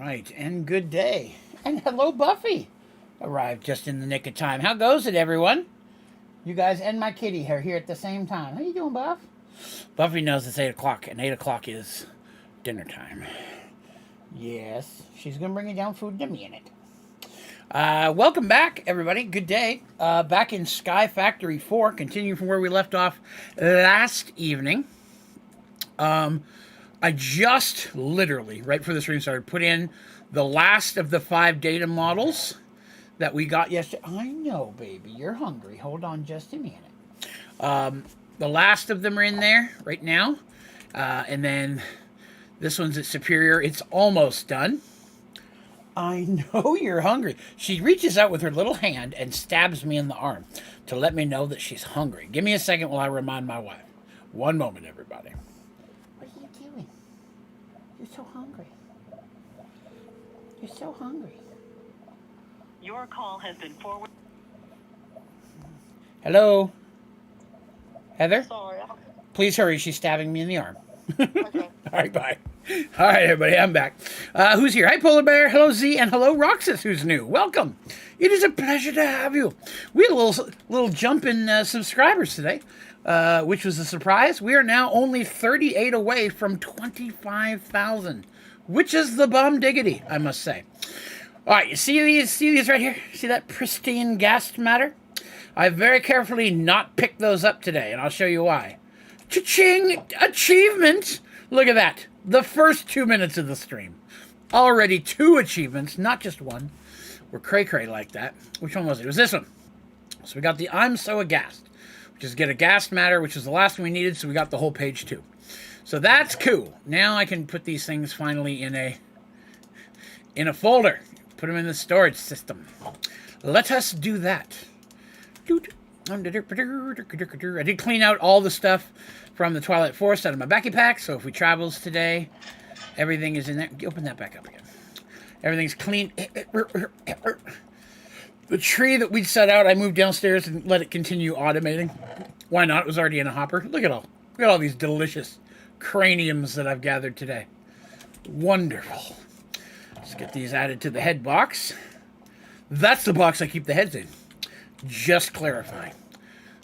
right, and good day. And hello, Buffy. Arrived just in the nick of time. How goes it, everyone? You guys and my kitty are here at the same time. How you doing, Buff? Buffy knows it's 8 o'clock, and 8 o'clock is dinner time. Yes, she's going to bring you down food in a minute. Welcome back, everybody. Good day. Back in Sky Factory 4, continuing from where we left off last evening. I just literally, right before the stream started, put in the last of the 5 data models that we got yesterday. I know, baby, you're hungry. Hold on just a minute. The last of them are in there right now. And then this one's at Superior. It's almost done. I know you're hungry. She reaches out with her little hand and stabs me in the arm to let me know that she's hungry. Give me a second while I remind my wife. One moment, everybody. What are you doing? You're so hungry. You're so hungry. Your call has been forwarded. Hello? Heather? Sorry. Please hurry. She's stabbing me in the arm. Okay. All right, bye. All right, everybody, I'm back. Who's here? Hi, Polar Bear. Hello, Z, and hello, Roxas, who's new. Welcome. It is a pleasure to have you. We had a little jump in subscribers today, which was a surprise. We are now only 38 away from 25,000, which is the bomb diggity, I must say. All right, you see these right here? See that pristine gas matter? I very carefully not picked those up today, and I'll show you why. Cha-ching! Achievement! Look at that. The first 2 minutes of the stream. Already 2 achievements, not just one. We're cray-cray like that. Which one was it? It was this one. So we got the I'm So Aghast, which is get a gas matter, which was the last one we needed, so we got the whole page too. So that's cool. Now I can put these things finally in a folder. Put them in the storage system. Let us do that. I did clean out all the stuff from the Twilight Forest out of my backy pack, so if we travels today, everything is in there. Open that back up again. Everything's clean. The tree that we'd set out, I moved downstairs and let it continue automating. Why not? It was already in a hopper. Look at all these delicious craniums that I've gathered today. Wonderful. Let's get these added to the head box. That's the box I keep the heads in. Just clarifying.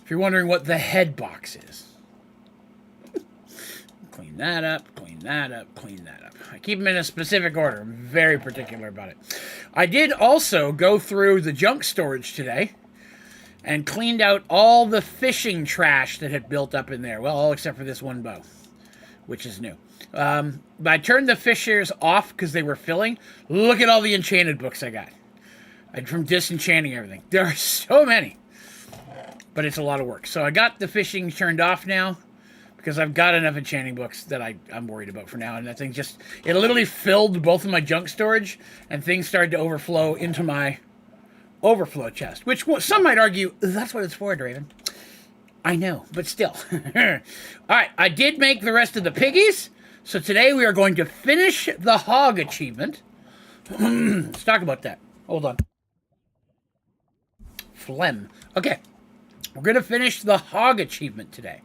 If you're wondering what the head box is. Clean that up, clean that up, clean that up. I keep them in a specific order. I'm very particular about it. I did also go through the junk storage today and cleaned out all the fishing trash that had built up in there. Well, all except for this one bow, which is new. But I turned the fishers off because they were filling. Look at all the enchanted books I got. From disenchanting everything. There are so many. But it's a lot of work. So I got the fishing turned off now because I've got enough enchanting books that I'm worried about for now. And that thing it literally filled both of my junk storage and things started to overflow into my overflow chest. Which some might argue, that's what it's for, Draven. I know, but still. Alright, I did make the rest of the piggies. So today we are going to finish the hog achievement. Let's talk about that. Hold on. Phlegm. Okay. We're going to finish the hog achievement today.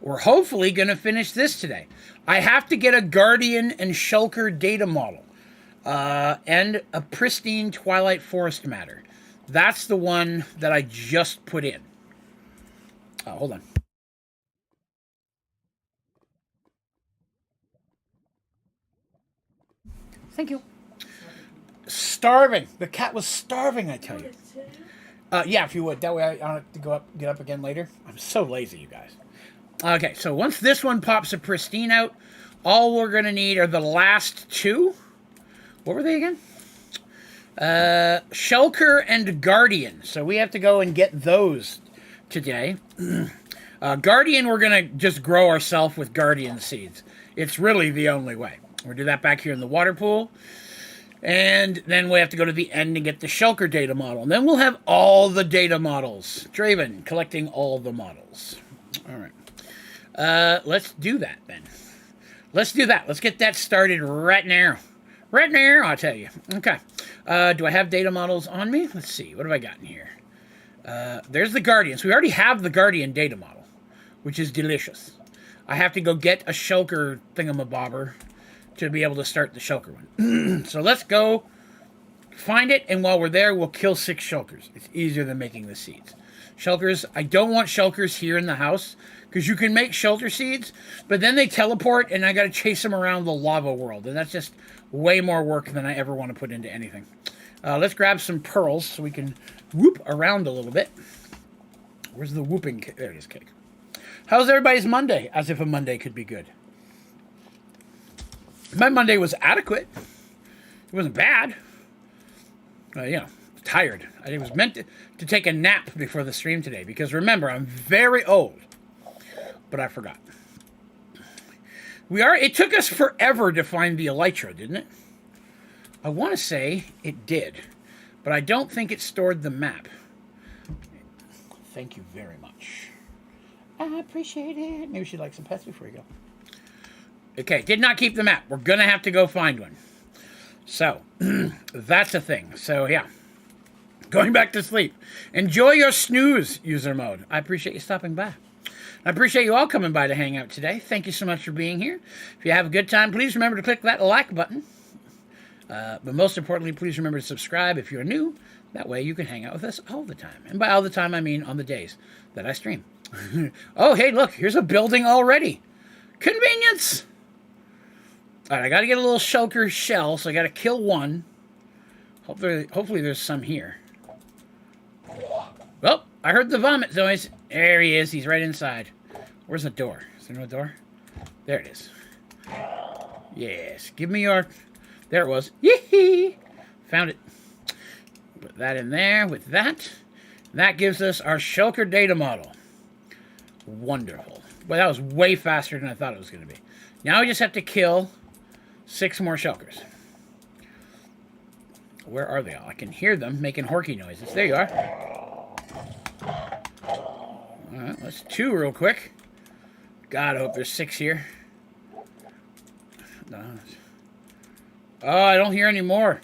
We're hopefully going to finish this today. I have to get a Guardian and Shulker data model. And a pristine Twilight Forest matter. That's the one that I just put in. Hold on. Thank you. Starving. The cat was starving, I tell you. Yeah, if you would. That way I don't have to get up again later. I'm so lazy, you guys. Okay, so once this one pops a pristine out, all we're going to need are the last 2. What were they again? Shulker and Guardian. So we have to go and get those today. Guardian, we're going to just grow ourselves with Guardian seeds. It's really the only way. We'll do that back here in the water pool. And then we have to go to the end and get the Shulker data model. And then we'll have all the data models. Draven, collecting all the models. All right. Let's do that, then. Let's do that. Let's get that started right now. Right now, I'll tell you. Okay. Do I have data models on me? Let's see. What have I got in here? There's the Guardian. So we already have the Guardian data model, which is delicious. I have to go get a Shulker thingamabobber to be able to start the shulker one. So let's go find it, and while we're there, we'll kill 6 shulkers. It's easier than making the seeds. Shulkers, I don't want shulkers here in the house, because you can make shelter seeds, but then they teleport, and I got to chase them around the lava world, and that's just way more work than I ever want to put into anything. Let's grab some pearls so we can whoop around a little bit. Where's the whooping cake? There it is, cake. How's everybody's Monday? As if a Monday could be good. My Monday was adequate. It wasn't bad. Tired. I was meant to take a nap before the stream today, because remember, I'm very old. But I forgot. It took us forever to find the elytra, didn't it? I want to say it did, but I don't think it stored the map. Thank you very much. I appreciate it. Maybe she'd like some pets before you go. Okay, did not keep the map. We're going to have to go find one. So, that's a thing. So, yeah. Going back to sleep. Enjoy your snooze, user mode. I appreciate you stopping by. I appreciate you all coming by to hang out today. Thank you so much for being here. If you have a good time, please remember to click that like button. But most importantly, please remember to subscribe if you're new. That way you can hang out with us all the time. And by all the time, I mean on the days that I stream. Oh, hey, look, here's a building already. Convenience! All right, I got to get a little shulker shell, so I got to kill one. Hopefully there's some here. Well, I heard the vomit noise. There he is. He's right inside. Where's the door? Is there no door? There it is. Yes. Give me your... There it was. Yee-hee! Found it. Put that in there with that. That gives us our shulker data model. Wonderful. Well, that was way faster than I thought it was going to be. Now we just have to kill 6 more shulkers. Where are they all? I can hear them making horky noises. There you are. Alright, let's 2 real quick. God, I hope there's 6 here. No. Oh, I don't hear any more.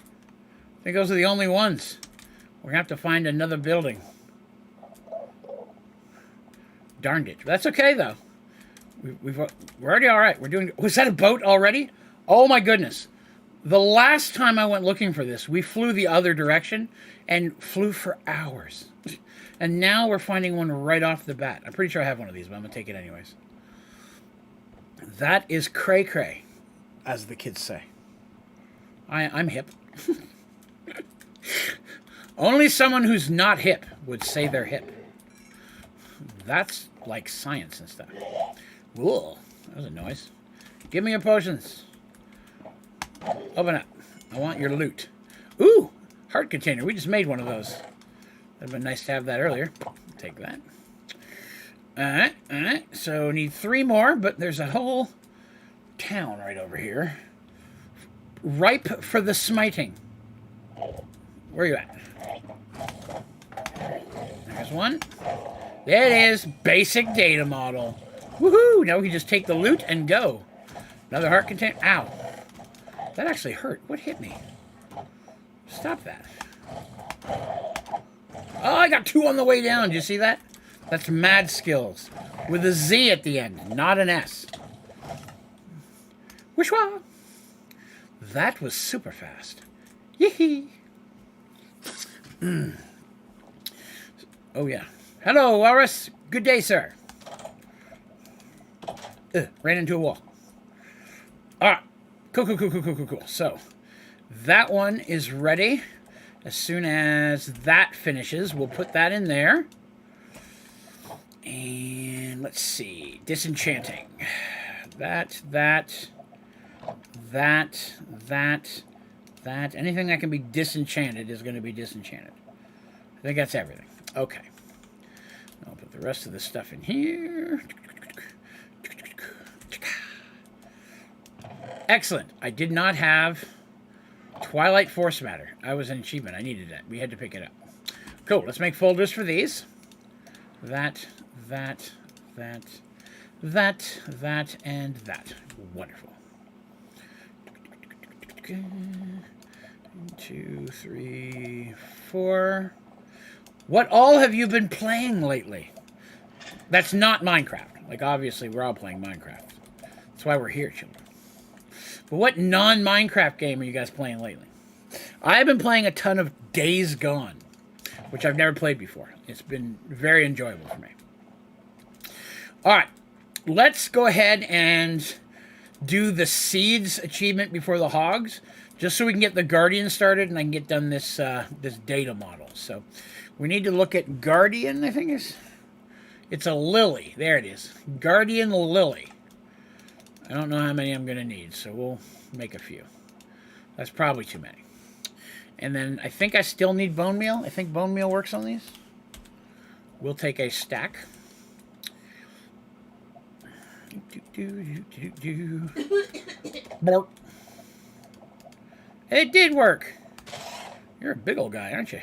I think those are the only ones. We're going to have to find another building. Darned it. That's okay, though. We're already alright. We're doing... Was that a boat already? Oh, my goodness. The last time I went looking for this, we flew the other direction and flew for hours. And now we're finding one right off the bat. I'm pretty sure I have one of these, but I'm going to take it anyways. That is cray-cray, as the kids say. I'm hip. Only someone who's not hip would say they're hip. That's like science and stuff. Whoa, that was a noise. Give me your potions. Open up. I want your loot. Ooh, heart container. We just made one of those. That'd been nice to have that earlier. Take that. Alright. So need 3 more, but there's a whole town right over here. Ripe for the smiting. Where are you at? There's one. There it is. Basic data model. Woohoo! Now we can just take the loot and go. Another heart container. Ow. That actually hurt. What hit me? Stop that. Oh, I got 2 on the way down. Did you see that? That's mad skills. With a Z at the end, not an S. Wishwa! That was super fast. Yee-hee. Oh, yeah. Hello, Walrus. Good day, sir. Ran into a wall. All right. Cool. So, that one is ready. As soon as that finishes, we'll put that in there. And let's see. Disenchanting. That. Anything that can be disenchanted is going to be disenchanted. I think that's everything. Okay. I'll put the rest of the stuff in here. Excellent. I did not have Twilight Force Matter. I was an achievement. I needed that. We had to pick it up. Cool. Let's make folders for these. That, and that. Wonderful. 1, 2, 3, 4. What all have you been playing lately? That's not Minecraft. Like, obviously, we're all playing Minecraft. That's why we're here, children. But what non-Minecraft game are you guys playing lately? I've been playing a ton of Days Gone, which I've never played before. It's been very enjoyable for me. All right, let's go ahead and do the seeds achievement before the hogs, just so we can get the Guardian started and I can get done this this data model. So we need to look at Guardian, I think it's a lily. There it is. Guardian lily. I don't know how many I'm going to need, so we'll make a few. That's probably too many. And then I think I still need bone meal. I think bone meal works on these. We'll take a stack. Bork. It did work. You're a big old guy, aren't you?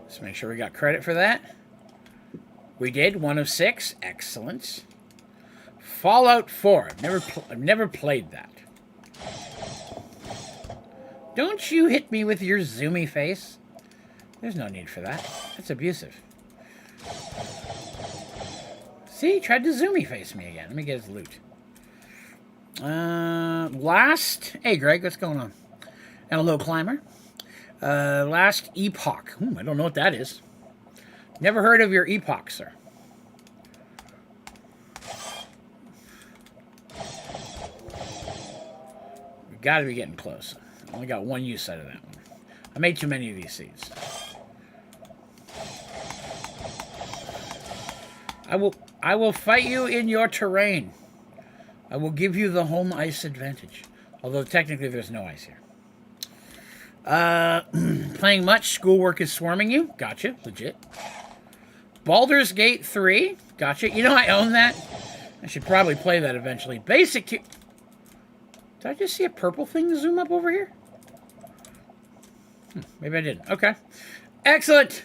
Let's make sure we got credit for that. We did. 1 of 6. Excellent. Fallout 4. I've never played that. Don't you hit me with your zoomy face. There's no need for that. That's abusive. See, he tried to zoomy face me again. Let me get his loot. Last... Hey, Greg, what's going on? And a low climber. Last epoch. I don't know what that is. Never heard of your epoch, sir. We've got to be getting close. I only got one use out of that one. I made too many of these seeds. I will fight you in your terrain. I will give you the home ice advantage. Although technically there's no ice here. Playing much. Schoolwork is swarming you. Gotcha. Legit. Baldur's Gate 3. Gotcha. You know I own that. I should probably play that eventually. Basic... Did I just see a purple thing zoom up over here? Maybe I didn't. Okay. Excellent.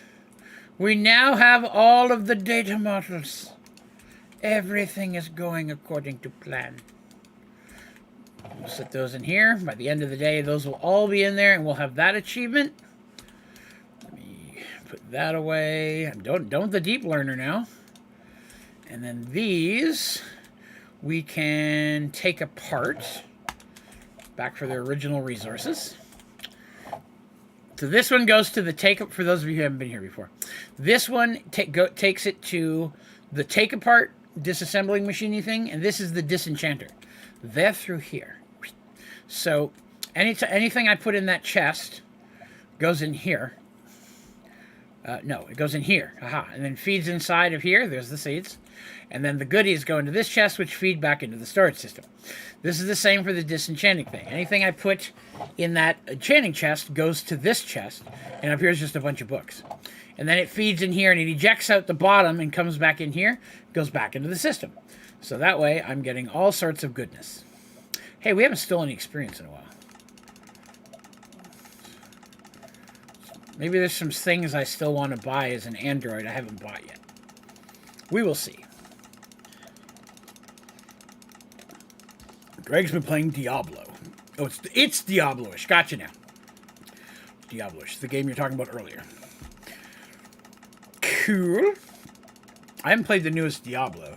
We now have all of the data models. Everything is going according to plan. We'll set those in here. By the end of the day, those will all be in there, and we'll have that achievement. Let me put that away. I'm done with the deep learner now. And then these we can take apart back for their original resources. So this one goes to the take-up, for those of you who haven't been here before. This one takes it to the take-apart disassembling machine-y thing, and this is the disenchanter. They're through here. So anything I put in that chest goes in here. No, it goes in here. Aha. And then feeds inside of here. There's the seeds. And then the goodies go into this chest, which feed back into the storage system. This is the same for the disenchanting thing. Anything I put in that enchanting chest goes to this chest, and up here is just a bunch of books. And then it feeds in here, and it ejects out the bottom and comes back in here, goes back into the system. So that way, I'm getting all sorts of goodness. Hey, we haven't stolen any experience in a while. Maybe there's some things I still want to buy as an android I haven't bought yet. We will see. Greg's been playing Diablo. Oh, it's Diablo-ish. Gotcha now. Diablo-ish, the game you're talking about earlier. Cool. I haven't played the newest Diablo.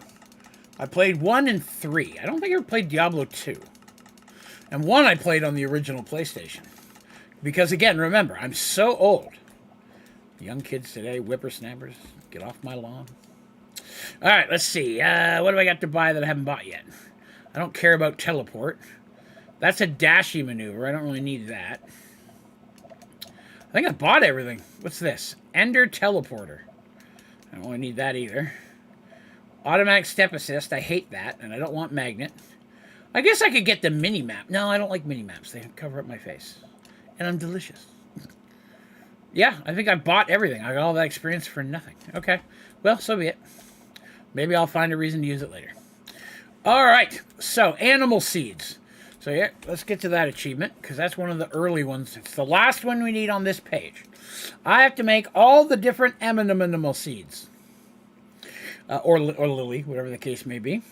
I played 1 and 3. I don't think I ever played Diablo 2. And 1 I played on the original PlayStation. Because, again, remember, I'm so old. Young kids today, whippersnappers, get off my lawn. All right, let's see. What do I got to buy that I haven't bought yet? I don't care about teleport. That's a dashy maneuver. I don't really need that. I think I bought everything. What's this? Ender teleporter. I don't really need that either. Automatic step assist. I hate that, and I don't want magnet. I guess I could get the mini-map. No, I don't like mini-maps. They cover up my face. And I'm delicious. Yeah, I think I bought everything. I got all that experience for nothing. Okay. Well, so be it. Maybe I'll find a reason to use it later. All right. So, animal seeds. So, yeah, let's get to that achievement, because that's one of the early ones. It's the last one we need on this page. I have to make all the different animal seeds. Or lily, whatever the case may be.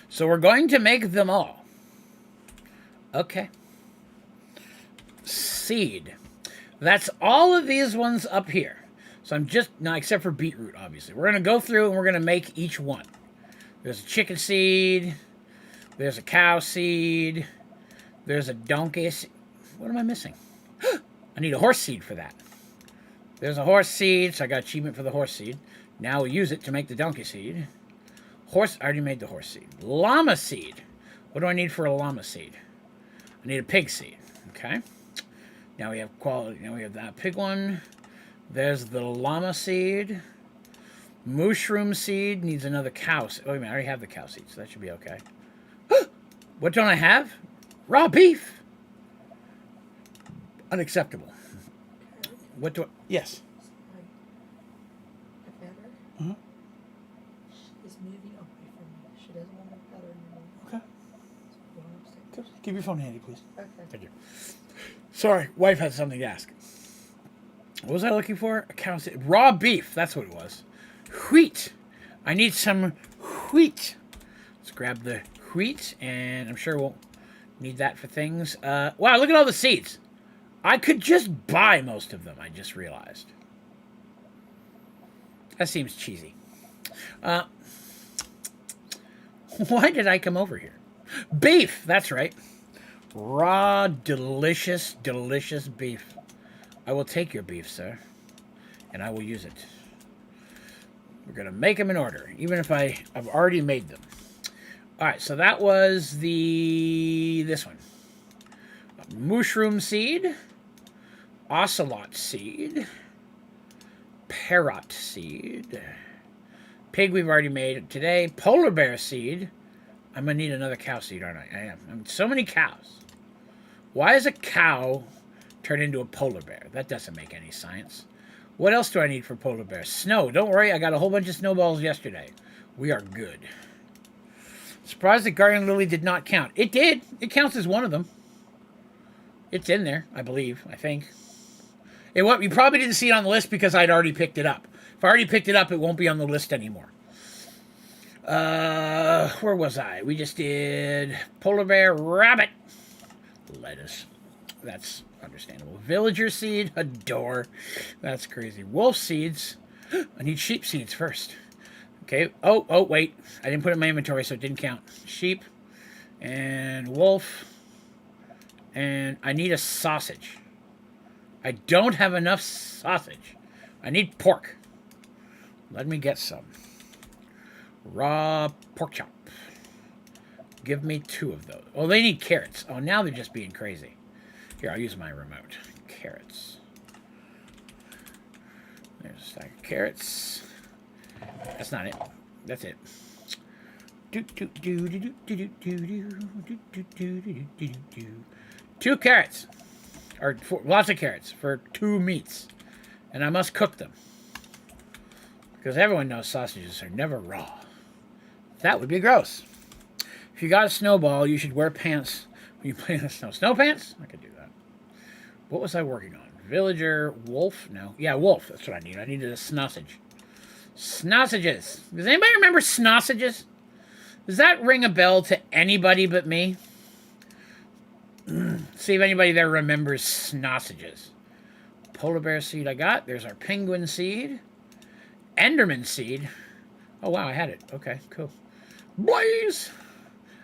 So, we're going to make them all. Okay. Seed. That's all of these ones up here. So I'm just, not except for beetroot, obviously. We're going to go through and we're going to make each one. There's a chicken seed. There's a cow seed. There's a donkey seed. What am I missing? I need a horse seed for that. There's a horse seed, so I got achievement for the horse seed. Now we'll use it to make the donkey seed. Horse, I already made the horse seed. Llama seed. What do I need for a llama seed? I need a pig seed. Okay. Now we have quality. Now we have that pig one. There's the llama seed. Mushroom seed needs another cow seed. Oh, wait a minute. I already have the cow seed, so that should be okay. What don't I have? Raw beef. Unacceptable. What do I... Yes. The feather is moving away from me. She doesn't want to feather anymore. Okay. So going upstairs. Keep your phone handy, please. Okay. Thank you. Sorry, wife had something to ask. What was I looking for? A cow seed. Raw beef. That's what it was. Wheat. I need some wheat. Let's grab the wheat, and I'm sure we'll need that for things. Wow, look at all the seeds. I could just buy most of them, I just realized. That seems cheesy. Why did I come over here? Beef, that's right. Raw, delicious, delicious beef. I will take your beef, sir, and I will use it. We're going to make them in order, even if I've already made them. All right, so that was this one. Mushroom seed, ocelot seed, parrot seed, pig we've already made today, polar bear seed. I'm going to need another cow seed, aren't I? I am. So many cows. Why is a cow turned into a polar bear? That doesn't make any science. What else do I need for polar bear? Snow. Don't worry, I got a whole bunch of snowballs yesterday. We are good. Surprised that Guardian Lily did not count. It did. It counts as one of them. It's in there, I believe. I think. You probably didn't see it on the list because I'd already picked it up. If I already picked it up, it won't be on the list anymore. Where was I? We just did polar bear, rabbit, lettuce. That's understandable. Villager seed, adore. That's crazy. Wolf seeds. I need sheep seeds first. Okay. Oh, wait. I didn't put it in my inventory, so it didn't count. Sheep and wolf. And I need a sausage. I don't have enough sausage. I need pork. Let me get some. Raw pork chop. Give me 2 of those. Oh, they need carrots. Oh, now they're just being crazy. Here, I'll use my remote. Carrots. There's a stack of carrots. That's not it. That's it. 2 carrots. Or lots of carrots for 2 meats. And I must cook them. Because everyone knows sausages are never raw. That would be gross. If you got a snowball, you should wear pants when you play in the snow. Snow pants? I could do that. What was I working on? Villager, wolf? No. Yeah, wolf. That's what I need. I needed a snossage. Snossages. Does anybody remember snossages? Does that ring a bell to anybody but me? See if anybody there remembers snossages. Polar bear seed I got. There's our penguin seed. Enderman seed. Oh, wow, I had it. Okay, cool. Blaze!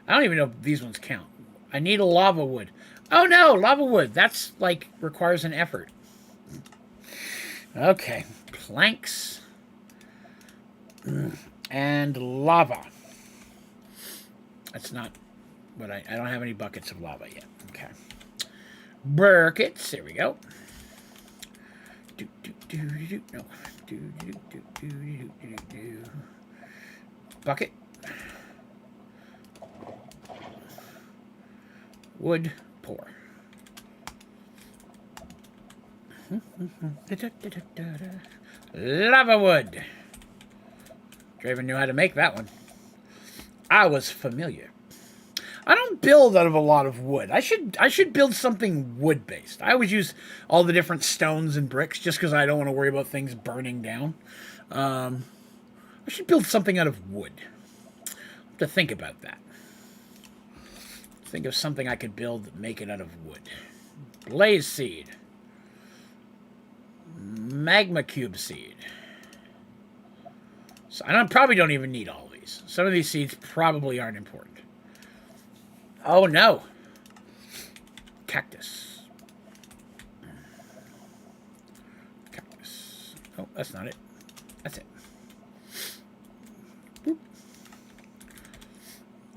I don't even know if these ones count. I need a lava wood. Oh, no, lava wood. That's, requires an effort. Okay, planks. And lava. That's not what I don't have any buckets of lava yet. Okay. Buckets. There we go. No. Bucket. Wood. Pour. Lava wood. Draven knew how to make that one. I was familiar. I don't build out of a lot of wood. I should build something wood-based. I always use all the different stones and bricks just because I don't want to worry about things burning down. I should build something out of wood. I have to think about that. Think of something I could build that make it out of wood. Blaze seed. Magma cube seed. So probably don't even need all of these. Some of these seeds probably aren't important. Oh no. Cactus. Cactus. Oh, that's not it. That's it. Boop.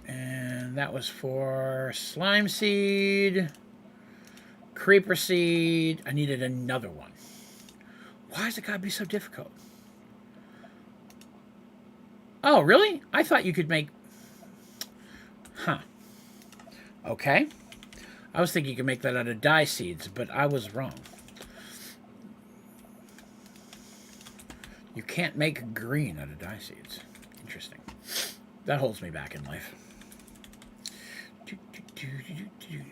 And that was for slime seed. Creeper seed. I needed another one. Why does it gotta be so difficult? Oh, really? I thought you could make... Huh. Okay. I was thinking you could make that out of dye seeds, but I was wrong. You can't make green out of dye seeds. Interesting. That holds me back in life.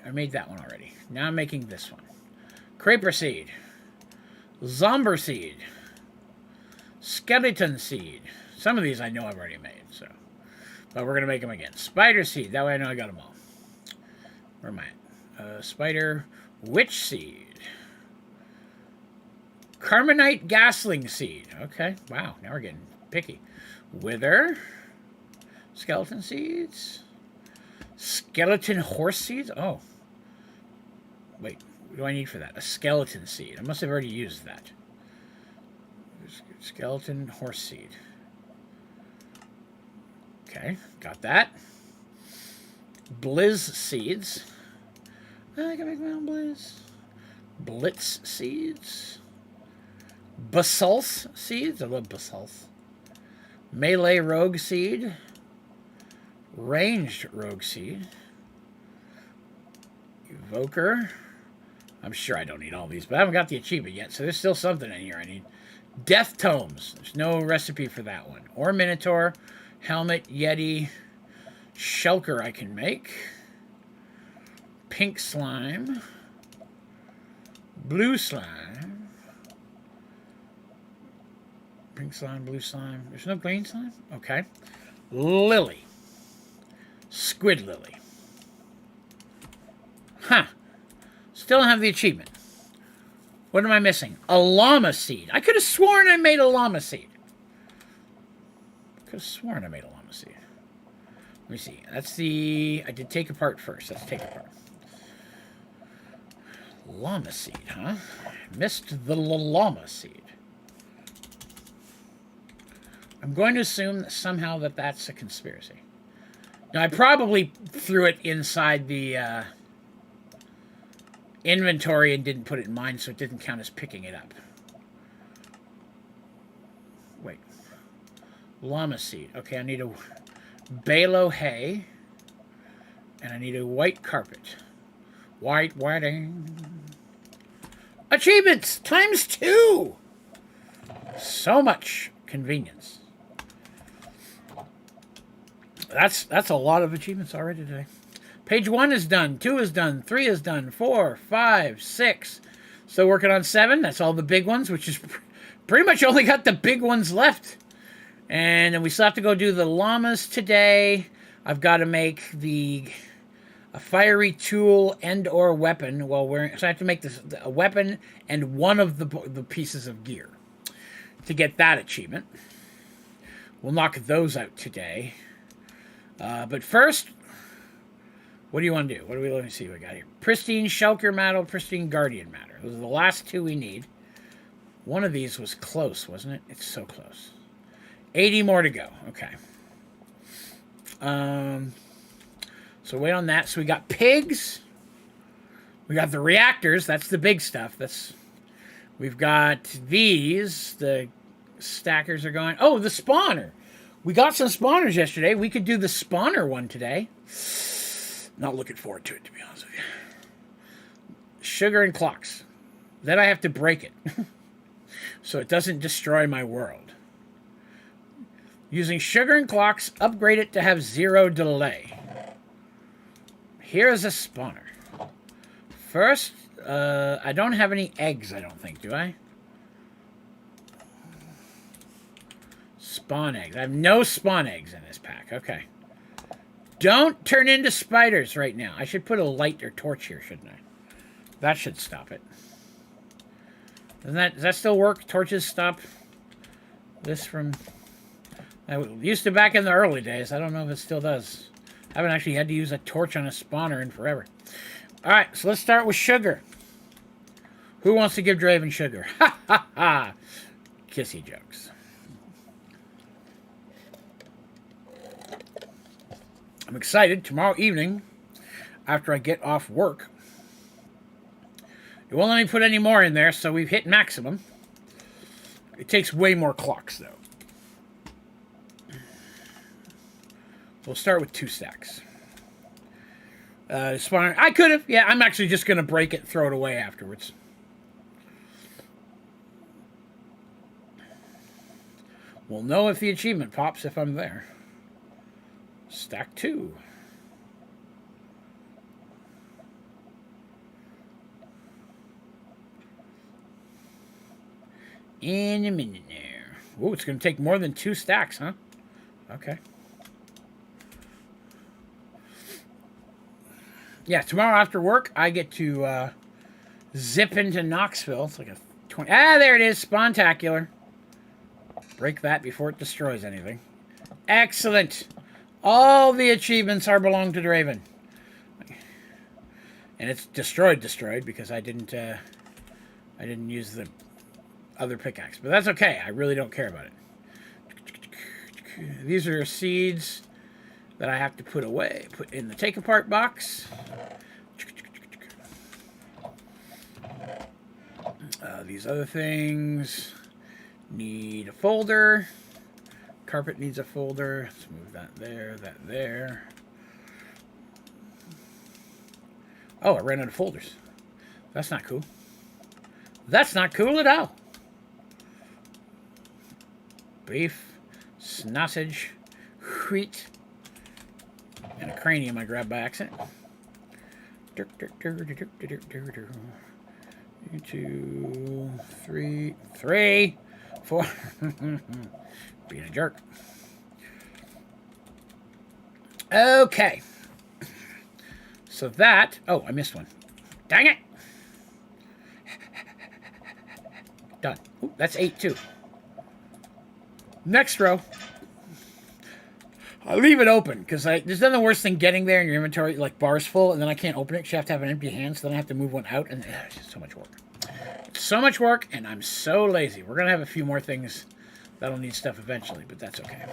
I made that one already. Now I'm making this one. Creeper seed. Zomber seed. Skeleton seed. Some of these I know I've already made, so. But we're going to make them again. Spider seed. That way I know I got them all. Where am I at? Spider. Witch seed. Carbonite gasling seed. Okay. Wow. Now we're getting picky. Wither. Skeleton seeds. Skeleton horse seeds. Oh. Wait. What do I need for that? A skeleton seed. I must have already used that. Skeleton horse seed. Okay, got that. Blizz seeds. I can make my own blizz. Blitz seeds. Basalt seeds. I love basalt. Melee rogue seed. Ranged rogue seed. Evoker. I'm sure I don't need all these, but I haven't got the achievement yet, so there's still something in here I need. Death tomes. There's no recipe for that one. Or Minotaur. Helmet, Yeti, Shulker I can make. Pink slime. Blue slime. Pink slime, blue slime. There's no green slime? Okay. Lily. Squid lily. Huh. Still don't have the achievement. What am I missing? A llama seed. I could have sworn I made a llama seed. Could have sworn I made a llama seed. Let me see. That's the... I did take apart first. Let's take apart. Llama seed, huh? Missed the llama seed. I'm going to assume that somehow that's a conspiracy. Now, I probably threw it inside the inventory and didn't put it in mine, so it didn't count as picking it up. Wait. Llama seed. Okay, I need a balo hay. And I need a white carpet. White wedding. Achievements! ×2! So much convenience. That's a lot of achievements already today. Page 1 is done. 2 is done. 3 is done. 4, 5, 6. Still working on 7. That's all the big ones, which is pretty much only got the big ones left. And then we still have to go do the llamas today. I've got to make a fiery tool and or weapon while wearing... So I have to make a weapon and one of the pieces of gear to get that achievement. We'll knock those out today. But first... What do you want to do? Let me see what we got here. Pristine Shulker Matter, Pristine Guardian Matter. Those are the last 2 we need. One of these was close, wasn't it? It's so close. 80 more to go. Okay. So wait on that. So we got pigs. We got the reactors. That's the big stuff. We've got these. The stackers are going. Oh, the spawner. We got some spawners yesterday. We could do the spawner one today. Not looking forward to it, to be honest with you. Sugar and clocks. Then I have to break it. So it doesn't destroy my world. Using sugar and clocks, upgrade it to have 0 delay. Here's a spawner. First, I don't have any eggs, I don't think, do I? Spawn eggs. I have no spawn eggs in this pack. Okay. Don't turn into spiders right now. I should put a light or torch here, shouldn't I? That should stop it. Does that still work? Torches stop this from... I used to back in the early days. I don't know if it still does. I haven't actually had to use a torch on a spawner in forever. Alright, so let's start with sugar. Who wants to give Draven sugar? Ha ha ha! Kissy jokes. I'm excited. Tomorrow evening, after I get off work, it won't let me put any more in there, so we've hit maximum. It takes way more clocks, though. We'll start with 2 stacks. Spawner. I could have. Yeah, I'm actually just going to break it, throw it away afterwards. We'll know if the achievement pops if I'm there. Stack 2. In a minute there. Ooh, it's going to take more than 2 stacks, huh? Okay. Yeah, tomorrow after work, I get to zip into Knoxville. It's like a 20... Ah, there it is. Spawntacular. Break that before it destroys anything. Excellent. All the achievements belong to Draven. And it's destroyed because I didn't use the other pickaxe. But that's okay. I really don't care about it. These are seeds that I have to put away. Put in the take apart box. These other things need a folder. Carpet needs a folder. Let's move that there. Oh, I ran out of folders. That's not cool. That's not cool at all. Beef, sausage, wheat, and a cranium I grabbed by accident. 2, 3, 4. Being a jerk. Okay. So that... Oh, I missed one. Dang it! Done. Ooh, that's 8, too. Next row. I leave it open, because there's nothing worse than getting there and your inventory, like, bar's full, and then I can't open it because you have to have an empty hand, so then I have to move one out, and it's just so much work. It's so much work, and I'm so lazy. We're going to have a few more things that'll need stuff eventually, but that's okay.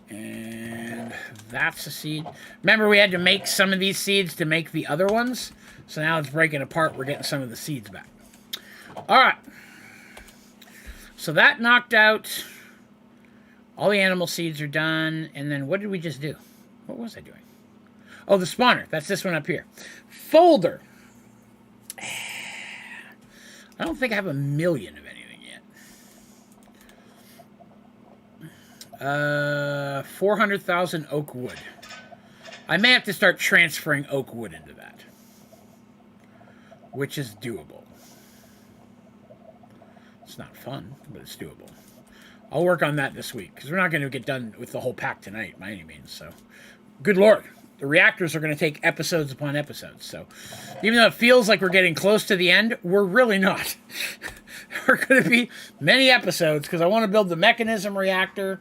And that's a seed. Remember, we had to make some of these seeds to make the other ones, so now it's breaking apart. We're getting some of the seeds back. All right. So that knocked out... All the animal seeds are done. And then what did we just do? What was I doing? Oh, the spawner. That's this one up here. Folder. I don't think I have 1 million of anything yet. 400,000 oak wood. I may have to start transferring oak wood into that. Which is doable. It's not fun, but it's doable. I'll work on that this week, because we're not going to get done with the whole pack tonight, by any means, so... Good Lord. The reactors are going to take episodes upon episodes, so... Even though it feels like we're getting close to the end, we're really not. We're going to be many episodes, because I want to build the mechanism reactor.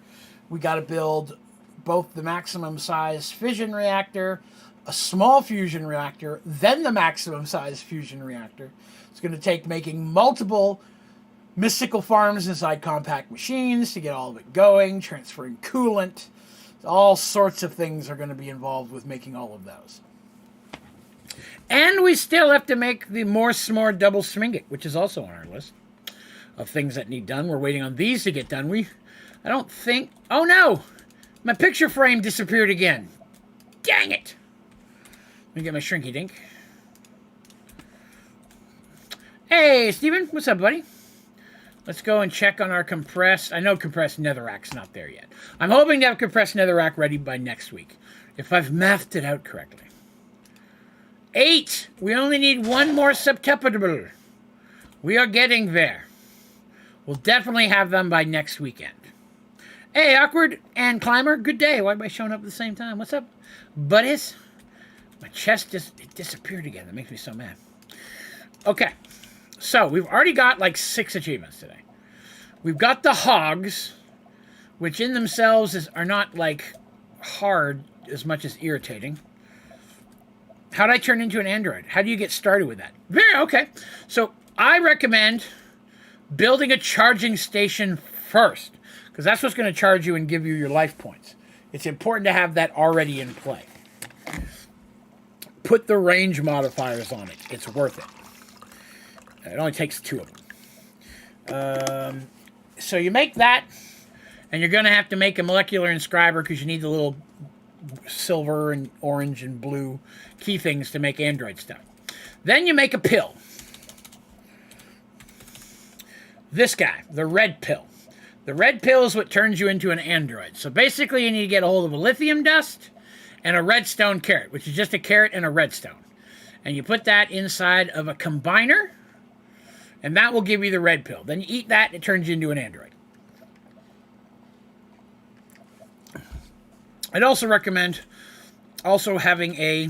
We got to build both the maximum size fission reactor, a small fusion reactor, then the maximum size fusion reactor. It's going to take making multiple... mystical farms inside compact machines to get all of it going, transferring coolant. All sorts of things are going to be involved with making all of those. And we still have to make the more s'more double swinget, which is also on our list of things that need done. We're waiting on these to get done. I don't think... Oh, no! My picture frame disappeared again. Dang it! Let me get my shrinky dink. Hey, Steven. What's up, buddy? Let's go and check on our compressed... I know compressed netherrack's not there yet. I'm hoping to have compressed netherrack ready by next week, if I've mathed it out correctly. 8! We only need 1 more september. We are getting there. We'll definitely have them by next weekend. Hey, Awkward and Climber, good day. Why am I showing up at the same time? What's up, buddies? My chest just disappeared again. That makes me so mad. Okay. So we've already got like 6 achievements today. We've got the hogs, which in themselves are not like hard as much as irritating. How do I turn into an android? How do you get started with that? Very okay. So I recommend building a charging station first, because that's what's going to charge you and give you your life points. It's important to have that already in play. Put the range modifiers on it. It's worth it. It only takes 2 of them. So you make that, and you're going to have to make a molecular inscriber because you need the little silver and orange and blue key things to make android stuff. Then you make a pill. This guy, the red pill. The red pill is what turns you into an android. So basically you need to get a hold of a lithium dust and a redstone carrot, which is just a carrot and a redstone. And you put that inside of a combiner, and that will give you the red pill. Then you eat that, and it turns you into an android. I'd also recommend having a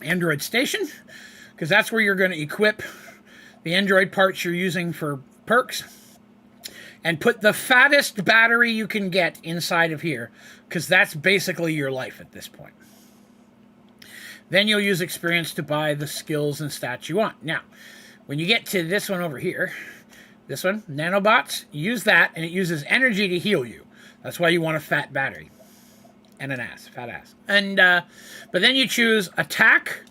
android station, because that's where you're going to equip the android parts you're using for perks, and put the fattest battery you can get inside of here, because that's basically your life at this point. Then you'll use experience to buy the skills and stats you want. Now, when you get to this one over here, this one, nanobots, use that, and it uses energy to heal you. That's why you want a fat battery. And an ass, fat ass. And, but then you choose attack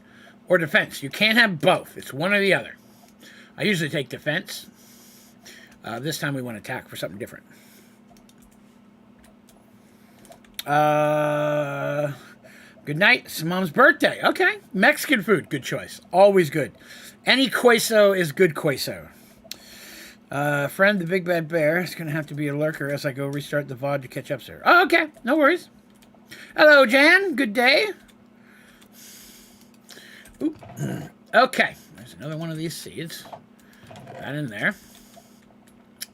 or defense. You can't have both. It's one or the other. I usually take defense. This time we want attack for something different. Good night. It's Mom's birthday. Okay. Mexican food. Good choice. Always good. Any queso is good queso. Friend, the big bad bear, is going to have to be a lurker as I go restart the VOD to catch up, sir. Oh, okay. No worries. Hello, Jan. Good day. Oop. Okay. There's another one of these seeds. Put that in there.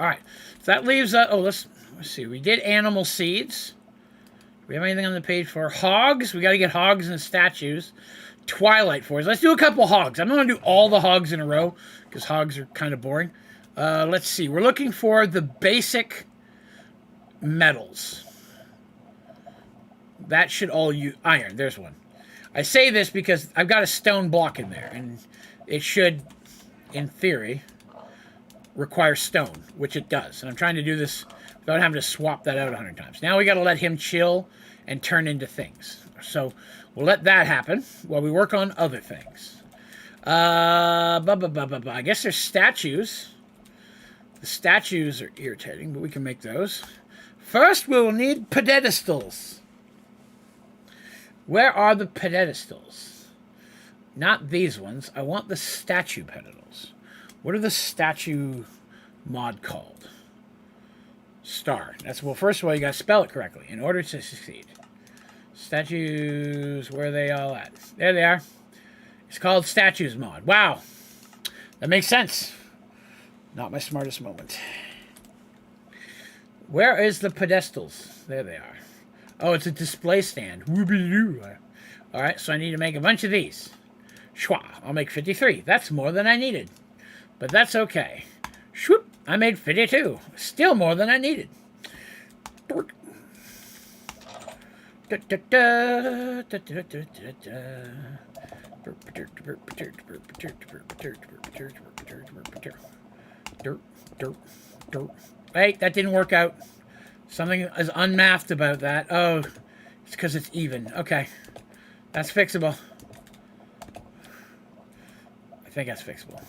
All right. So that leaves... let's see. We did animal seeds. Do we have anything on the page for hogs? We got to get hogs and statues. Twilight Forest. Let's do a couple hogs. I'm not going to do all the hogs in a row because hogs are kind of boring. Let's see. We're looking for the basic metals. That should all use iron. There's one. I say this because I've got a stone block in there, and it should, in theory, require stone, which it does. And I'm trying to do this without having to swap that out 100 times. Now we got to let him chill and turn into things. So we'll let that happen while we work on other things. I guess there's statues. The statues are irritating, but we can make those. First, we will need pedestals. Where are the pedestals? Not these ones. I want the statue pedestals. What are the statue mod called? Star. That's, well, first of all, you got to spell it correctly in order to succeed. Statues, where are they all at? There they are. It's called statues mod. Wow. That makes sense. Not my smartest moment. Where is the pedestals? There they are. Oh, it's a display stand. All right, so I need to make a bunch of these. Shwa, I'll make 53. That's more than I needed. But that's okay. Shwoop, I made 52. Still more than I needed. Wait, that didn't work out. Something is unmathed about that. Oh, it's because it's even. Okay. That's fixable. I think that's fixable.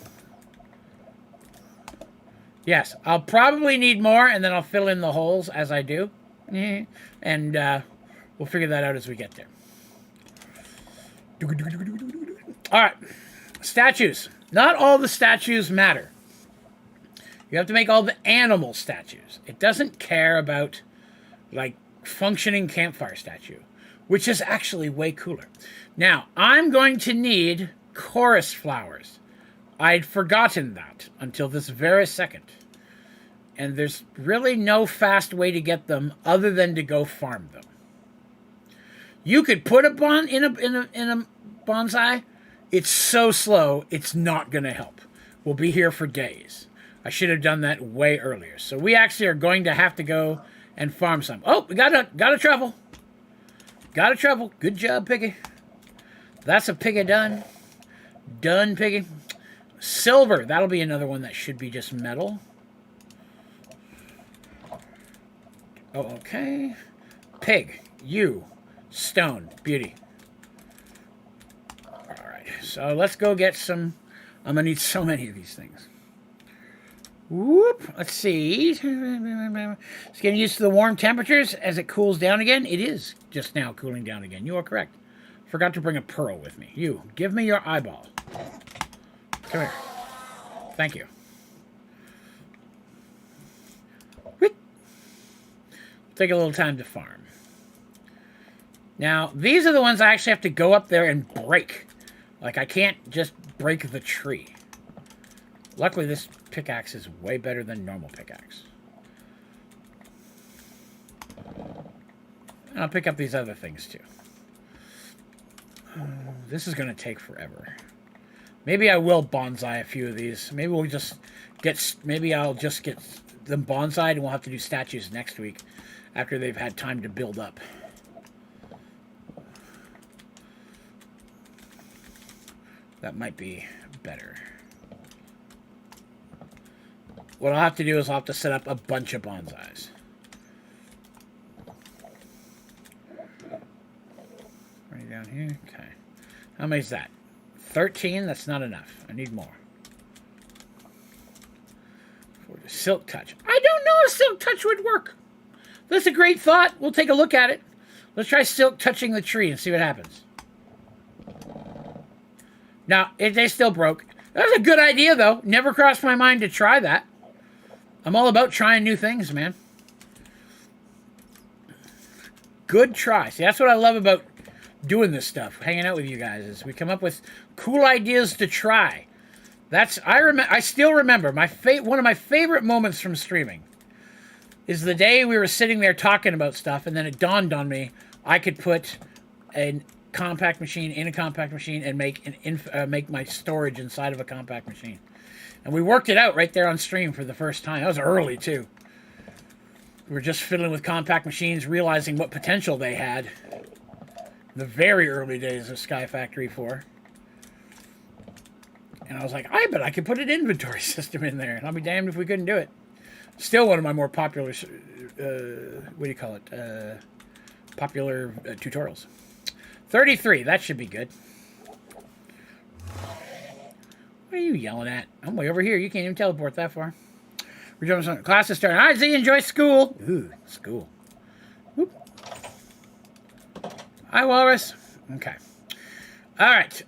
Yes, I'll probably need more, and then I'll fill in the holes as I do. And we'll figure that out as we get there. All right. Statues. Not all the statues matter. You have to make all the animal statues. It doesn't care about, like, functioning campfire statue, which is actually way cooler. Now, I'm going to need chorus flowers. I'd forgotten that until this very second. And there's really no fast way to get them other than to go farm them. You could put a in a bonsai. It's so slow, it's not going to help. will be here for days. I should have done that way earlier. So we actually are going to have to go and farm some. Oh, we got a truffle. Got a truffle. Good job, Piggy. That's a piggy done. Done, Piggy. Silver. That'll be another one that should be just metal. Oh, okay. Pig. You. Stone. Beauty. Alright. So let's go get some. I'm going to need so many of these things. Whoop. Let's see. It's getting used to the warm temperatures as it cools down again. It is just now cooling down again. You are correct. Forgot to bring a pearl with me. You. Give me your eyeball. Come here. Thank you. Take a little time to farm. Now, these are the ones I actually have to go up there and break. Like, I can't just break the tree. Luckily, this pickaxe is way better than normal pickaxe. And I'll pick up these other things, too. This is going to take forever. Maybe I will bonsai a few of these. Maybe we'll just get... Maybe I'll just get them bonsaied and we'll have to do statues next week after they've had time to build up. That might be better. What I'll have to do is I'll have to set up a bunch of bonsais. Right down here. Okay. How many is that? 13? That's not enough. I need more. For the silk touch. I don't know if silk touch would work. That's a great thought. We'll take a look at it. Let's try silk touching the tree and see what happens. Now, if they still broke. That's a good idea, though. Never crossed my mind to try that. I'm all about trying new things, man. Good try. See, that's what I love about doing this stuff, hanging out with you guys, is we come up with cool ideas to try. I still remember one of my favorite moments from streaming is the day we were sitting there talking about stuff, and then it dawned on me I could put a compact machine in a compact machine and make my storage inside of a compact machine. And we worked it out right there on stream for the first time. That was early, too. We were just fiddling with compact machines, realizing what potential they had. The very early days of Sky Factory 4. And I was like, I bet I could put an inventory system in there. And I'll be damned if we couldn't do it. Still one of my more popular, popular tutorials. 33, that should be good. What are you yelling at? I'm way over here. You can't even teleport that far. We're jumping some class is starting. All right, Z, enjoy school. Ooh, school. Whoop. Hi, Walrus. Okay. All right.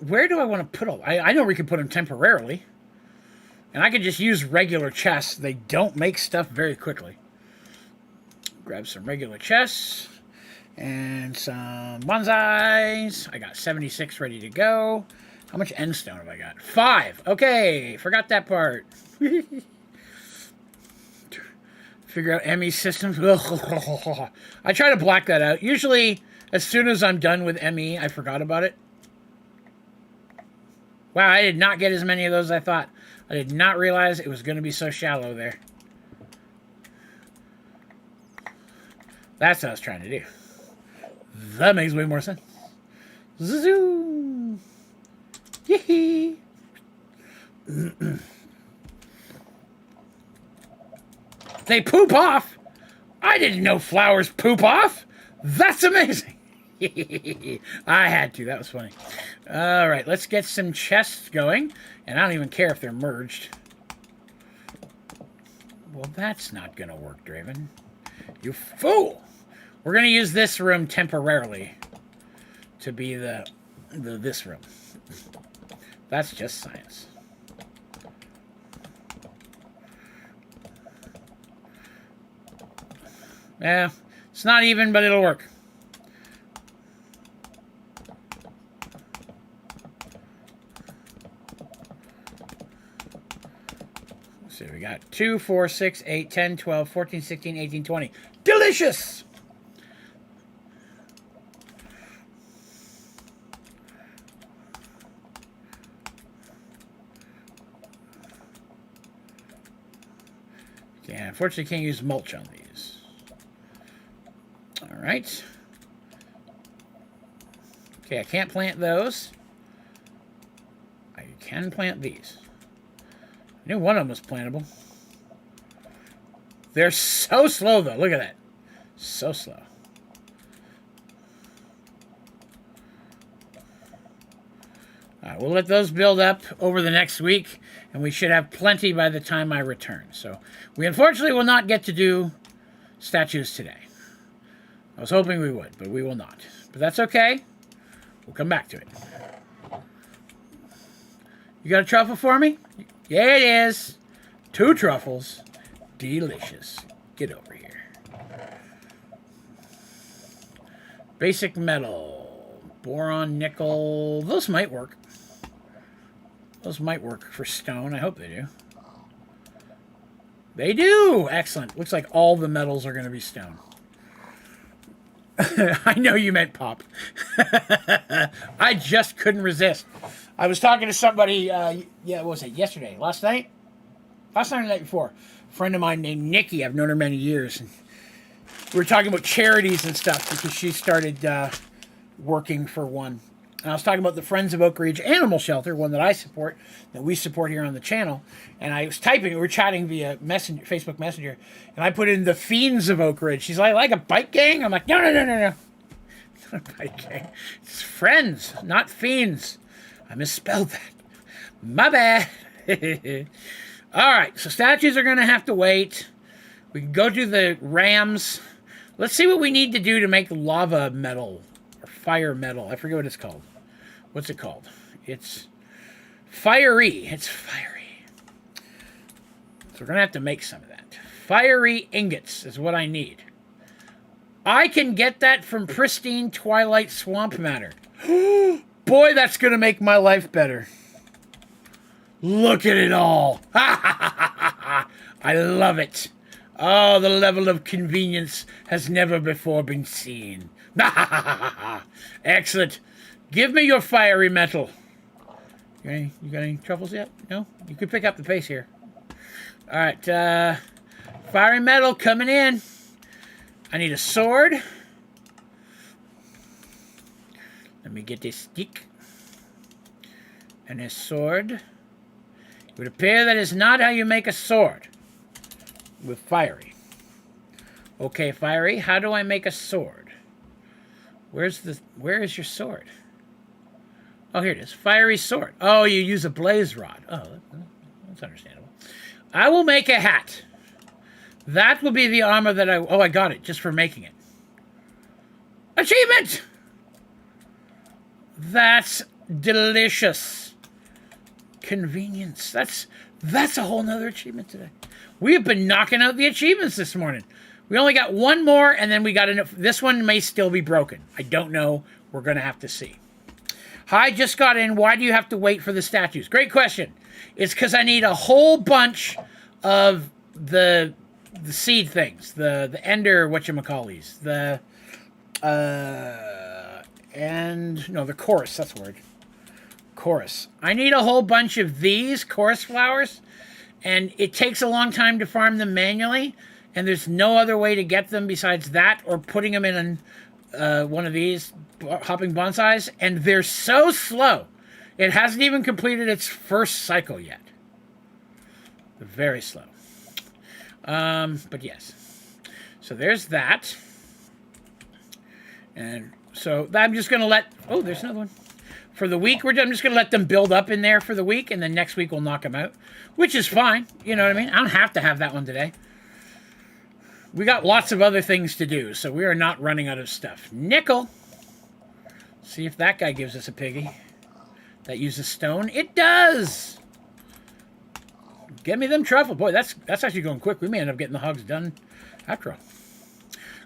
Where do I want to put all? I know we can put them temporarily. And I could just use regular chests. They don't make stuff very quickly. Grab some regular chests. And some bonsais. I got 76 ready to go. How much end stone have I got? 5. Okay, forgot that part. Figure out ME systems. I try to black that out. Usually, as soon as I'm done with ME, I forgot about it. Wow, I did not get as many of those as I thought. I did not realize it was going to be so shallow there. That's what I was trying to do. That makes way more sense. Zoo. Yee. They poop off. I didn't know flowers poop off. That's amazing. I had to. That was funny. All right, let's get some chests going. And I don't even care if they're merged. Well, that's not going to work, Draven. You fool. We're going to use this room temporarily to be this room. That's just science. Yeah, it's not even, but it'll work. Let's see, we got 2, 4, 6, 8, 10, 12, 14, 16, 18, 20. Delicious! Yeah, unfortunately can't use mulch on these. All right. Okay, I can't plant those. I can plant these. I knew one of them was plantable. They're so slow, though. Look at that. So slow. All right, we'll let those build up over the next week, and we should have plenty by the time I return. So we unfortunately will not get to do statues today. I was hoping we would, but we will not. But that's okay. We'll come back to it. You got a truffle for me? Yeah, it is. 2 truffles. Delicious. Get over here. Basic metal. Boron, nickel. Those might work. Those might work for stone. I hope they do. They do! Excellent. Looks like all the metals are going to be stone. I know you meant pop. I just couldn't resist. I was talking to somebody, yeah, what was it, yesterday? Last night? Last night or the night before. A friend of mine named Nikki. I've known her many years. And we were talking about charities and stuff because she started working for one. And I was talking about the Friends of Oak Ridge Animal Shelter, one that I support, that we support here on the channel. And I was typing, we were chatting via Messenger, Facebook Messenger, and I put in the Fiends of Oak Ridge. She's like a bike gang? I'm like, no. Not a bike gang. It's friends, not fiends. I misspelled that. My bad. All right, so statues are going to have to wait. We can go to the rams. Let's see what we need to do to make lava metal. Fire metal. I forget what it's called. What's it called? It's fiery. It's fiery. So we're going to have to make some of that. Fiery ingots is what I need. I can get that from pristine twilight swamp matter. Boy, that's going to make my life better. Look at it all. I love it. Oh, the level of convenience has never before been seen. Excellent. Give me your fiery metal. You got any truffles yet? No? You can pick up the pace here. All right. Fiery metal coming in. I need a sword. Let me get this stick. And a sword. It would appear that is not how you make a sword. With fiery. Okay, fiery. How do I make a sword? Where is your sword? Oh, here it is. Fiery sword. Oh, you use a blaze rod. Oh, that's understandable. I will make a hat. That will be the armor that I got it just for making it. Achievement! That's delicious. Convenience. That's a whole nother achievement today. We have been knocking out the achievements this morning. We only got one more, and then we got enough. This one may still be broken. I don't know. We're going to have to see. Hi, just got in. Why do you have to wait for the statues? Great question. It's because I need a whole bunch of the seed things. The ender, whatchamacallies. The chorus. That's the word. Chorus. I need a whole bunch of these chorus flowers, and it takes a long time to farm them manually. And there's no other way to get them besides that or putting them in one of these hopping bonsais. And they're so slow. It hasn't even completed its first cycle yet. They're very slow. But yes. So there's that. And so I'm just going to let... Oh, there's another one. For the week, I'm just going to let them build up in there for the week. And then next week we'll knock them out. Which is fine. You know what I mean? I don't have to have that one today. We got lots of other things to do, so we are not running out of stuff. Nickel. See if that guy gives us a piggy. That uses stone. It does! Get me them truffle. Boy, that's actually going quick. We may end up getting the hogs done after all.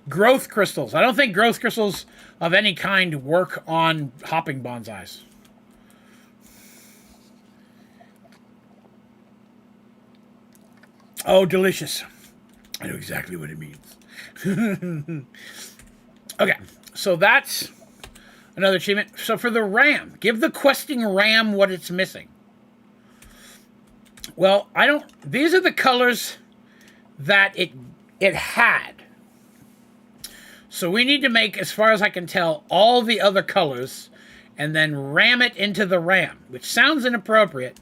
Growth crystals. I don't think growth crystals of any kind work on hopping bonsais. Oh, delicious. I know exactly what it means. Okay, so that's another achievement. So for the ram, give the questing ram what it's missing. Well, these are the colors that it had. So we need to make, as far as I can tell, all the other colors and then ram it into the RAM, which sounds inappropriate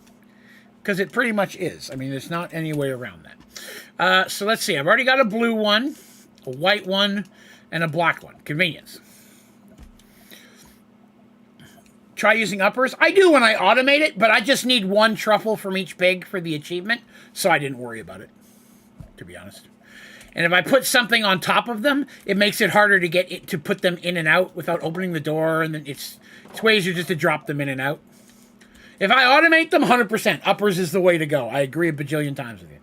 because it pretty much is. I mean, there's not any way around that. So let's see. I've already got a blue one, a white one, and a black one. Convenience. Try using uppers. I do when I automate it, but I just need one truffle from each pig for the achievement, so I didn't worry about it, to be honest. And if I put something on top of them, it makes it harder to get it to put them in and out without opening the door, and then it's way easier just to drop them in and out. If I automate them, 100%, uppers is the way to go. I agree a bajillion times with you.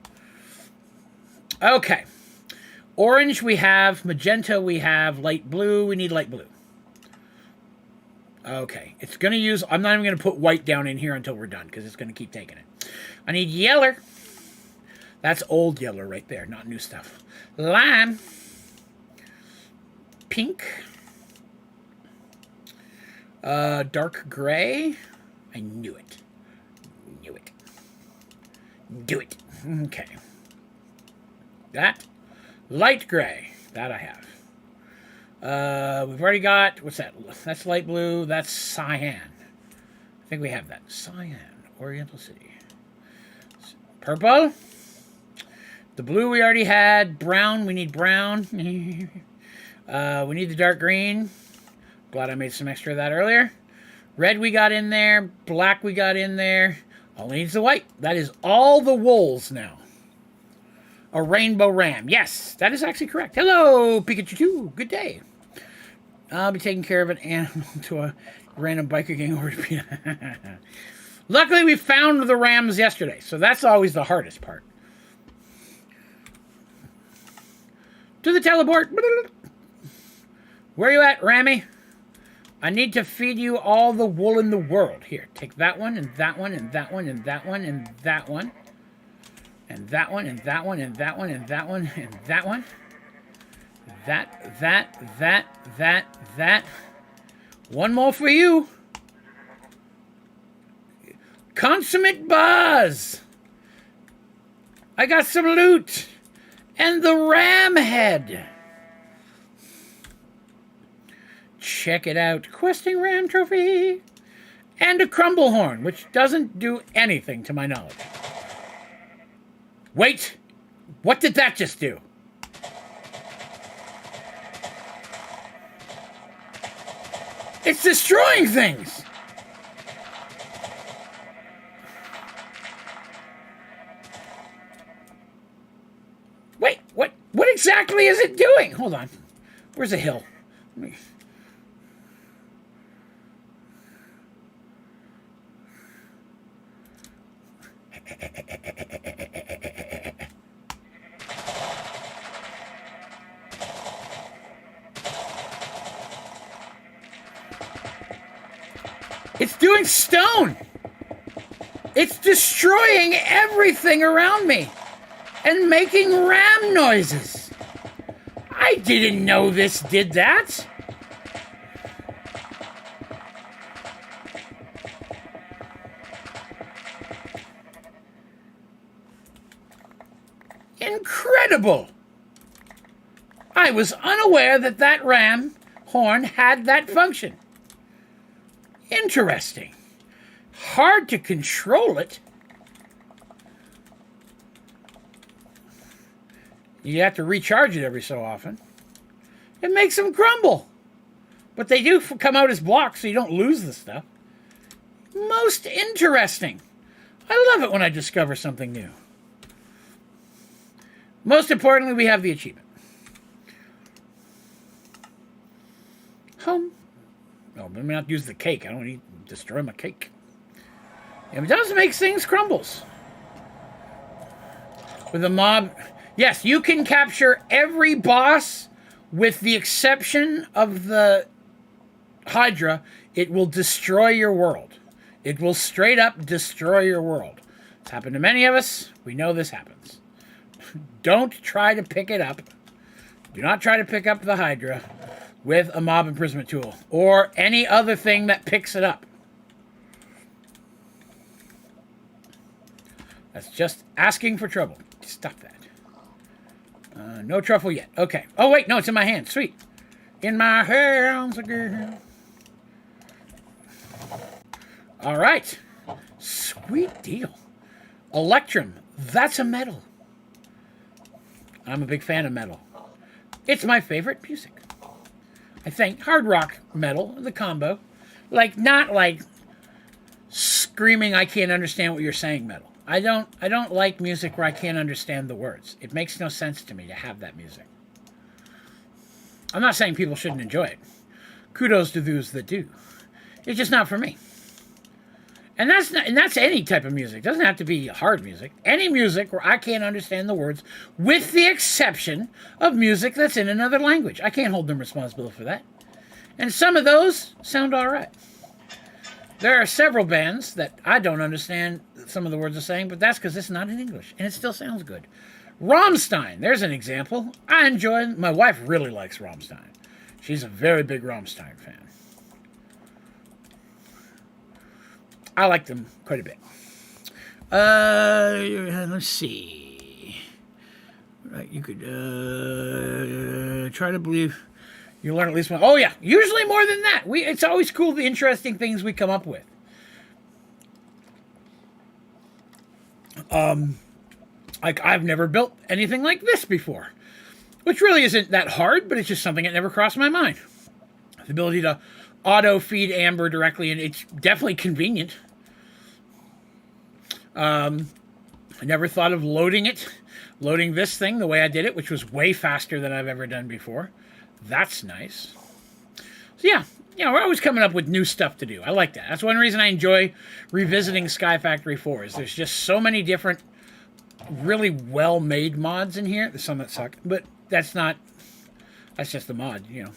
Okay. Orange we have, magenta we have, light blue, we need light blue. Okay, it's going to use, I'm not even going to put white down in here until we're done, because it's going to keep taking it. I need yellow. That's old yellow right there, not new stuff. Lime. Pink. Dark gray. I knew it. Knew it. Do it. Okay. That. Light gray. That I have. We've already got, what's that? That's light blue. That's cyan. I think we have that. Cyan. Oriental City. Purple. The blue we already had. Brown, we need brown. We need the dark green. Glad I made some extra of that earlier. Red we got in there. Black we got in there. All needs the white. That is all the wools now. A rainbow ram. Yes, that is actually correct. Hello, Pikachu 2. Good day. I'll be taking care of an animal to a random biker gang over to Peta. Luckily, we found the rams yesterday, so that's always the hardest part. To the teleport. Where are you at, Rammy? I need to feed you all the wool in the world. Here, take that one, and that one, and that one, and that one, and that one. And that one, and that one, and that one, and that one, and that one. That. One more for you. Consummate Buzz. I got some loot. And the ram head. Check it out. Questing ram trophy. And a crumble horn, which doesn't do anything to my knowledge. Wait. What did that just do? It's destroying things. Wait, what exactly is it doing? Hold on. Where's the hill? Let me... It's doing stone. It's destroying everything around me and making ram noises. I didn't know this did that. Incredible. I was unaware that that ram horn had that function. Interesting. Hard to control it. You have to recharge it every so often. It makes them crumble. But they do come out as blocks, so you don't lose the stuff. Most interesting. I love it when I discover something new. Most importantly, we have the achievement. Home. Oh, let me not use the cake. I don't need to destroy my cake. Yeah, it does make things crumbles. With the mob... Yes, you can capture every boss with the exception of the Hydra. It will destroy your world. It will straight up destroy your world. It's happened to many of us. We know this happens. Don't try to pick it up. Do not try to pick up the Hydra with a mob imprisonment tool or any other thing that picks it up. That's just asking for trouble. Stop that. No truffle yet. Okay. Oh, wait. No, it's in my hand. Sweet. In my hands again. All right. Sweet deal. Electrum. That's a metal. I'm a big fan of metal. It's my favorite music. I think hard rock metal, the combo. Like, not like screaming I can't understand what you're saying metal. I don't like music where I can't understand the words. It makes no sense to me to have that music. I'm not saying people shouldn't enjoy it. Kudos to those that do. It's just not for me. And that's any type of music. It doesn't have to be hard music. Any music where I can't understand the words, with the exception of music that's in another language. I can't hold them responsible for that. And some of those sound all right. There are several bands that I don't understand some of the words they're saying, but that's because it's not in English, and it still sounds good. Rammstein, there's an example. I enjoy. My wife really likes Rammstein. She's a very big Rammstein fan. I like them quite a bit. Let's see. Right, you could try to believe you learn at least one. Oh yeah, usually more than that. It's always cool the interesting things we come up with. Like I've never built anything like this before, which really isn't that hard, but it's just something that never crossed my mind. The ability to auto feed amber directly, and it's definitely convenient. I never thought of loading this thing the way I did it, which was way faster than I've ever done before. That's nice. So yeah, we're always coming up with new stuff to do. I like that. That's one reason I enjoy revisiting Sky Factory 4 is there's just so many different really well-made mods in here. There's some that suck, but that's just the mod, you know.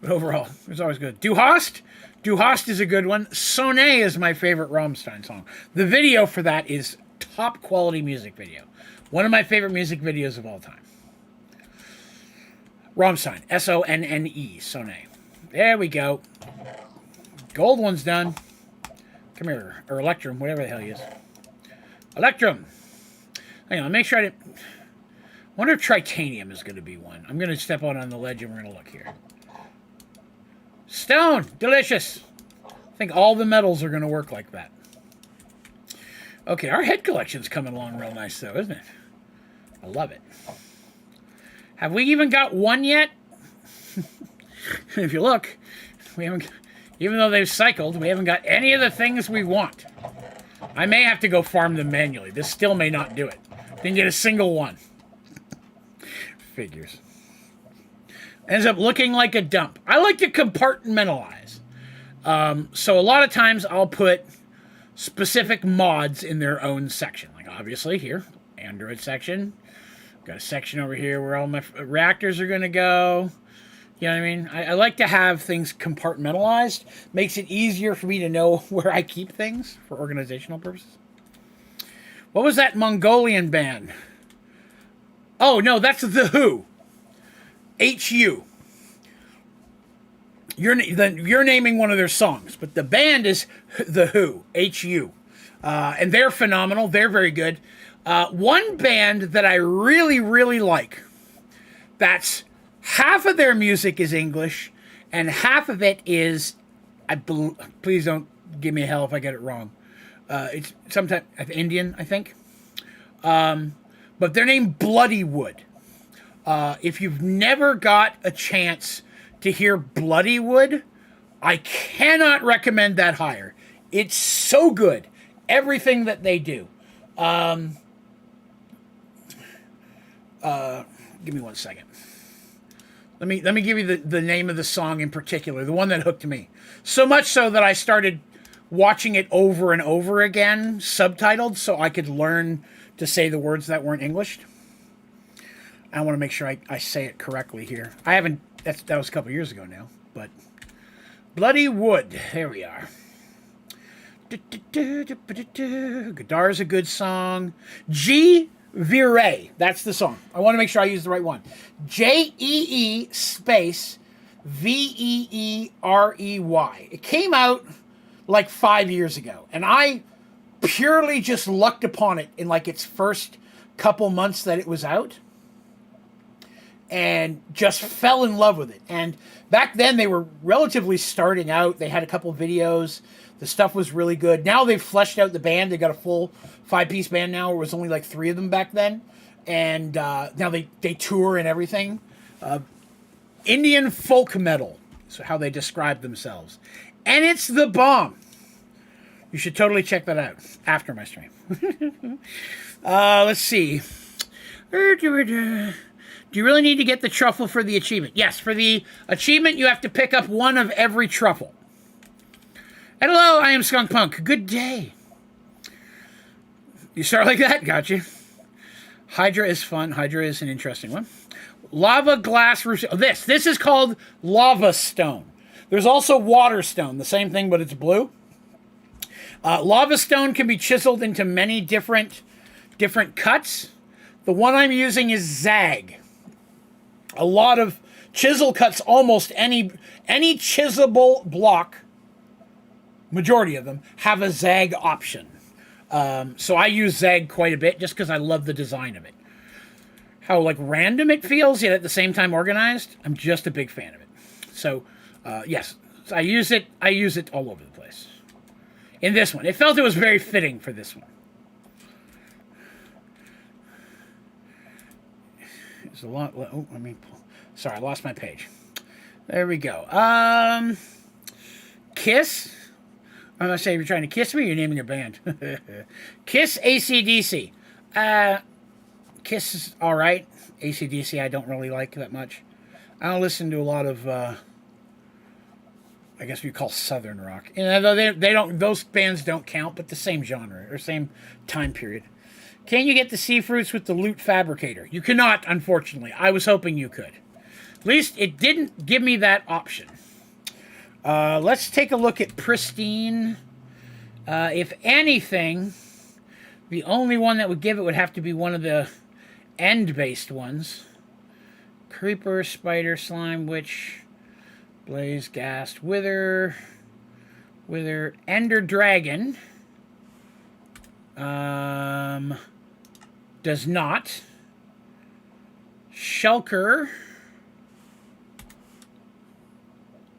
But overall, it's always good. Du Hast is a good one. Sonne is my favorite Rammstein song. The video for that is top quality music video. One of my favorite music videos of all time. Rammstein, S-O-N-N-E, Sonne. There we go. Gold one's done. Come here, or Electrum, whatever the hell he is. Electrum. Hang on, make sure I didn't. I wonder if Tritanium is going to be one. I'm going to step out on the ledge and we're going to look here. Stone, delicious. I think all the metals are going to work like that. Okay, our head collection's coming along real nice, though, isn't it? I love it. Have we even got one yet? If you look, we haven't. Even though they've cycled, we haven't got any of the things we want. I may have to go farm them manually. This still may not do it. Didn't get a single one. Figures. Ends up looking like a dump. I like to compartmentalize. So a lot of times I'll put specific mods in their own section. Like obviously here, Android section. Got a section over here where all my reactors are going to go. You know what I mean? I like to have things compartmentalized. Makes it easier for me to know where I keep things for organizational purposes. What was that Mongolian band? Oh, no, that's The Who. H-U. You're naming one of their songs, but the band is The Who, H-U. And they're phenomenal. They're very good. One band that I really, really like, that's half of their music is English, and half of it is, please don't give me hell if I get it wrong. It's sometimes Indian, I think. But they're named Bloody Wood. If you've never got a chance to hear Bloody Wood, I cannot recommend that higher. It's so good. Everything that they do. Give me 1 second. Let me give you the name of the song in particular, the one that hooked me. So much so that I started watching it over and over again, subtitled, so I could learn to say the words that weren't English. I want to make sure I say it correctly here. I haven't, that was a couple years ago now, but Bloody Wood, there we are. Guitar's a good song. G. Virey, that's the song. I want to make sure I use the right one. J-E-E space V-E-E-R-E-Y. It came out like 5 years ago, and I purely just lucked upon it in like its first couple months that it was out and just fell in love with it. And back then they were relatively starting out. They had a couple videos. The stuff was really good. Now they've fleshed out the band. They got a full 5-piece band now. It was only like 3 of them back then. And now they tour and everything. Indian folk metal is how they describe themselves. And it's the bomb. You should totally check that out after my stream. Let's see. Do you really need to get the truffle for the achievement? Yes, for the achievement, you have to pick up 1 of every truffle. And hello, I am Skunk Punk. Good day. You start like that? Gotcha. Hydra is fun. Hydra is an interesting one. Lava glass roof. Oh, this is called lava stone. There's also water stone, the same thing, but it's blue. Lava stone can be chiseled into many different cuts. The one I'm using is Zag. A lot of chisel cuts, almost any chiselable block, majority of them, have a Zag option. So I use Zag quite a bit just because I love the design of it. How like random it feels, yet at the same time organized. I'm just a big fan of it. So yes, I use it all over the place. In this one, it felt it was very fitting for this one. There's a lot. Oh, sorry, I lost my page. There we go. Kiss. I'm gonna say, if you're trying to kiss me, you're naming a band. Kiss AC/DC. Kiss is all right. AC/DC I don't really like that much. I don't listen to a lot of, I guess we call Southern rock. And they don't, those bands don't count, but the same genre or same time period. Can you get the sea fruits with the loot fabricator? You cannot, unfortunately. I was hoping you could. At least it didn't give me that option. Let's take a look at Pristine. If anything, the only one that would give it would have to be one of the end-based ones. Creeper, Spider, Slime, Witch, Blaze, Ghast, Wither, Ender Dragon. Does not. Shulker.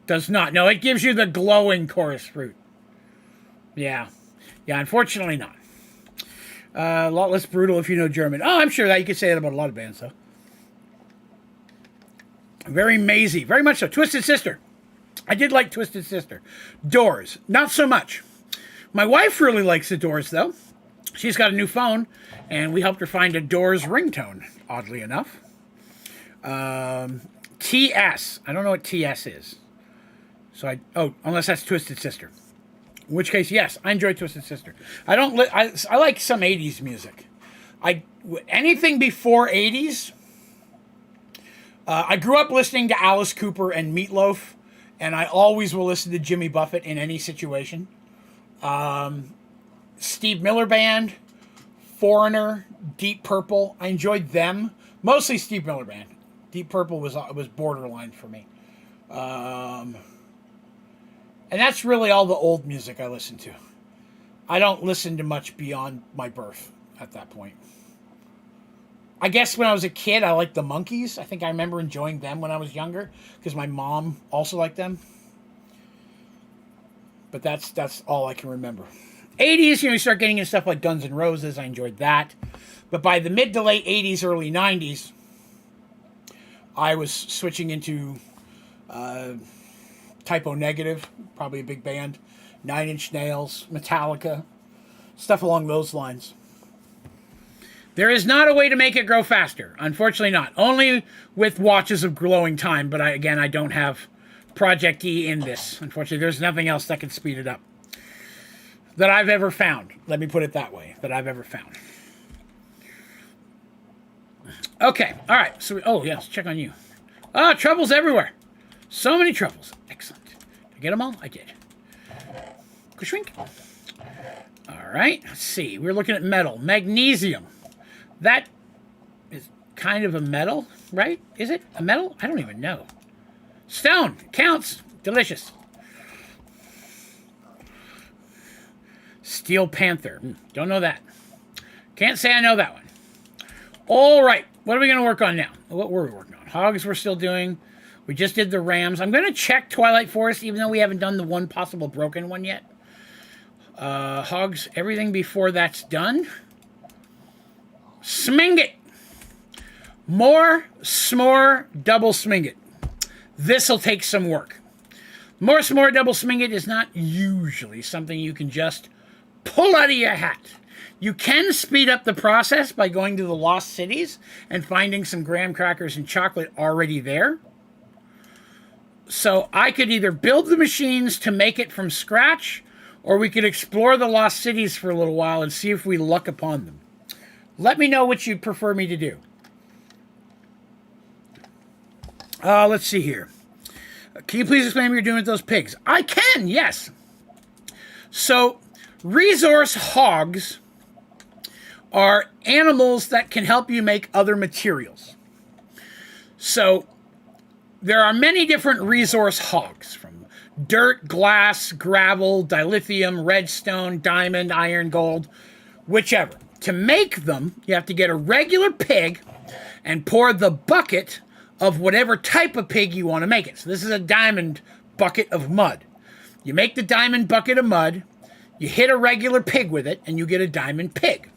Does not. No, it gives you the glowing chorus fruit. Yeah, unfortunately not. A lot less brutal if you know German. Oh, I'm sure that you could say that about a lot of bands, though. Very mazy. Very much so. Twisted Sister. I did like Twisted Sister. Doors. Not so much. My wife really likes the Doors, though. She's got a new phone, and we helped her find a Doors ringtone, oddly enough. TS. I don't know what TS is. So unless that's Twisted Sister. In which case, yes, I enjoy Twisted Sister. I like some 80s music. Anything before 80s. I grew up listening to Alice Cooper and Meatloaf, and I always will listen to Jimmy Buffett in any situation. Steve Miller Band, Foreigner, Deep Purple. I enjoyed them. Mostly Steve Miller Band. Deep Purple was borderline for me. And that's really all the old music I listen to. I don't listen to much beyond my birth at that point. I guess when I was a kid, I liked the Monkees. I think I remember enjoying them when I was younger because my mom also liked them. But that's all I can remember. 80s, you start getting into stuff like Guns N' Roses. I enjoyed that. But by the mid to late 80s, early 90s, I was switching into Typo Negative, probably a big band, 9 Inch Nails, Metallica, stuff along those lines. There is not a way to make it grow faster. Unfortunately not. Only with watches of glowing time, but I don't have Project E in this. Unfortunately, there's nothing else that can speed it up. That I've ever found. Let me put it that way. That I've ever found. Okay, alright. So, yes, check on you. Troubles everywhere. So many troubles. Excellent. Did I get them all? I did. Kushwink. Alright, let's see. We're looking at metal. Magnesium. That is kind of a metal, right? Is it a metal? I don't even know. Stone. Counts. Delicious. Steel Panther. Don't know that. Can't say I know that one. All right, what are we going to work on now? What were we working on? Hogs we're still doing. We just did the rams. I'm going to check Twilight Forest, even though we haven't done the one possible broken one yet. Hogs, everything before that's done. Smingit. More, s'more, double smingit. This'll take some work. More s'more, double smingit is not usually something you can just pull out of your hat. You can speed up the process by going to the Lost Cities and finding some graham crackers and chocolate already there. So I could either build the machines to make it from scratch, or we could explore the Lost Cities for a little while and see if we luck upon them. Let me know what you'd prefer me to do. Let's see here. Can you please explain what you're doing with those pigs? I can, yes. So, resource hogs are animals that can help you make other materials. So, there are many different resource hogs, from dirt, glass, gravel, dilithium, redstone, diamond, iron, gold, whichever. To make them, you have to get a regular pig and pour the bucket of whatever type of pig you want to make it. So this is a diamond bucket of mud. You make the diamond bucket of mud, you hit a regular pig with it, and you get a diamond pig.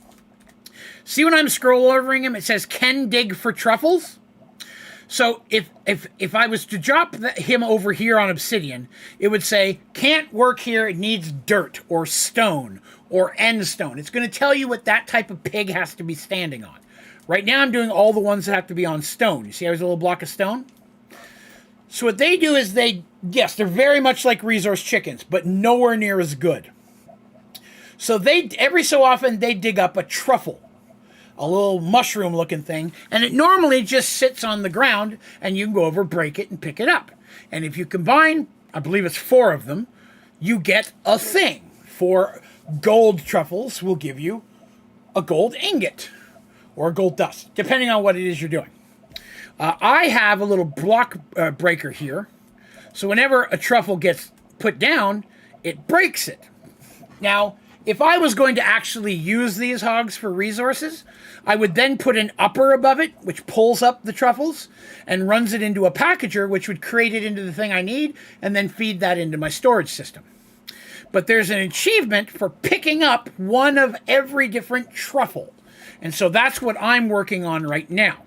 See when I'm scroll overing him, it says, can dig for truffles? So if I was to drop him over here on obsidian, it would say, can't work here, it needs dirt or stone or end stone. It's going to tell you what that type of pig has to be standing on. Right now I'm doing all the ones that have to be on stone. You see how there's a little block of stone? So what they do is yes, they're very much like resource chickens, but nowhere near as good. So every so often they dig up a truffle, a little mushroom looking thing, and it normally just sits on the ground and you can go over, break it, and pick it up. And if you combine, I believe it's 4 of them, you get a thing. 4 gold truffles will give you a gold ingot or a gold dust, depending on what it is you're doing. I have a little block breaker here, so whenever a truffle gets put down, it breaks it. Now, if I was going to actually use these hogs for resources, I would then put an upper above it, which pulls up the truffles and runs it into a packager, which would create it into the thing I need, and then feed that into my storage system. But there's an achievement for picking up one of every different truffle. And so that's what I'm working on right now.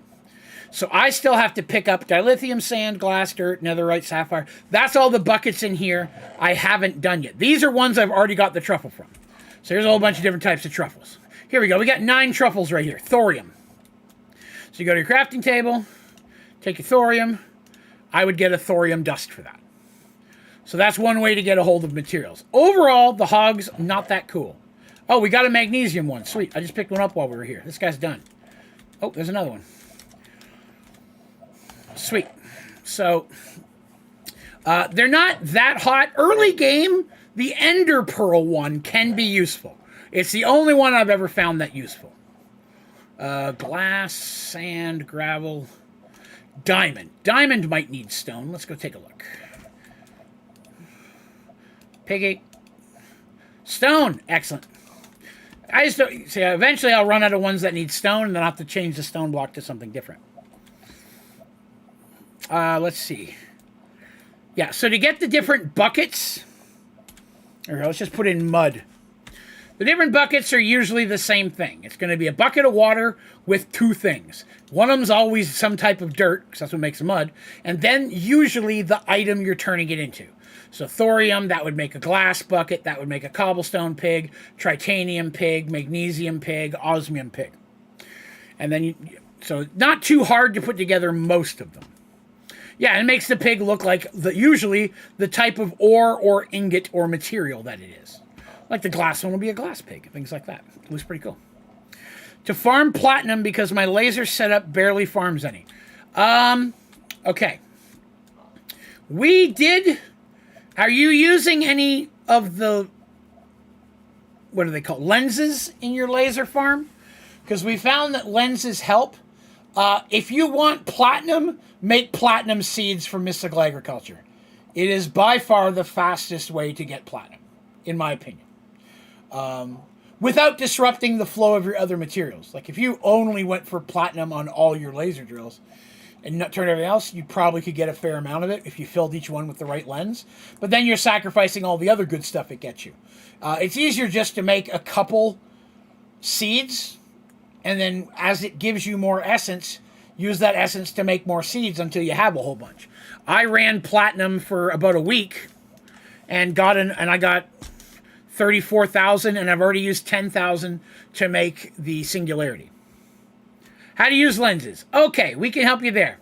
So I still have to pick up dilithium, sand, glass, dirt, netherite, sapphire. That's all the buckets in here I haven't done yet. These are ones I've already got the truffle from. So here's a whole bunch of different types of truffles. Here we go. We got 9 truffles right here. Thorium. So you go to your crafting table, take your thorium. I would get a thorium dust for that. So that's one way to get a hold of materials. Overall, the hogs, not that cool. Oh, we got a magnesium one. Sweet. I just picked one up while we were here. This guy's done. Oh, there's another one. Sweet. So, they're not that hot. Early game, the Ender Pearl one can be useful. It's the only one I've ever found that useful. Glass, sand, gravel, diamond. Diamond might need stone. Let's go take a look. Piggy. Stone. Excellent. I just don't see. Eventually, I'll run out of ones that need stone, and then I'll have to change the stone block to something different. Let's see. Yeah, so to get the different buckets, or let's just put in mud. The different buckets are usually the same thing. It's going to be a bucket of water with 2 things. One of them's always some type of dirt, because that's what makes mud, and then usually the item you're turning it into. So thorium, that would make a glass bucket, that would make a cobblestone pig, tritanium pig, magnesium pig, osmium pig. And then, so not too hard to put together most of them. Yeah, it makes the pig look like usually the type of ore or ingot or material that it is. Like the glass one will be a glass pig, things like that. It looks pretty cool. To farm platinum because my laser setup barely farms any. Okay. We did... Are you using any of the, what do they call, lenses in your laser farm? Because we found that lenses help. If you want platinum, make platinum seeds from Mystical Agriculture. It is by far the fastest way to get platinum, in my opinion. without disrupting the flow of your other materials. Like if you only went for platinum on all your laser drills and not turn everything else, you probably could get a fair amount of it if you filled each one with the right lens. But then you're sacrificing all the other good stuff it gets you. It's easier just to make a couple seeds, and then as it gives you more essence, use that essence to make more seeds until you have a whole bunch. I ran platinum for about a week and I got 34,000, and I've already used 10,000 to make the singularity. How to use lenses. Okay, we can help you there.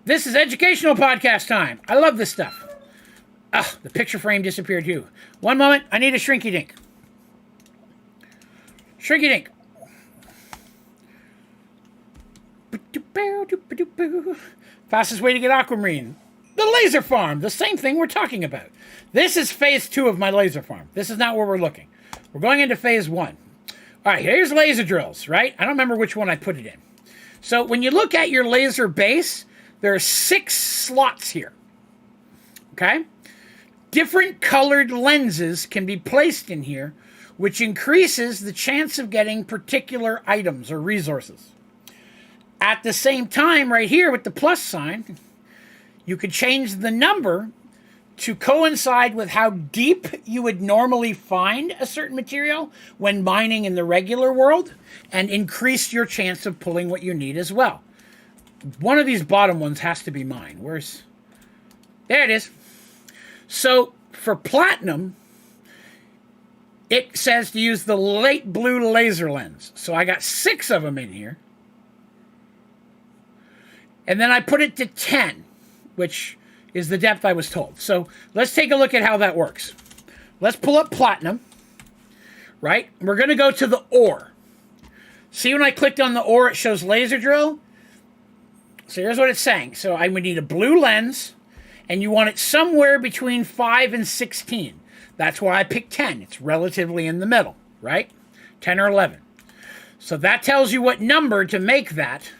This is educational podcast time. I love this stuff. The picture frame disappeared too. One moment, I need a shrinky dink. Shrinky dink. Fastest way to get aquamarine. The laser farm, the same thing we're talking about. This is phase 2 of my laser farm. This is not where we're looking. We're going into phase 1. All right, here's laser drills, right? I don't remember which one I put it in. So when you look at your laser base, there are 6 slots here, okay? Different colored lenses can be placed in here, which increases the chance of getting particular items or resources. At the same time, right here with the plus sign, you could change the number to coincide with how deep you would normally find a certain material when mining in the regular world, and increase your chance of pulling what you need as well. One of these bottom ones has to be mine. There it is. So for platinum, it says to use the light blue laser lens. So I got 6 of them in here. And then I put it to 10, which is the depth I was told. So let's take a look at how that works. Let's pull up platinum, right? We're going to go to the ore. See, when I clicked on the ore, it shows laser drill. So here's what it's saying. So I would need a blue lens, and you want it somewhere between 5 and 16. That's why I picked 10. It's relatively in the middle, right? 10 or 11. So that tells you what number to make that,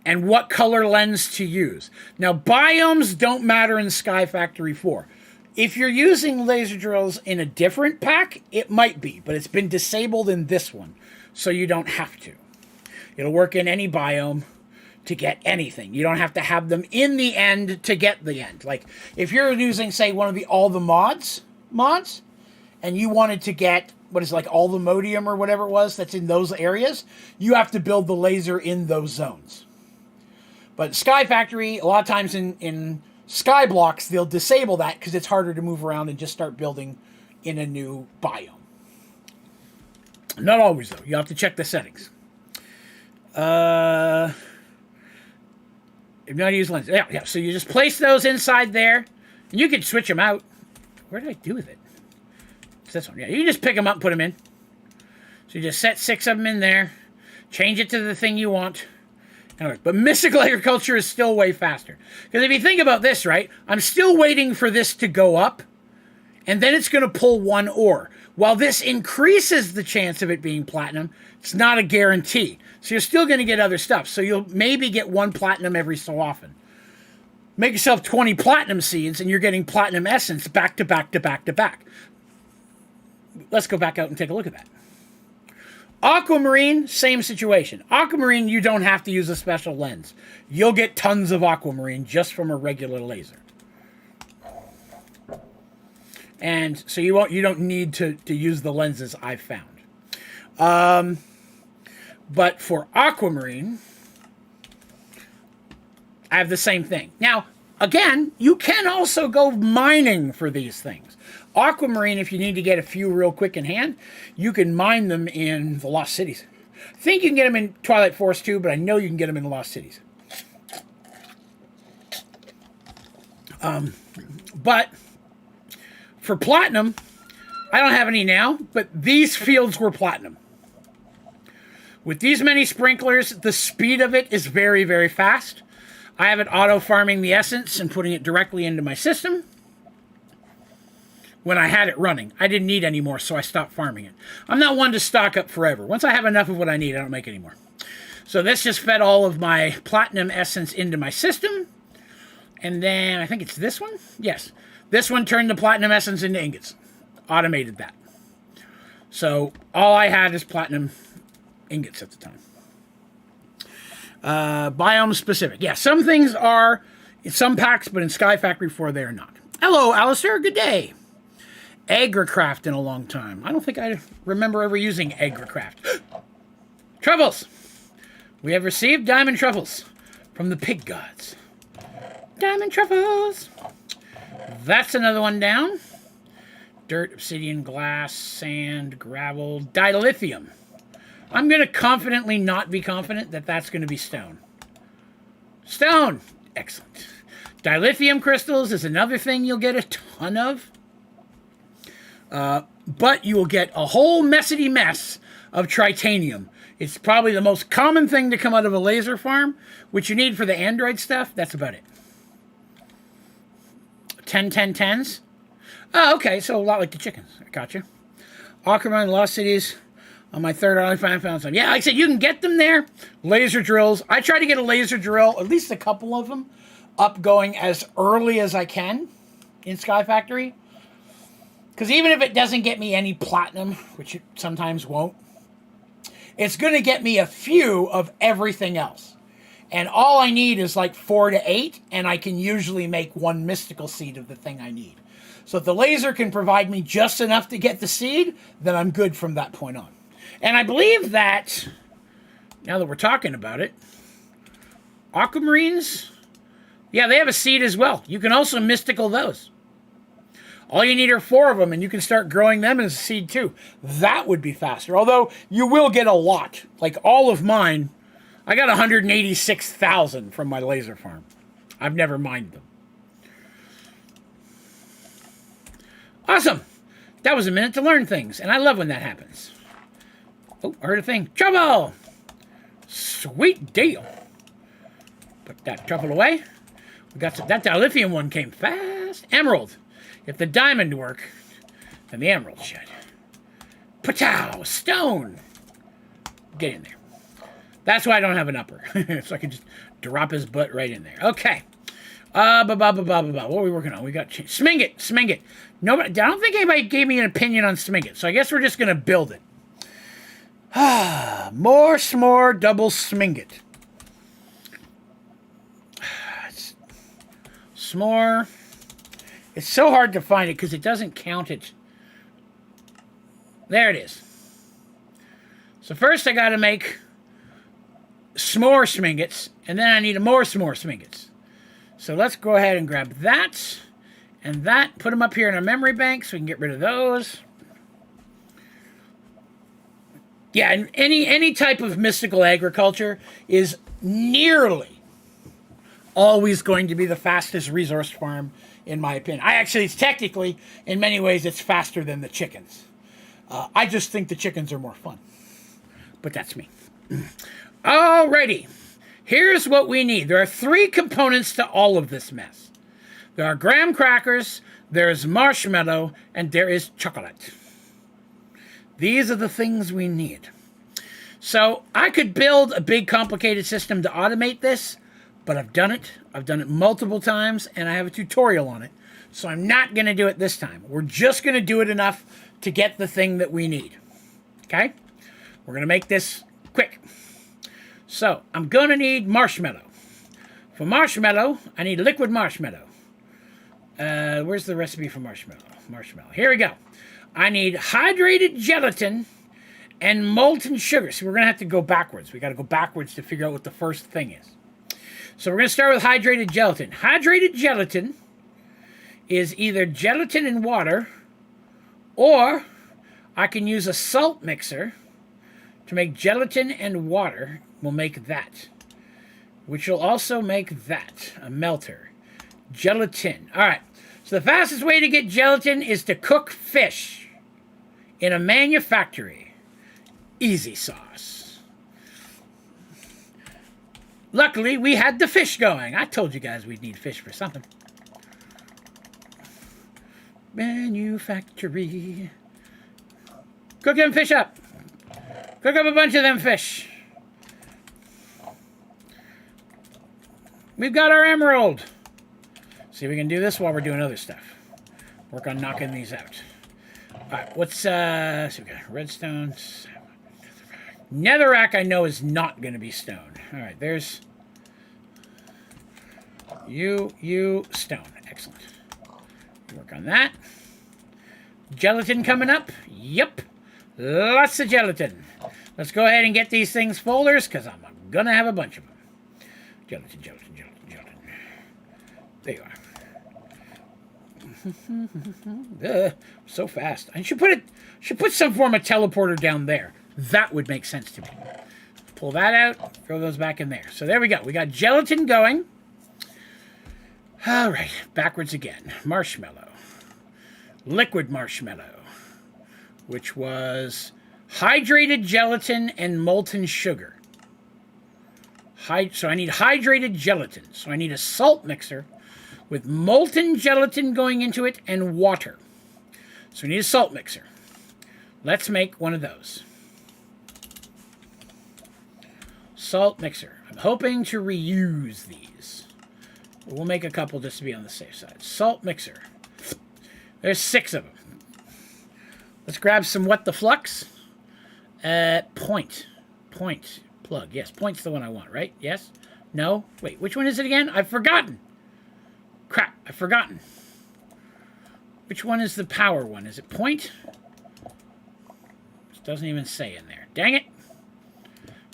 and what color lens to use. Now, biomes don't matter in Sky Factory 4. If you're using laser drills in a different pack, it might be, but it's been disabled in this one, so you don't have to. It'll work in any biome to get anything. You don't have to have them in the end to get the end. Like, if you're using, say, one of the all the mods, and you wanted to get, all the modium or whatever it was that's in those areas, you have to build the laser in those zones. But Sky Factory, a lot of times in sky blocks, they'll disable that because it's harder to move around and just start building in a new biome. Not always, though. You have to check the settings. If you not use lenses. Yeah, so you just place those inside there, and you can switch them out. Where did I do with it? It's this one. Yeah, you can just pick them up and put them in. So you just set 6 of them in there, change it to the thing you want. But mystical agriculture is still way faster. Because if you think about this, right, I'm still waiting for this to go up, and then it's going to pull 1 ore. While this increases the chance of it being platinum, it's not a guarantee. So you're still going to get other stuff. So you'll maybe get 1 platinum every so often. Make yourself 20 platinum seeds, and you're getting platinum essence back to back to back to back. Let's go back out and take a look at that. Aquamarine, same situation. Aquamarine, you don't have to use a special lens. You'll get tons of aquamarine just from a regular laser. And so you don't need to use the lenses I've found. But for aquamarine, I have the same thing. Now, again, you can also go mining for these things. Aquamarine, if you need to get a few real quick in hand, you can mine them in the Lost Cities. I think you can get them in Twilight Forest too, but I know you can get them in the Lost Cities. But for platinum, I don't have any now, but these fields were platinum. With these many sprinklers, the speed of it is very, very fast. I have it auto-farming the essence and putting it directly into my system. When I had it running, I didn't need any more, so I stopped farming it. I'm not one to stock up forever. Once I have enough of what I need, I don't make any more. So this just fed all of my platinum essence into my system. And then, I think it's this one? Yes. This one turned the platinum essence into ingots. automated that. So all I had is platinum ingots at the time. Biome specific. Yeah, some things are in some packs, but in Sky Factory 4 they are not. Hello, Alistair. Good day. Agricraft in a long time. I don't think I remember ever using Agricraft. Truffles! We have received diamond truffles from the pig gods. Diamond truffles! That's another one down. Dirt, obsidian, glass, sand, gravel, dilithium. I'm going to confidently not be confident that that's going to be stone. Stone! Excellent. Dilithium crystals is another thing you'll get a ton of. But you will get a whole messy mess of tritanium. It's probably the most common thing to come out of a laser farm, which you need for the Android stuff. That's about it. 10-10-10s. Oh, okay, so a lot like the chickens. I got you. Aquaman, Lost Cities. On my third, I only found some. Yeah, like I said, you can get them there. Laser drills. I try to get a laser drill, at least a couple of them, up going as early as I can in Sky Factory. Because even if it doesn't get me any platinum, which it sometimes won't, it's going to get me a few of everything else. And all I need is like 4 to 8, and I can usually make one mystical seed of the thing I need. So if the laser can provide me just enough to get the seed, then I'm good from that point on. And I believe that, now that we're talking about it, aquamarines, yeah, they have a seed as well. You can also mystical those. All you need are 4 of them, and you can start growing them as a seed too. That would be faster, although you will get a lot. Like all of mine, I got 186,000 from my laser farm. I've never mined them. Awesome. That was a minute to learn things, and I love when that happens. Oh, I heard a thing. Trouble! Sweet deal. Put that truffle away. We got some, that dilithium one came fast. Emerald. If the diamond work, then the emerald should. Patow! Stone! Get in there. That's why I don't have an upper. So I can just drop his butt right in there. Okay. What are we working on? We got Sminget. Nobody, I don't think anybody gave me an opinion on Sminget, so I guess we're just going to build it. More s'more double Sminget. S'more. It's so hard to find it because it doesn't count it. There it is. So first I got to make s'more Smingets, and then I need a more s'more Smingets. So let's go ahead and grab that and that. Put them up here in our memory bank so we can get rid of those. Yeah, and any type of mystical agriculture is nearly always going to be the fastest resource farm, in my opinion. It's technically, in many ways, it's faster than the chickens. I just think the chickens are more fun. But that's me. Alrighty. Here's what we need. There are 3 components to all of this mess. There are graham crackers, there is marshmallow, and there is chocolate. These are the things we need. So I could build a big complicated system to automate this, but I've done it. I've done it multiple times, and I have a tutorial on it. So I'm not going to do it this time. We're just going to do it enough to get the thing that we need. Okay? We're going to make this quick. So I'm going to need marshmallow. For marshmallow, I need liquid marshmallow. Where's the recipe for marshmallow? Here we go. I need hydrated gelatin and molten sugar. So we're going to have to go backwards. We got to go backwards to figure out what the first thing is. So we're going to start with hydrated gelatin. Hydrated gelatin is either gelatin and water, or I can use a salt mixer to make gelatin and water. We'll make that, which will also make that, a melter. Gelatin. All right. So the fastest way to get gelatin is to cook fish in a manufactory. Easy sauce. Luckily, we had the fish going. I told you guys we'd need fish for something. Manufactory. Cook them fish up. Cook up a bunch of them fish. We've got our emerald. See if we can do this while we're doing other stuff. Work on knocking these out. Alright, what's, so we got redstone. Netherrack I know is not going to be stone. Alright, there's... You, stone. Excellent. Work on that. Gelatin coming up. Yep. Lots of gelatin. Let's go ahead and get these things folders, because I'm going to have a bunch of them. Gelatin. There you are. So fast. I should put some form of teleporter down there. That would make sense to me. Pull that out. Throw those back in there. So there we go. We got gelatin going. All right. Backwards again. Marshmallow. Liquid marshmallow. Which was hydrated gelatin and molten sugar. So I need hydrated gelatin. So I need a salt mixer with molten gelatin going into it and water. So we need a salt mixer. Let's make one of those. Salt mixer. I'm hoping to reuse these. We'll make a couple just to be on the safe side. Salt mixer. There's 6 of them. Let's grab some what the flux. Point. Plug. Yes, point's the one I want, right? Yes? No? Wait, which one is it again? I've forgotten. Crap, I've forgotten. Which one is the power one? Is it point? It doesn't even say in there. Dang it.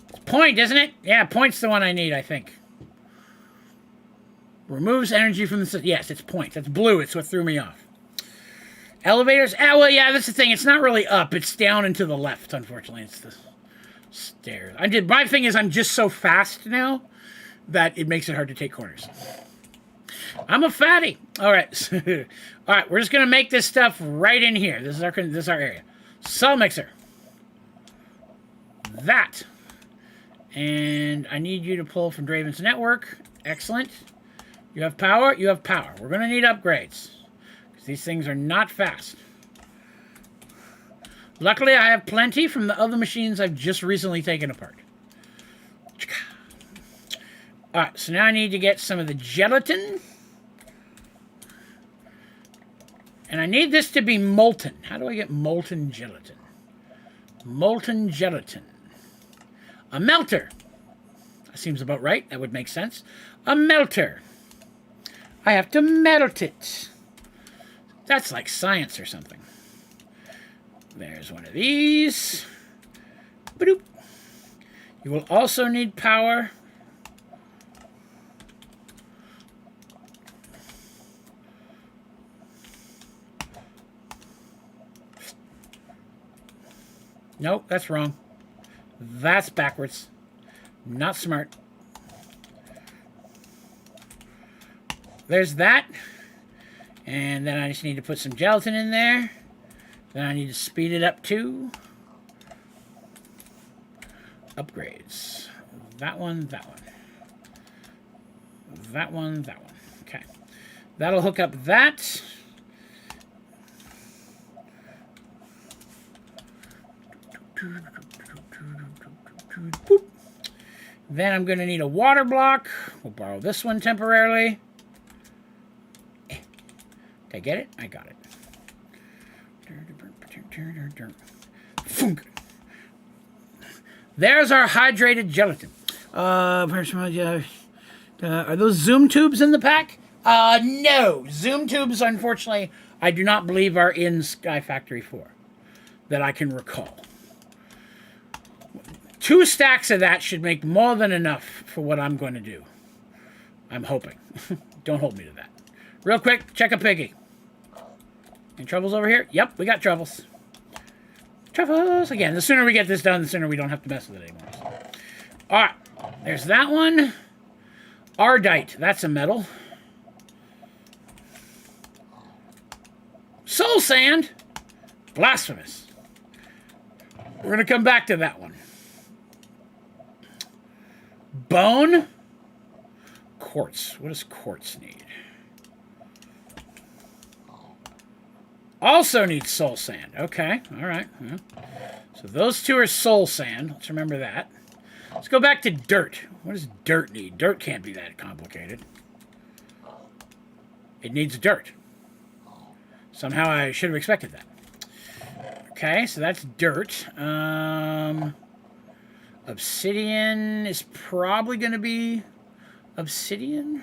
It's point, isn't it? Yeah, point's the one I need, I think. Removes energy from the system. Yes, it's point. That's blue. It's what threw me off. Elevators. Ah, well, yeah, that's the thing. It's not really up. It's down and to the left, unfortunately. It's the stairs. My thing is I'm just so fast now that it makes it hard to take corners. I'm a fatty. All right. All right, we're just going to make this stuff right in here. This is our area. Salt mixer. That. And I need you to pull from Draven's network. Excellent. You have power? You have power. We're going to need upgrades. Because these things are not fast. Luckily, I have plenty from the other machines I've just recently taken apart. Alright, so now I need to get some of the gelatin. And I need this to be molten. How do I get molten gelatin? Molten gelatin. A melter. That seems about right. That would make sense. A melter. I have to melt it. That's like science or something. There's one of these. Ba-doop. You will also need power. Nope, that's wrong. That's backwards. Not smart. There's that. And then I just need to put some gelatin in there. Then I need to speed it up too. Upgrades. That one, that one. That one, that one. Okay. That'll hook up that. Boop. Then I'm going to need a water block. We'll borrow this one temporarily. Did I get it? I got it. There's our hydrated gelatin. Are those zoom tubes in the pack? No. Zoom tubes, unfortunately, I do not believe are in Sky Factory 4 that I can recall. 2 stacks of that should make more than enough for what I'm going to do. I'm hoping. Don't hold me to that. Real quick, check a piggy. Any troubles over here? Yep, we got troubles. Troubles. Again, the sooner we get this done, the sooner we don't have to mess with it anymore. So. All right, there's that one. Ardite, that's a metal. Soul sand. Blasphemous. We're going to come back to that one. Bone. Quartz. What does quartz need? Also needs soul sand. Okay, all right. Yeah. So those 2 are soul sand. Let's remember that. Let's go back to dirt. What does dirt need? Dirt can't be that complicated. It needs dirt. Somehow I should have expected that. Okay, so that's dirt. Obsidian is probably going to be obsidian.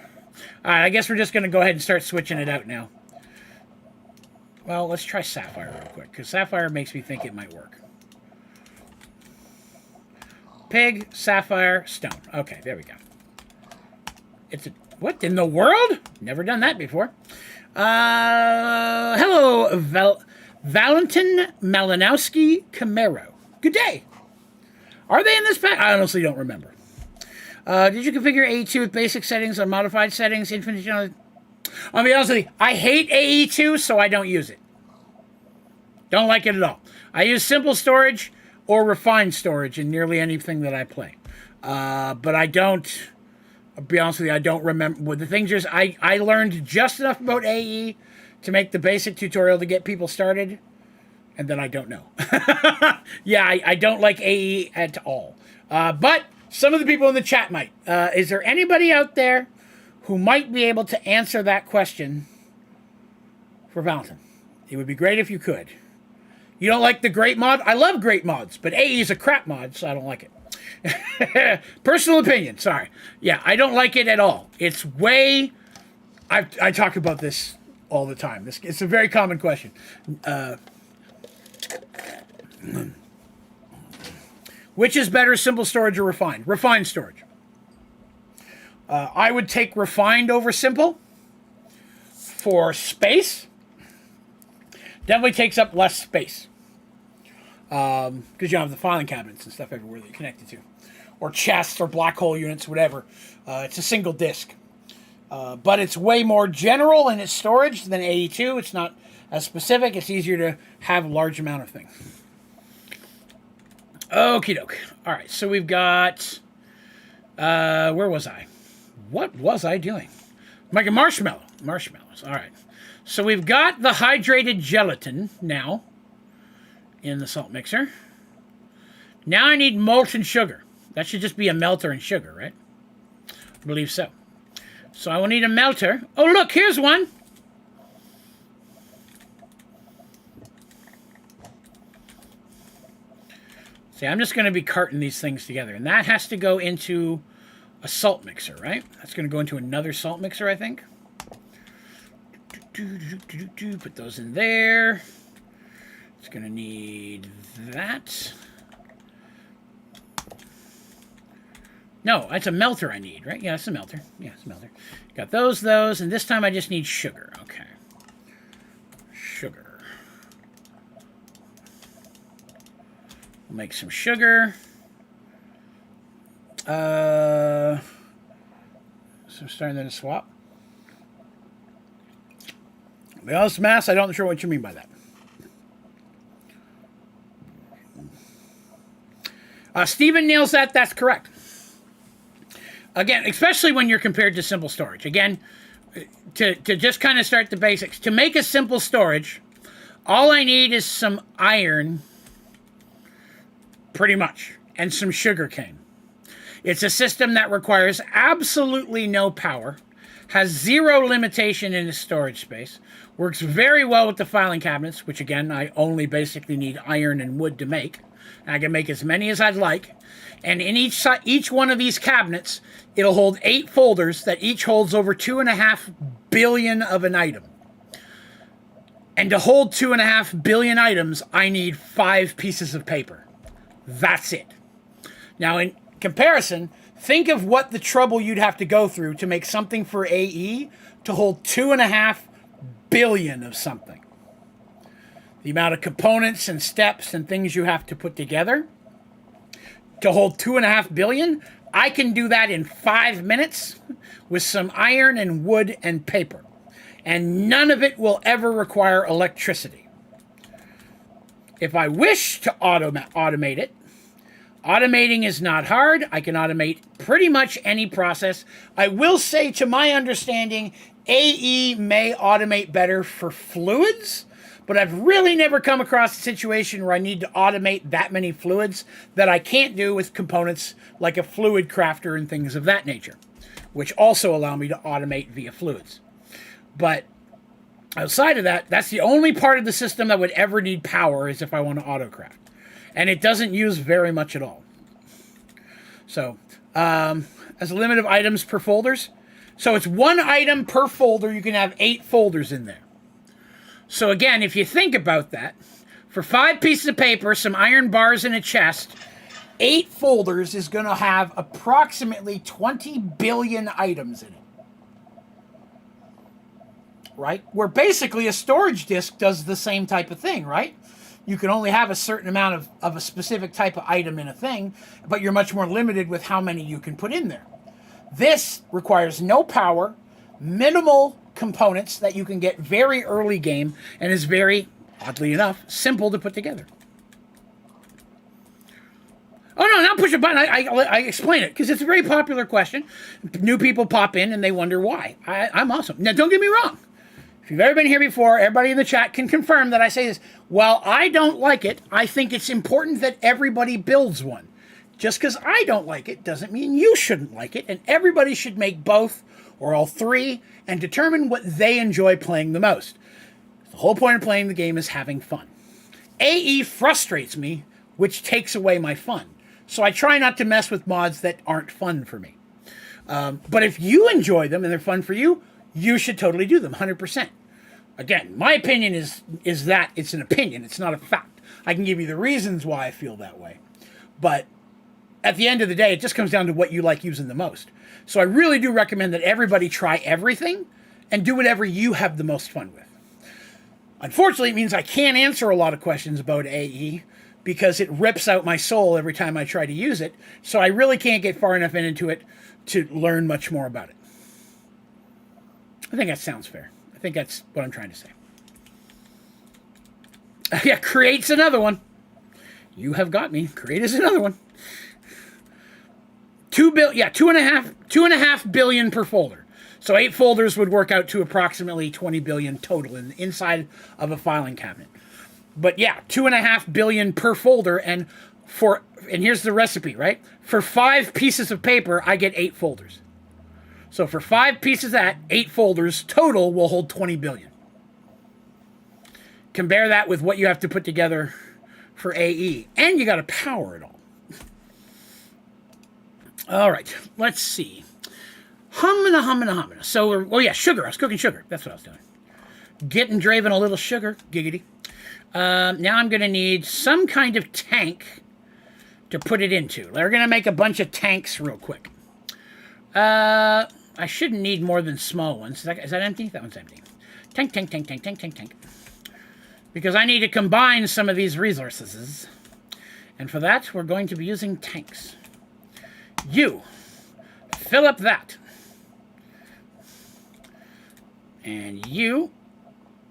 All right, I guess we're just going to go ahead and start switching it out now. Well, let's try sapphire real quick, because sapphire makes me think it might work. Pig, sapphire, stone. Okay, there we go. It's a... What in the world? Never done that before. Hello, Valentin Malinowski Camaro. Good day. Are they in this pack? I honestly don't remember. Did you configure AE2 with basic settings or modified settings? Infinite channel? I'll be honest with you. I hate AE2, so I don't use it. Don't like it at all. I use simple storage or refined storage in nearly anything that I play. But I don't... I'll be honest with you, I don't remember. Well, the things is, I learned just enough about AE to make the basic tutorial to get people started, and then I don't know. Yeah, I don't like AE at all. But some of the people in the chat might. Is there anybody out there who might be able to answer that question for Valentin? It would be great if you could. You don't like the great mod? I love great mods, but AE is a crap mod, so I don't like it. Personal opinion, sorry. Yeah, I don't like it at all. It's way... I talk about this all the time. It's a very common question. Which is better, simple storage or refined? Refined storage. I would take refined over simple for space. Definitely takes up less space. Because you don't have the filing cabinets and stuff everywhere that you're connected to. Or chests or black hole units, whatever. It's a single disk. But it's way more general in its storage than AE2. It's not as specific. It's easier to have a large amount of things. Okie doke. Alright, so we've got... where was I? What was I doing? Making marshmallow. Marshmallows. Alright. So we've got the hydrated gelatin now in the salt mixer. Now I need molten sugar. That should just be a melter and sugar, right? I believe so. So I will need a melter. Oh, look, here's one. See, I'm just going to be carting these things together. And that has to go into a salt mixer, right? That's going to go into another salt mixer, I think. Put those in there. It's going to need that. No, it's a melter I need, right? Yeah, it's a melter. Yeah, it's a melter. Got those, and this time I just need sugar. Okay. Sugar. We'll make some sugar. So I'm starting to swap. The honest mass, I don't sure what you mean by that. Steven nails that. That's correct. Again, especially when you're compared to simple storage. Again, to just kind of start the basics. To make a simple storage, all I need is some iron, pretty much, and some sugar cane. It's a system that requires absolutely no power, has zero limitation in its storage space, works very well with the filing cabinets, which again, I only basically need iron and wood to make. I can make as many as I'd like. And in each one of these cabinets, it'll hold 8 folders that each holds over 2.5 billion of an item. And to hold 2.5 billion items, I need 5 pieces of paper. That's it. Now, in comparison, think of what the trouble you'd have to go through to make something for AE to hold 2.5 billion of something. The amount of components and steps and things you have to put together to hold 2.5 billion, I can do that in 5 minutes with some iron and wood and paper. And none of it will ever require electricity. If I wish to automate it, automating is not hard. I can automate pretty much any process. I will say, to my understanding, AE may automate better for fluids, but I've really never come across a situation where I need to automate that many fluids that I can't do with components like a fluid crafter and things of that nature, which also allow me to automate via fluids. But Outside of that, that's the only part of the system that would ever need power is if I want to autocraft. And it doesn't use very much at all. So, as a limit of items per folders. So it's 1 item per folder. You can have 8 folders in there. So again, if you think about that, for 5 pieces of paper, some iron bars in a chest, 8 folders is going to have approximately 20 billion items in it. Right? Where basically a storage disk does the same type of thing, right? You can only have a certain amount of a specific type of item in a thing, but you're much more limited with how many you can put in there. This requires no power, minimal components that you can get very early game, and is very, oddly enough, simple to put together. Oh, no, not push a button. I explain it, because it's a very popular question. New people pop in, and they wonder why. I'm awesome. Now, don't get me wrong. If you've ever been here before, everybody in the chat can confirm that I say this. While I don't like it, I think it's important that everybody builds one. Just because I don't like it doesn't mean you shouldn't like it, and everybody should make both or all 3 and determine what they enjoy playing the most. The whole point of playing the game is having fun. AE frustrates me, which takes away my fun. So I try not to mess with mods that aren't fun for me. But if you enjoy them and they're fun for you, you should totally do them, 100%. Again, my opinion is that it's an opinion. It's not a fact. I can give you the reasons why I feel that way. But at the end of the day, it just comes down to what you like using the most. So I really do recommend that everybody try everything and do whatever you have the most fun with. Unfortunately, it means I can't answer a lot of questions about AE because it rips out my soul every time I try to use it. So I really can't get far enough into it to learn much more about it. I think that sounds fair. I think that's what I'm trying to say. Yeah, creates another one. You have got me. Create is another one. 2.5 billion per folder. So 8 folders would work out to approximately 20 billion total inside of a filing cabinet. But yeah, 2.5 billion per folder, and here's the recipe, right? For 5 pieces of paper, I get 8 folders. So for 5 pieces of that, 8 folders total will hold 20 billion. Compare that with what you have to put together for AE, and you got to power it all. All right, let's see. Hummina. So, sugar. I was cooking sugar. That's what I was doing. Getting Draven a little sugar. Giggity. Now I'm going to need some kind of tank to put it into. We're going to make a bunch of tanks real quick. I shouldn't need more than small ones. Is that empty? That one's empty. Tank. Because I need to combine some of these resources. And for that, we're going to be using tanks. You fill up that. And you,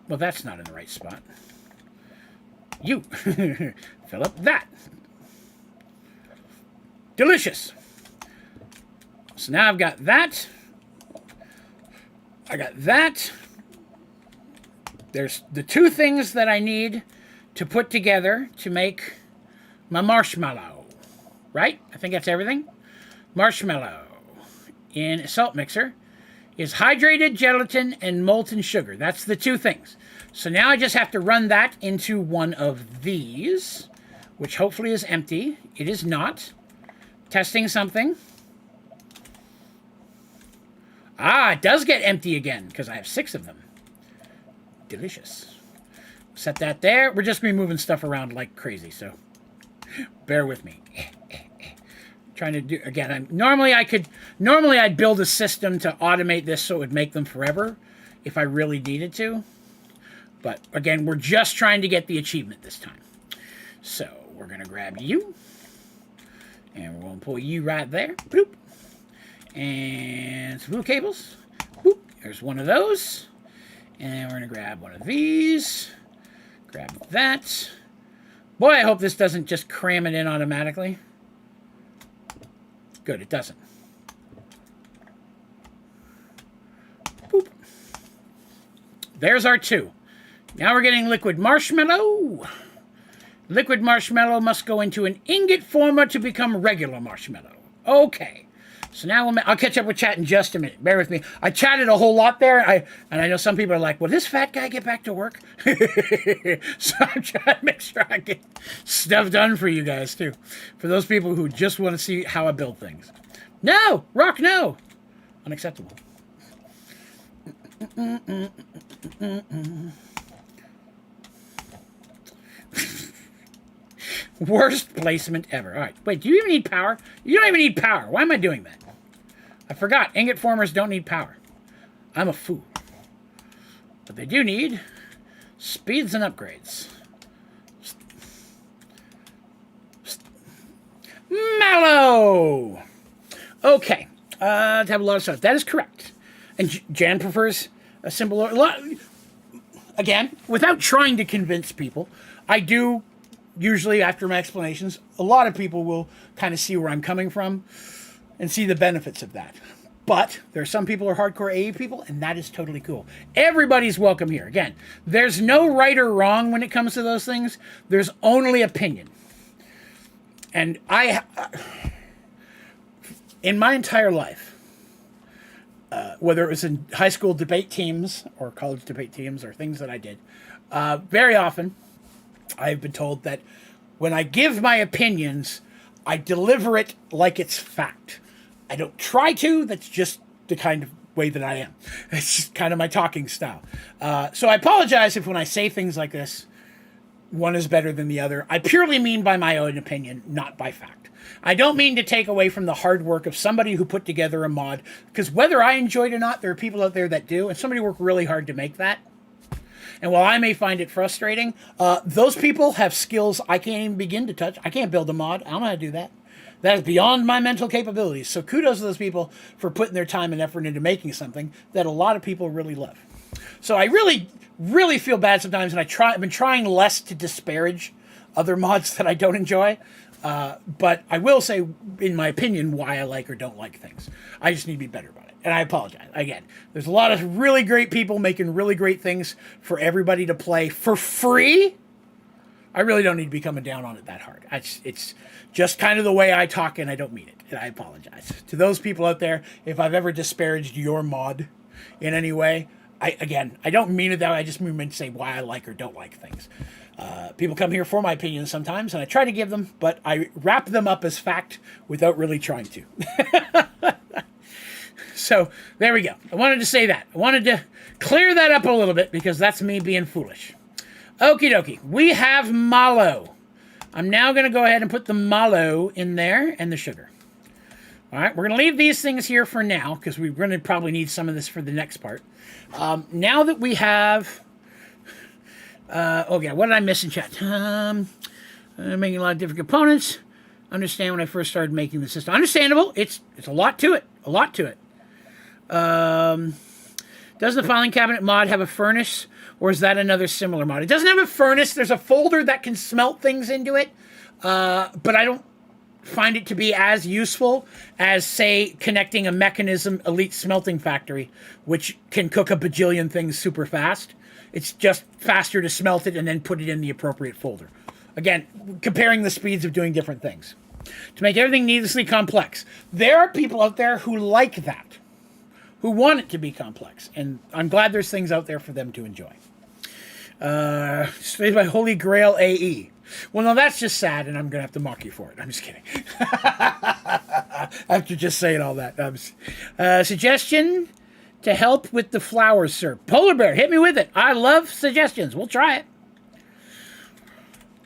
well, that's not in the right spot. You fill up that. Delicious. So now I've got that. I got that. There's the 2 things that I need to put together to make my marshmallow. Right? I think that's everything. Marshmallow in a salt mixer is hydrated gelatin and molten sugar. That's the 2 things. So now I just have to run that into one of these, which hopefully is empty. It is not. Testing something. It does get empty again because I have 6 of them. Delicious. Set that there. We're just going to be moving stuff around like crazy, so bear with me. Trying to do again. Normally I'd build a system to automate this so it would make them forever if I really needed to. But again, we're just trying to get the achievement this time. So we're gonna grab you, and we're gonna pull you right there. Boop. And some blue cables. Boop. There's one of those, and we're gonna grab one of these. Grab that. Boy, I hope this doesn't just cram it in automatically. Good, it doesn't. Boop. There's our 2. Now we're getting liquid marshmallow. Liquid marshmallow must go into an ingot former to become regular marshmallow. Okay. So now I'll catch up with chat in just a minute. Bear with me. I chatted a whole lot there. And I know some people are like, will this fat guy get back to work? So I'm trying to make sure I get stuff done for you guys, too. For those people who just want to see how I build things. No! Rock, no! Unacceptable. Worst placement ever. All right. Wait, do you even need power? You don't even need power. Why am I doing that? I forgot. Ingot formers don't need power. I'm a fool. But they do need speeds and upgrades. Mallow! Okay. To have a lot of stuff. That is correct. And Jan prefers a simple... Again, without trying to convince people, I do... Usually, after my explanations, a lot of people will kind of see where I'm coming from and see the benefits of that. But there are some people who are hardcore AE people, and that is totally cool. Everybody's welcome here. Again, there's no right or wrong when it comes to those things. There's only opinion. And in my entire life, whether it was in high school debate teams or college debate teams or things that I did, very often... I've been told that when I give my opinions, I deliver it like it's fact. I don't try to. That's just the kind of way that I am. It's just kind of my talking style. So I apologize if when I say things like this, one is better than the other. I purely mean by my own opinion, not by fact. I don't mean to take away from the hard work of somebody who put together a mod, because whether I enjoy it or not, there are people out there that do, and somebody worked really hard to make that. And while I may find it frustrating, those people have skills I can't even begin to touch. I can't build a mod. I don't know how to do that. That is beyond my mental capabilities. So kudos to those people for putting their time and effort into making something that a lot of people really love. So I really, really feel bad sometimes, and I've been trying less to disparage other mods that I don't enjoy. But I will say, in my opinion, why I like or don't like things. I just need to be better about it. And I apologize. Again, there's a lot of really great people making really great things for everybody to play for free. I really don't need to be coming down on it that hard. It's just kind of the way I talk, and I don't mean it. And I apologize. To those people out there, if I've ever disparaged your mod in any way, I don't mean it that way. I just mean to say why I like or don't like things. People come here for my opinions sometimes, and I try to give them, but I wrap them up as fact without really trying to. So, there we go. I wanted to say that. I wanted to clear that up a little bit, because that's me being foolish. Okie dokie. We have mallow. I'm now going to go ahead and put the mallow in there and the sugar. All right, we're going to leave these things here for now, because we're going to probably need some of this for the next part. Now that we have... okay, what did I miss in chat? Making a lot of different components. Understand when I first started making the system. Understandable. It's a lot to it. A lot to it. Does the filing cabinet mod have a furnace, or is that another similar mod? It doesn't have a furnace. There's a folder that can smelt things into it, but I don't find it to be as useful as, say, connecting a mechanism elite smelting factory, which can cook a bajillion things super fast. It's just faster to smelt it and then put it in the appropriate folder. Again, comparing the speeds of doing different things. To make everything needlessly complex. There are people out there who like that, who want it to be complex, and I'm glad there's things out there for them to enjoy. Straight by Holy Grail AE. Well, no, that's just sad, and I'm going to have to mock you for it. I'm just kidding. After just saying all that. Suggestion to help with the flowers, sir. Polar Bear, hit me with it. I love suggestions. We'll try it.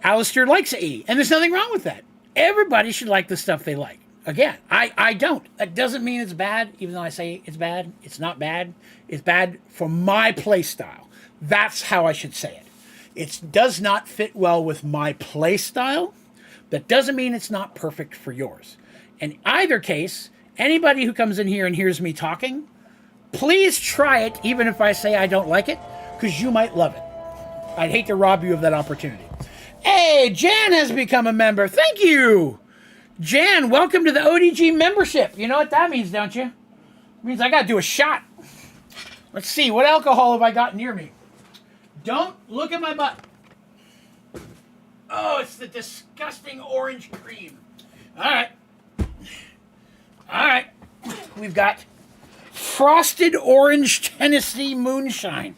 Alistair likes AE, and there's nothing wrong with that. Everybody should like the stuff they like. Again, I don't. That doesn't mean it's bad, even though I say it's bad. It's not bad. It's bad for my play style. That's how I should say it. It does not fit well with my play style. That doesn't mean it's not perfect for yours. In either case, anybody who comes in here and hears me talking, please try it, even if I say I don't like it, because you might love it. I'd hate to rob you of that opportunity. Hey, Jan has become a member. Thank you. Jan, welcome to the ODG membership. You know what that means, don't you? It means I got to do a shot. Let's see. What alcohol have I got near me? Don't look at my butt. Oh, it's the disgusting orange cream. All right. All right. we've got Frosted Orange Tennessee Moonshine.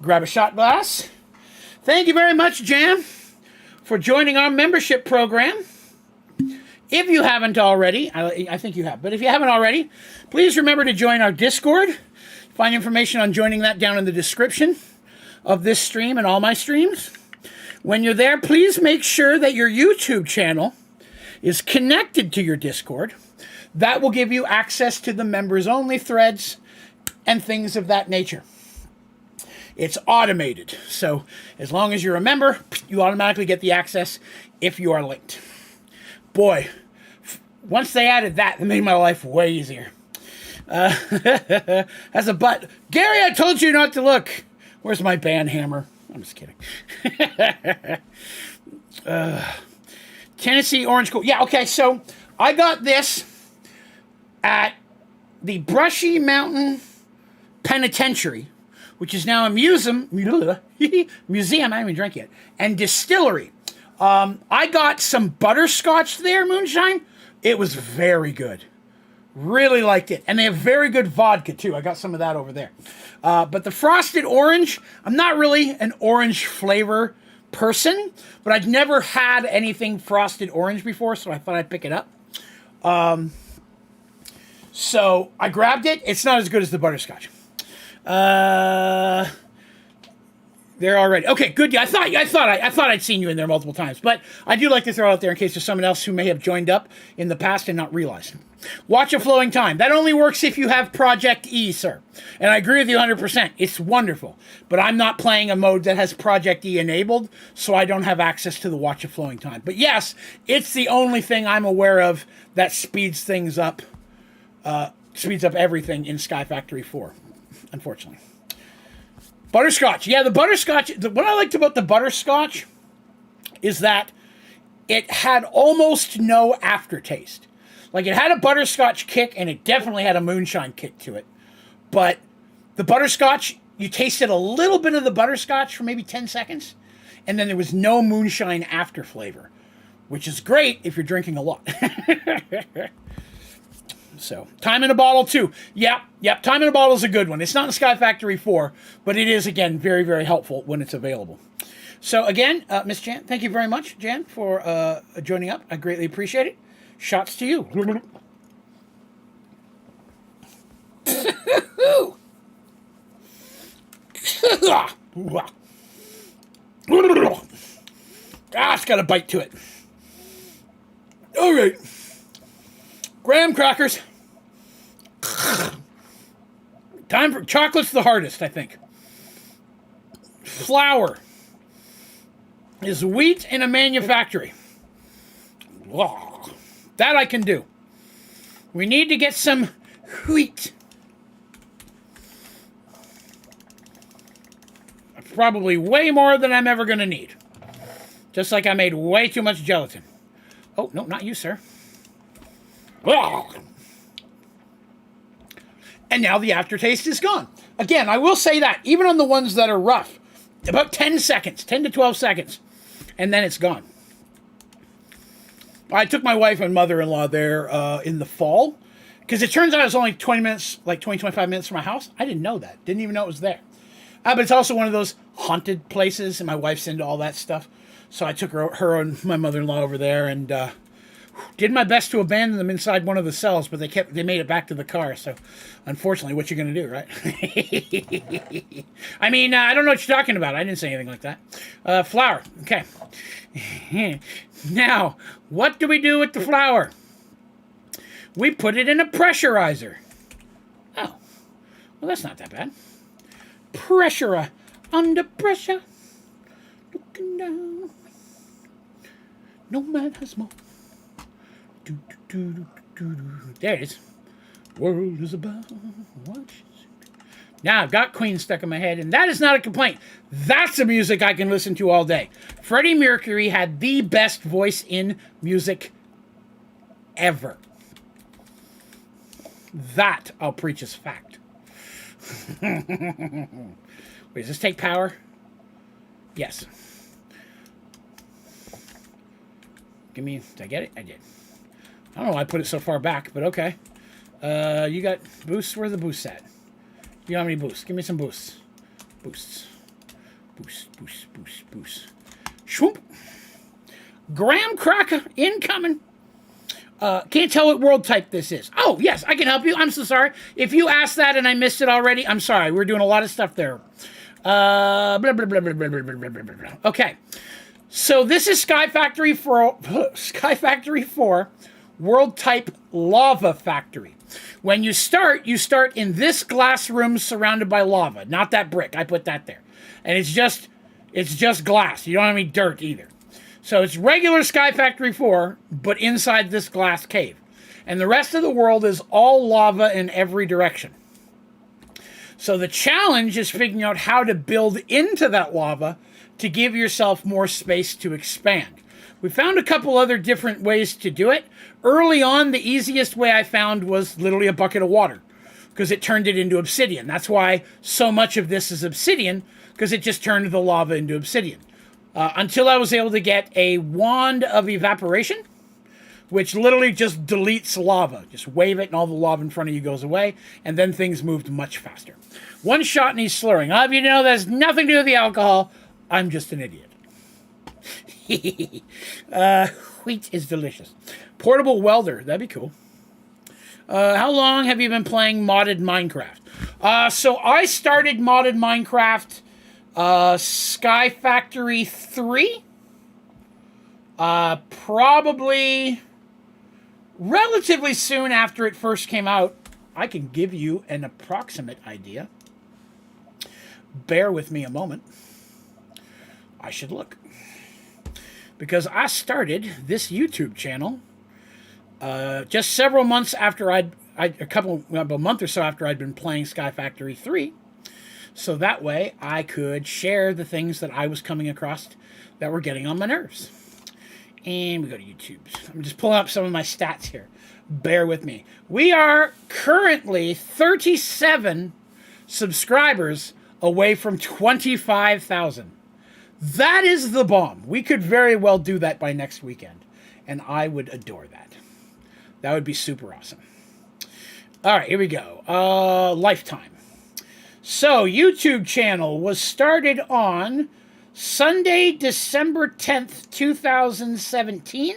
Grab a shot glass. Thank you very much, Jan, for joining our membership program. If you haven't already, I think you have, but if you haven't already, please remember to join our Discord. Find information on joining that down in the description of this stream and all my streams. When you're there, please make sure that your YouTube channel is connected to your Discord. That will give you access to the members-only threads and things of that nature. It's automated, so as long as you're a member, you automatically get the access if you are linked. Boy, once they added that, it made my life way easier. As a butt. Gary, I told you not to look. Where's my band hammer? I'm just kidding. Tennessee Orange Cool. Yeah, okay, so I got this at the Brushy Mountain Penitentiary, which is now a museum, I haven't even drank yet, and distillery. I got some butterscotch there, moonshine. It was very good. Really liked it. And they have very good vodka, too. I got some of that over there. But the Frosted Orange, I'm not really an orange flavor person, but I'd never had anything Frosted Orange before, so I thought I'd pick it up. So I grabbed it. It's not as good as the butterscotch. There already. Okay, good. Yeah, I thought I'd seen you in there multiple times, but I do like to throw it out there in case there's someone else who may have joined up in the past and not realized. Watch a flowing time. That only works if you have Project E, sir. And I agree with you 100%. It's wonderful, but I'm not playing a mode that has Project E enabled, so I don't have access to the watch a flowing time. But yes, it's the only thing I'm aware of that speeds things up, speeds up everything in Sky Factory 4, unfortunately. Butterscotch. Yeah, the butterscotch. What I liked about the butterscotch is that it had almost no aftertaste. Like, it had a butterscotch kick, and it definitely had a moonshine kick to it. But the butterscotch, you tasted a little bit of the butterscotch for maybe 10 seconds, and then there was no moonshine after flavor, which is great if you're drinking a lot. So, time in a bottle, too. Yep, time in a bottle is a good one. It's not in Sky Factory 4, but it is, again, very, very helpful when it's available. So, again, Miss Jan, thank you very much, Jan, for joining up. I greatly appreciate it. Shots to you. It's got a bite to it. All right. Graham crackers. Time for chocolate's the hardest, I think. Flour is wheat in a manufactory. That I can do. We need to get some wheat. Probably way more than I'm ever going to need. Just like I made way too much gelatin. Oh, no, not you, sir. And now the aftertaste is gone. Again, I will say that, even on the ones that are rough, about 10 seconds, 10 to 12 seconds, and then it's gone. I took my wife and mother-in-law there in the fall, because it turns out it's only 20 minutes, like 20, 25 minutes from my house. I didn't know that. Didn't even know it was there. But it's also one of those haunted places, and my wife's into all that stuff. So I took her and my mother-in-law over there, and did my best to abandon them inside one of the cells, but they made it back to the car. So, unfortunately, what you gonna do, right? I mean, I don't know what you're talking about. I didn't say anything like that. Flour. Okay. Now, what do we do with the flour? We put it in a pressurizer. Oh, well, that's not that bad. Pressure, under pressure, looking down. No man has more. There it is. World is about watch. Now I've got Queen stuck in my head, and that is not a complaint. That's the music I can listen to all day. Freddie Mercury had the best voice in music ever. That I'll preach as fact. Wait, does this take power? Yes. Give me, did I get it? I did. I don't know why I put it so far back, but okay. You got boosts? Where are the boosts at? You got how many boosts? Give me some boosts. Boosts. Boost. Shwoop. Graham Cracker incoming. Can't tell what world type this is. Oh, yes, I can help you. I'm so sorry. If you asked that and I missed it already, I'm sorry. We're doing a lot of stuff there. Blah, blah, blah, blah, blah, blah, blah, blah, blah. Okay. So this is Sky Factory 4, world type lava factory. When you start in this glass room surrounded by lava. Not that brick. I put that there. And it's just glass. You don't have any dirt either. So it's regular Sky Factory 4, but inside this glass cave. And the rest of the world is all lava in every direction. So the challenge is figuring out how to build into that lava to give yourself more space to expand. We found a couple other different ways to do it. Early on, the easiest way I found was literally a bucket of water, because it turned it into obsidian. That's why so much of this is obsidian, because it just turned the lava into obsidian. Until I was able to get a wand of evaporation, which literally just deletes lava. Just wave it and all the lava in front of you goes away, and then things moved much faster. One shot and he's slurring. I'll have you know that has nothing to do with the alcohol. I'm just an idiot. Wheat is delicious. Portable welder. That'd be cool. How long have you been playing modded Minecraft? So I started modded Minecraft Sky Factory 3. Probably relatively soon after it first came out. I can give you an approximate idea. Bear with me a moment. I should look. Because I started this YouTube channel just several months after a month or so after I'd been playing Sky Factory 3. So that way I could share the things that I was coming across that were getting on my nerves. And we go to YouTube. I'm just pulling up some of my stats here. Bear with me. We are currently 37 subscribers away from 25,000. That is the bomb. We could very well do that by next weekend. And I would adore that. That would be super awesome. All right, here we go. Lifetime. So, YouTube channel was started on Sunday, December 10th, 2017.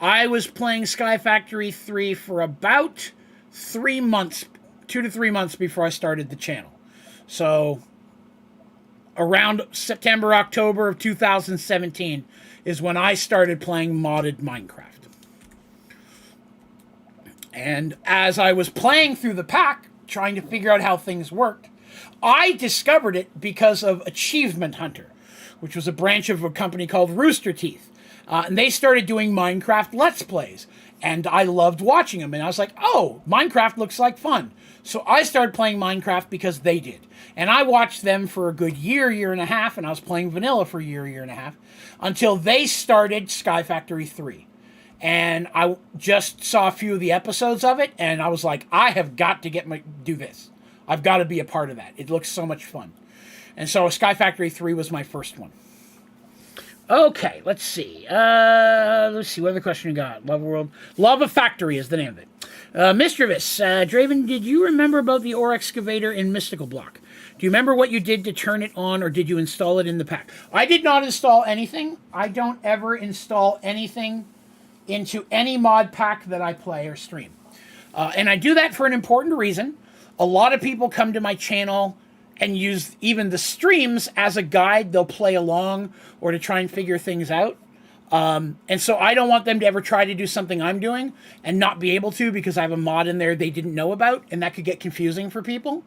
I was playing Sky Factory 3 for about 3 months, 2 to 3 months before I started the channel. So, around September, October of 2017 is when I started playing modded Minecraft. And as I was playing through the pack, trying to figure out how things worked, I discovered it because of Achievement Hunter, which was a branch of a company called Rooster Teeth. And they started doing Minecraft Let's Plays. And I loved watching them. And I was like, oh, Minecraft looks like fun. So I started playing Minecraft because they did. And I watched them for a good year and a half. And I was playing vanilla for a year and a half. Until they started Sky Factory 3. And I just saw a few of the episodes of it. And I was like, I have got to do this. I've got to be a part of that. It looks so much fun. And so Sky Factory 3 was my first one. Okay, let's see. What other question you got? Lava World. Lava Factory is the name of it. Mischievous. Draven, did you remember about the ore excavator in Mystical Block? Do you remember what you did to turn it on, or did you install it in the pack? I did not install anything. I don't ever install anything into any mod pack that I play or stream. And I do that for an important reason. A lot of people come to my channel and use even the streams as a guide. They'll play along or to try and figure things out. And so I don't want them to ever try to do something I'm doing and not be able to because I have a mod in there they didn't know about, and that could get confusing for people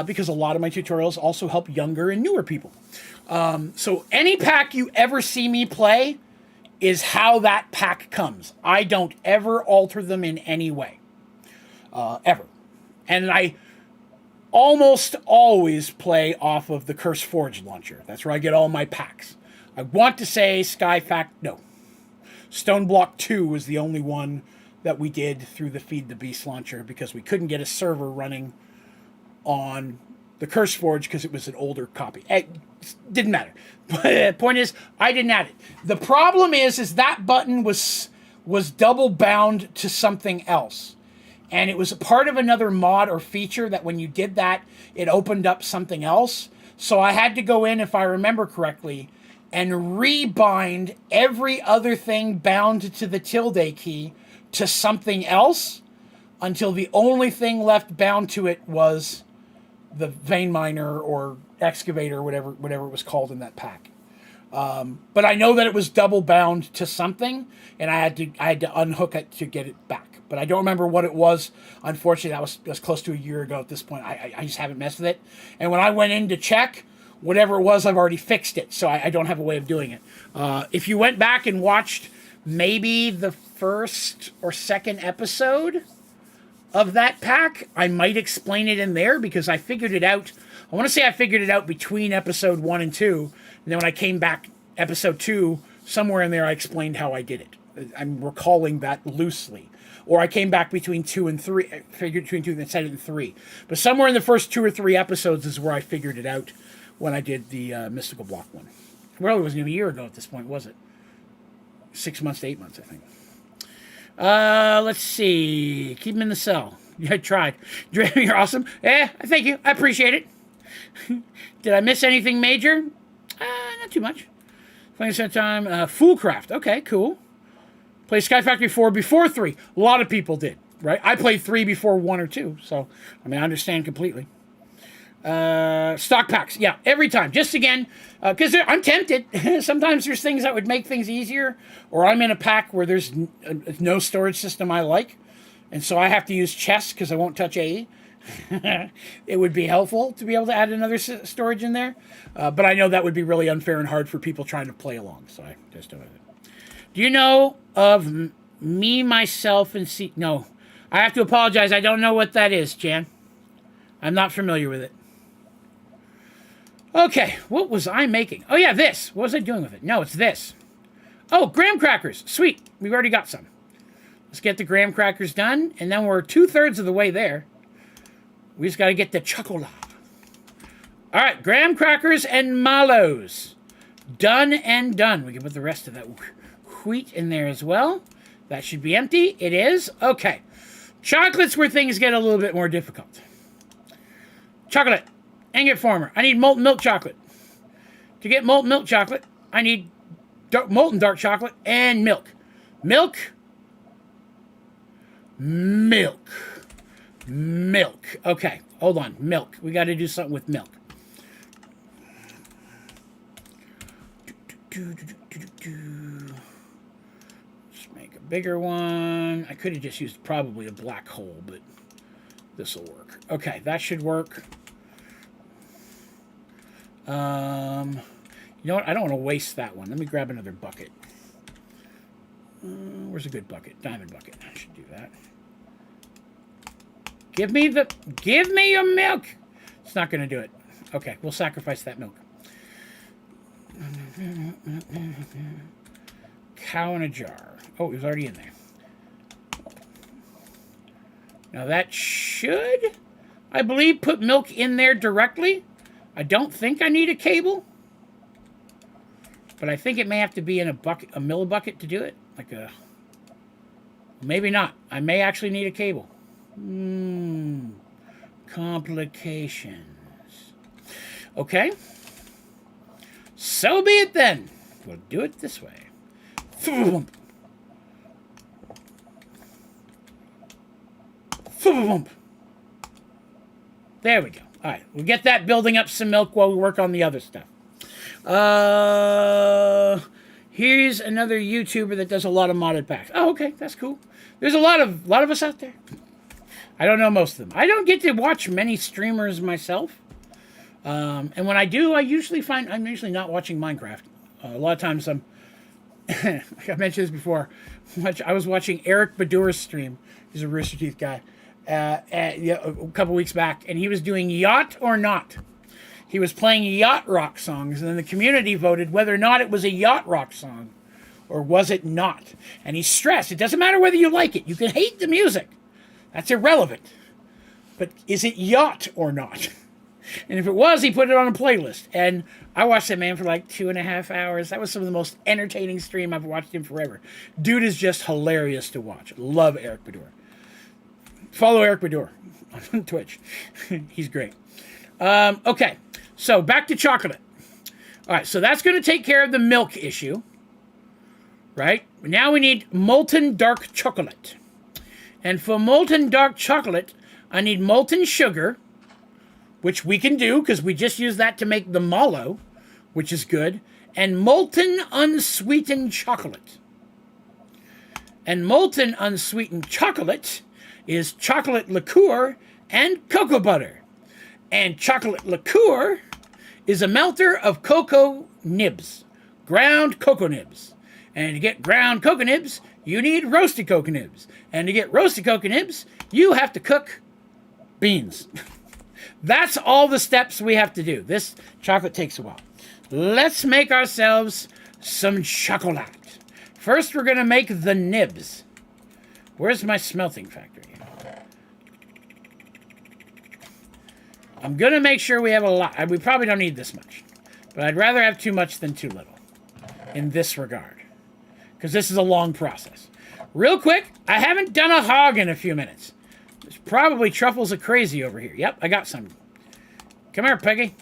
because a lot of my tutorials also help younger and newer people. So any pack you ever see me play is how that pack comes. I don't ever alter them in any way. Ever. And I almost always play off of the Curse Forge launcher. That's where I get all my packs. I want to say Stone Block 2 was the only one that we did through the Feed the Beast launcher because we couldn't get a server running on the Curse Forge because it was an older copy. It didn't matter. But the point is, I didn't add it. The problem is that button was was double bound to something else. And it was a part of another mod or feature that when you did that, it opened up something else. So I had to go in, if I remember correctly, and rebind every other thing bound to the tilde key to something else until the only thing left bound to it was the vein miner or excavator, whatever it was called in that pack. But I know that it was double bound to something, and I had to unhook it to get it back. But I don't remember what it was. Unfortunately, that was close to a year ago at this point. I just haven't messed with it. And when I went in to check, whatever it was, I've already fixed it, so I don't have a way of doing it. If you went back and watched maybe the first or second episode of that pack, I might explain it in there because I figured it out. I want to say I figured it out between episode 1 and 2, and then when I came back episode 2, somewhere in there I explained how I did it. I'm recalling that loosely. Or I came back between 2 and 3, I figured between 2 and said it in 3. But somewhere in the first 2 or 3 episodes is where I figured it out when I did the Mystical Block one. Well, it wasn't even a year ago at this point, was it? 6 months to 8 months, I think. Let's see. Keep him in the cell. Yeah, I tried. You're awesome. Thank you. I appreciate it. Did I miss anything major? Not too much. Playing some time. Foolcraft. Okay, cool. Played Sky Factory 4 before 3. A lot of people did, right? I played 3 before 1 or 2, so, I mean, I understand completely. Stock packs. Yeah, every time. Just again, because I'm tempted. Sometimes there's things that would make things easier, or I'm in a pack where there's no storage system I like, and so I have to use chess because I won't touch AE. It would be helpful to be able to add another storage in there, but I know that would be really unfair and hard for people trying to play along, so I just don't have it. Do you know of me, myself, and see? No. I have to apologize. I don't know what that is, Jan. I'm not familiar with it. Okay, what was I making? Oh, yeah, this. What was I doing with it? No, it's this. Oh, graham crackers. Sweet. We've already got some. Let's get the graham crackers done, and then we're 2/3 of the way there. We just got to get the chocolate. All right, graham crackers and mallows. Done and done. We can put the rest of that wheat in there as well. That should be empty. It is. Okay. Chocolate's where things get a little bit more difficult. Chocolate. Ingot former. I need molten milk chocolate. To get molten milk chocolate, I need molten dark chocolate and milk. Milk. Milk. Milk. Okay, hold on. Milk. We got to do something with milk. Let's make a bigger one. I could have just used probably a black hole, but this will work. Okay, that should work. You know what? I don't want to waste that one. Let me grab another bucket. Where's a good bucket? Diamond bucket. I should do that. Give me your milk. It's not going to do it. Okay, we'll sacrifice that milk. Cow in a jar. Oh, it was already in there. Now that should, I believe, put milk in there directly. I don't think I need a cable, but I think it may have to be in a bucket, a millibucket to do it. Like a, maybe not. I may actually need a cable. Complications. Okay. So be it then. We'll do it this way. There we go. All right, we'll get that building up some milk while we work on the other stuff. Here's another YouTuber that does a lot of modded packs. Oh, okay, that's cool. There's a lot of us out there. I don't know most of them. I don't get to watch many streamers myself. And when I do, I usually find I'm usually not watching Minecraft. A lot of times I'm, like I mentioned this before, I was watching Eric Badur's stream. He's a Rooster Teeth guy. A couple weeks back, and he was doing Yacht or Not. He was playing yacht rock songs, and then the community voted whether or not it was a yacht rock song, or was it not. And he stressed, it doesn't matter whether you like it. You can hate the music. That's irrelevant. But is it yacht or not? And if it was, he put it on a playlist. And I watched that man for like 2.5 hours. That was some of the most entertaining stream I've watched in forever. Dude is just hilarious to watch. Love Eric Bador. Follow Eric Bador on Twitch. He's great. Okay, so back to chocolate. All right, so that's going to take care of the milk issue, right? Now we need molten dark chocolate. And for molten dark chocolate, I need molten sugar, which we can do because we just use that to make the mallow, which is good, and molten unsweetened chocolate. And molten unsweetened chocolate is chocolate liqueur and cocoa butter. And chocolate liqueur is a melter of cocoa nibs, ground cocoa nibs. And to get ground cocoa nibs, you need roasted cocoa nibs. And to get roasted cocoa nibs, you have to cook beans. That's all the steps we have to do. This chocolate takes a while. Let's make ourselves some chocolate. First, we're going to make the nibs. Where's my smelting factory? I'm going to make sure we have a lot. We probably don't need this much. But I'd rather have too much than too little in this regard. Because this is a long process. Real quick, I haven't done a hog in a few minutes. There's probably truffles of crazy over here. Yep, I got some. Come here, Peggy.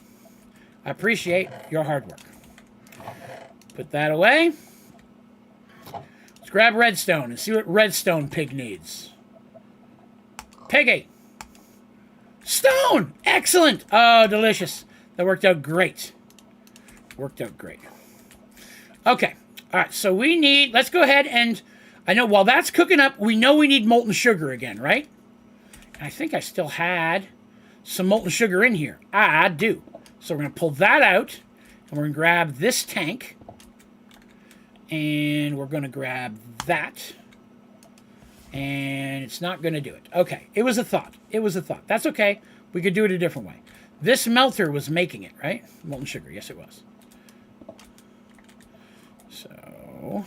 I appreciate your hard work. Put that away. Let's grab redstone and see what redstone pig needs. Peggy. Stone! Excellent! Oh, delicious. That worked out great. Worked out great. Okay. All right, so we need... Let's go ahead and... I know while that's cooking up, we know we need molten sugar again, right? And I think I still had some molten sugar in here. I do. So we're going to pull that out. And we're going to grab this tank. And we're going to grab that. And it's not going to do it. Okay, it was a thought. It was a thought. That's okay. We could do it a different way. This melter was making it, right? Molten sugar. Yes, it was. So,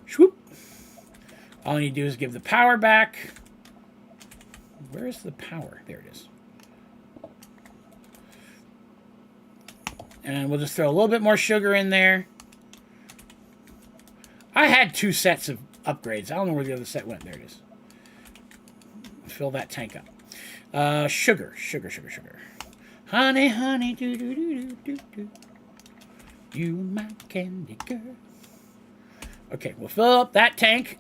swoop. All I need to do is give the power back. Where is the power? There it is. And we'll just throw a little bit more sugar in there. I had 2 sets of upgrades. I don't know where the other set went. There it is. Fill that tank up. Sugar. Honey, honey, do do do do do do. You my candy girl. Okay, we'll fill up that tank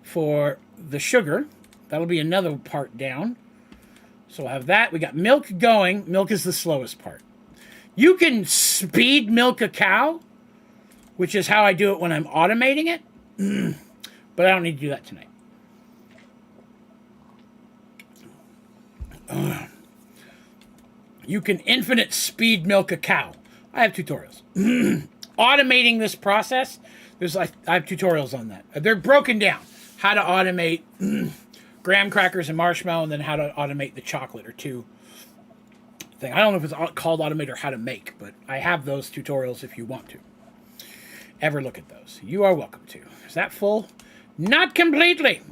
for the sugar. That'll be another part down. So we'll have that. We got milk going. Milk is the slowest part. You can speed milk a cow, which is how I do it when I'm automating it. But I don't need to do that tonight. You can infinite speed milk a cow. I have tutorials. Automating this process, I have tutorials on that. They're broken down. How to automate graham crackers and marshmallow, and then how to automate the chocolate or two thing. I don't know if it's called automate or how to make, but I have those tutorials if you want to ever look at those. You are welcome to. Is that full? Not completely.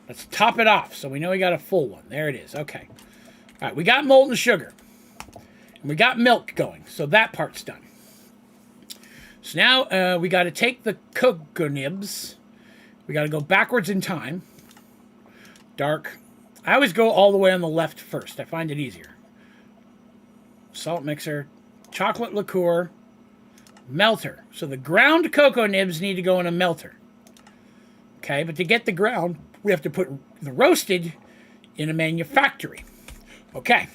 Let's top it off so we know we got a full one. There it is. Okay. All right, we got molten sugar. And we got milk going, so that part's done. So now we got to take the cocoa nibs. We got to go backwards in time. Dark. I always go all the way on the left first. I find it easier. Salt mixer. Chocolate liqueur. Melter. So the ground cocoa nibs need to go in a melter. Okay, but to get the ground, we have to put the roasted in a manufactory. Okay.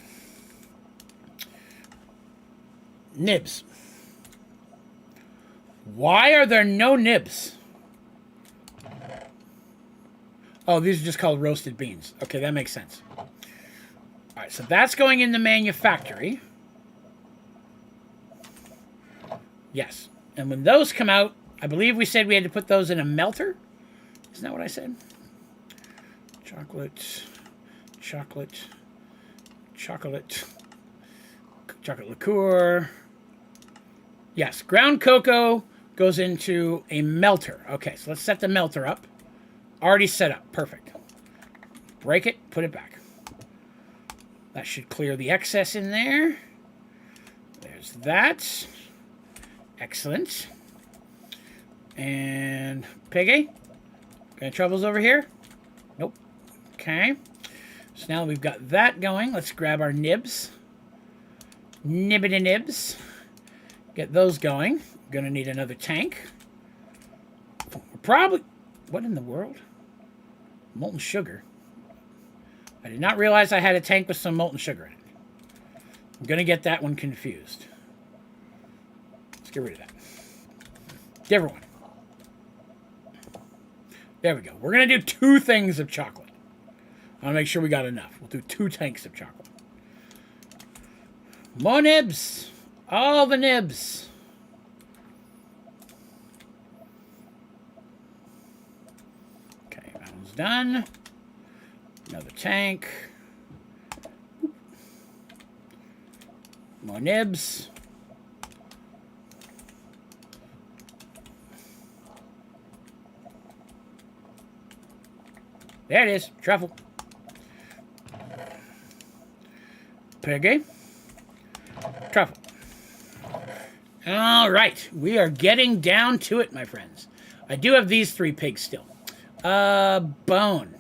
Nibs. Why are there no nibs? Oh, these are just called roasted beans. Okay, that makes sense. All right, so that's going in the manufactory. Yes. And when those come out, I believe we said we had to put those in a melter. Isn't that what I said? Chocolate liqueur. Yes, ground cocoa goes into a melter. Okay, so let's set the melter up. Already set up. Perfect. Break it, put it back. That should clear the excess in there. There's that. Excellent. And Piggy? Got any troubles over here? Nope. Okay. So now we've got that going. Let's grab our nibs. Nibbity nibs. Get those going. Gonna need another tank. Probably... What in the world? Molten sugar. I did not realize I had a tank with some molten sugar in it. I'm gonna get that one confused. Let's get rid of that. Different one. There we go. We're gonna do 2 things of chocolate. I want to make sure we got enough. We'll do 2 tanks of chocolate. More nibs. All the nibs. Okay, that one's done. Another tank. More nibs. There it is. Truffle. Piggy. Truffle. All right. We are getting down to it, my friends. I do have these 3 pigs still. Bone.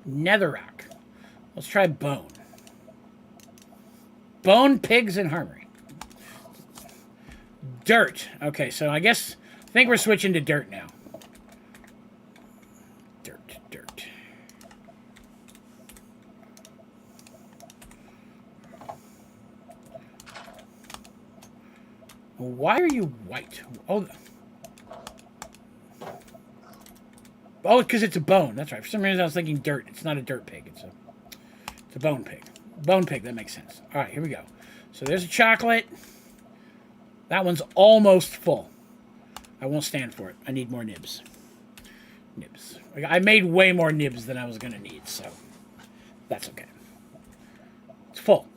Netherrack. Let's try bone. Bone, pigs, and harmony. Dirt. Okay, so I think we're switching to dirt now. Dirt. Why are you white? Oh, because it's a bone. That's right. For some reason, I was thinking dirt. It's not a dirt pig. It's a bone pig. Bone pig. That makes sense. All right, here we go. So there's a chocolate. That one's almost full. I won't stand for it. I need more nibs. Nibs. I made way more nibs than I was going to need, so that's okay. It's full.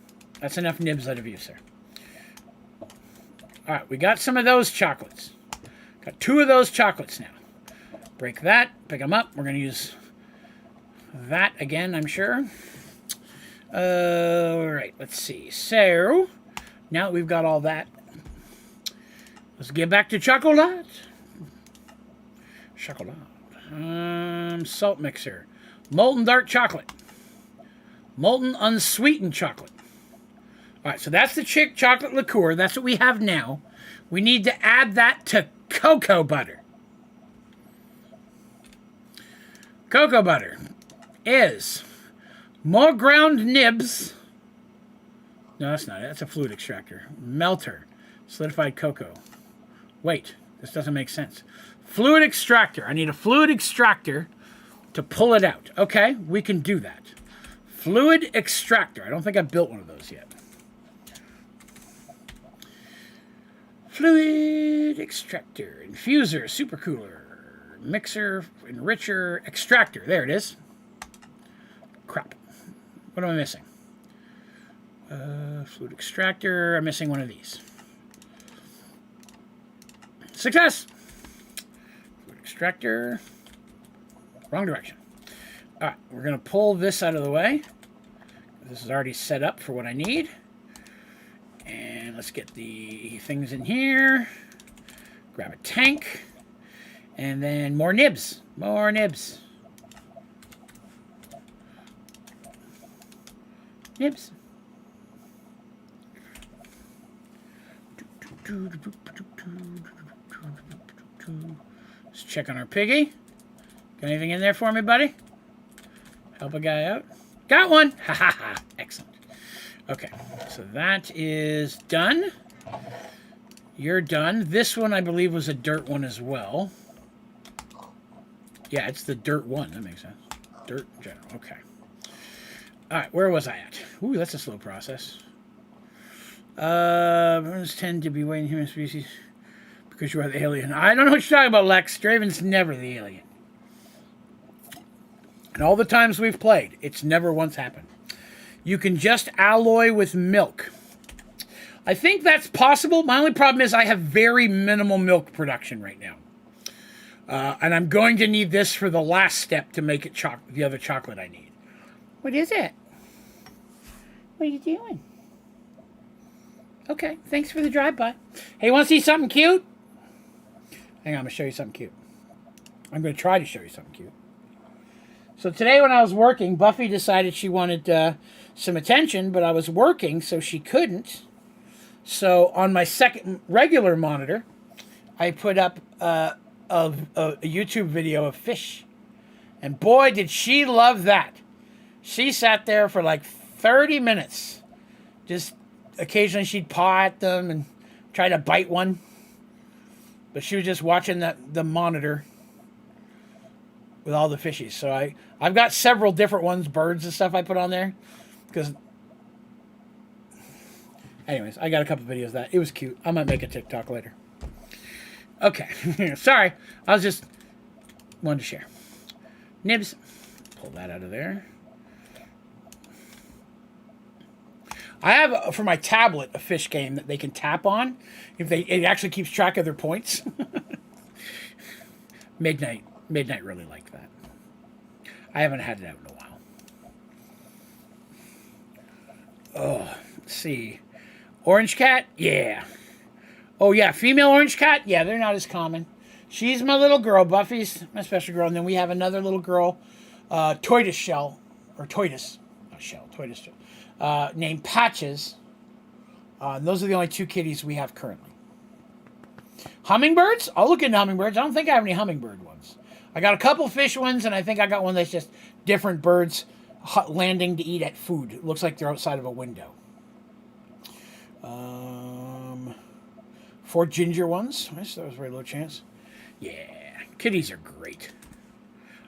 That's enough nibs out of you, sir. All right, we got some of those chocolates. Got 2 of those chocolates now. Break that, pick them up. We're going to use that again, I'm sure. All right, let's see. So, now that we've got all that, let's get back to chocolate. Chocolate. Salt mixer. Molten dark chocolate. Molten unsweetened chocolate. All right, so that's the chick chocolate liqueur. That's what we have now. We need to add that to cocoa butter. Cocoa butter is more ground nibs. No, that's not it. That's a fluid extractor. Melter. Solidified cocoa. Wait, this doesn't make sense. Fluid extractor. I need a fluid extractor to pull it out. Okay, we can do that. Fluid extractor. I don't think I built one of those yet. Fluid extractor. Infuser. Supercooler. Mixer. Enricher. Extractor. There it is. Crap. What am I missing? Fluid extractor. I'm missing one of these. Success! Fluid extractor. Wrong direction. All right, we're going to pull this out of the way. This is already set up for what I need. And let's get the things in here. Grab a tank. And then more nibs. More nibs. Nibs. Let's check on our piggy. Got anything in there for me, buddy? Help a guy out. Got one! Ha ha ha. Excellent. Okay, so that is done. You're done. This one, I believe, was a dirt one as well. Yeah, it's the dirt one. That makes sense. Dirt in general. Okay. All right, where was I at? Ooh, that's a slow process. Humans tend to be waiting human species because you are the alien. I don't know what you're talking about, Lex. Draven's never the alien. And all the times we've played, it's never once happened. You can just alloy with milk. I think that's possible. My only problem is I have very minimal milk production right now. And I'm going to need this for the last step to make it the other chocolate I need. What is it? What are you doing? Okay, thanks for the drive-by. Hey, you want to see something cute? Hang on, I'm going to show you something cute. I'm going to try to show you something cute. So today when I was working, Buffy decided she wanted some attention, but I was working, so she couldn't. So on my second regular monitor, I put up a YouTube video of fish. And boy, did she love that. She sat there for like 30 minutes. Just occasionally she'd paw at them and try to bite one. But she was just watching the monitor with all the fishies. So I've got several different ones, birds and stuff I put on there. Because, anyways, I got a couple videos of that. It was cute. I might make a TikTok later. Okay. Sorry. I was just wanted to share. Nibs. Pull that out of there. I have, for my tablet, a fish game that they can tap on. It actually keeps track of their points. Midnight really liked that. I haven't had it out in a while. Oh, let's see. Orange cat? Yeah. Oh, yeah. Female orange cat? Yeah, they're not as common. She's my little girl. Buffy's my special girl. And then we have another little girl, tortoise shell. Or tortoise. Not shell. Tortoise shell. Named Patches. And those are the only two kitties we have currently. Hummingbirds? I'll look into hummingbirds. I don't think I have any hummingbird ones. I got a couple fish ones, and I think I got one that's just different birds landing to eat at food. It looks like they're outside of a window. 4 ginger ones. That was a very low chance. Yeah, kitties are great.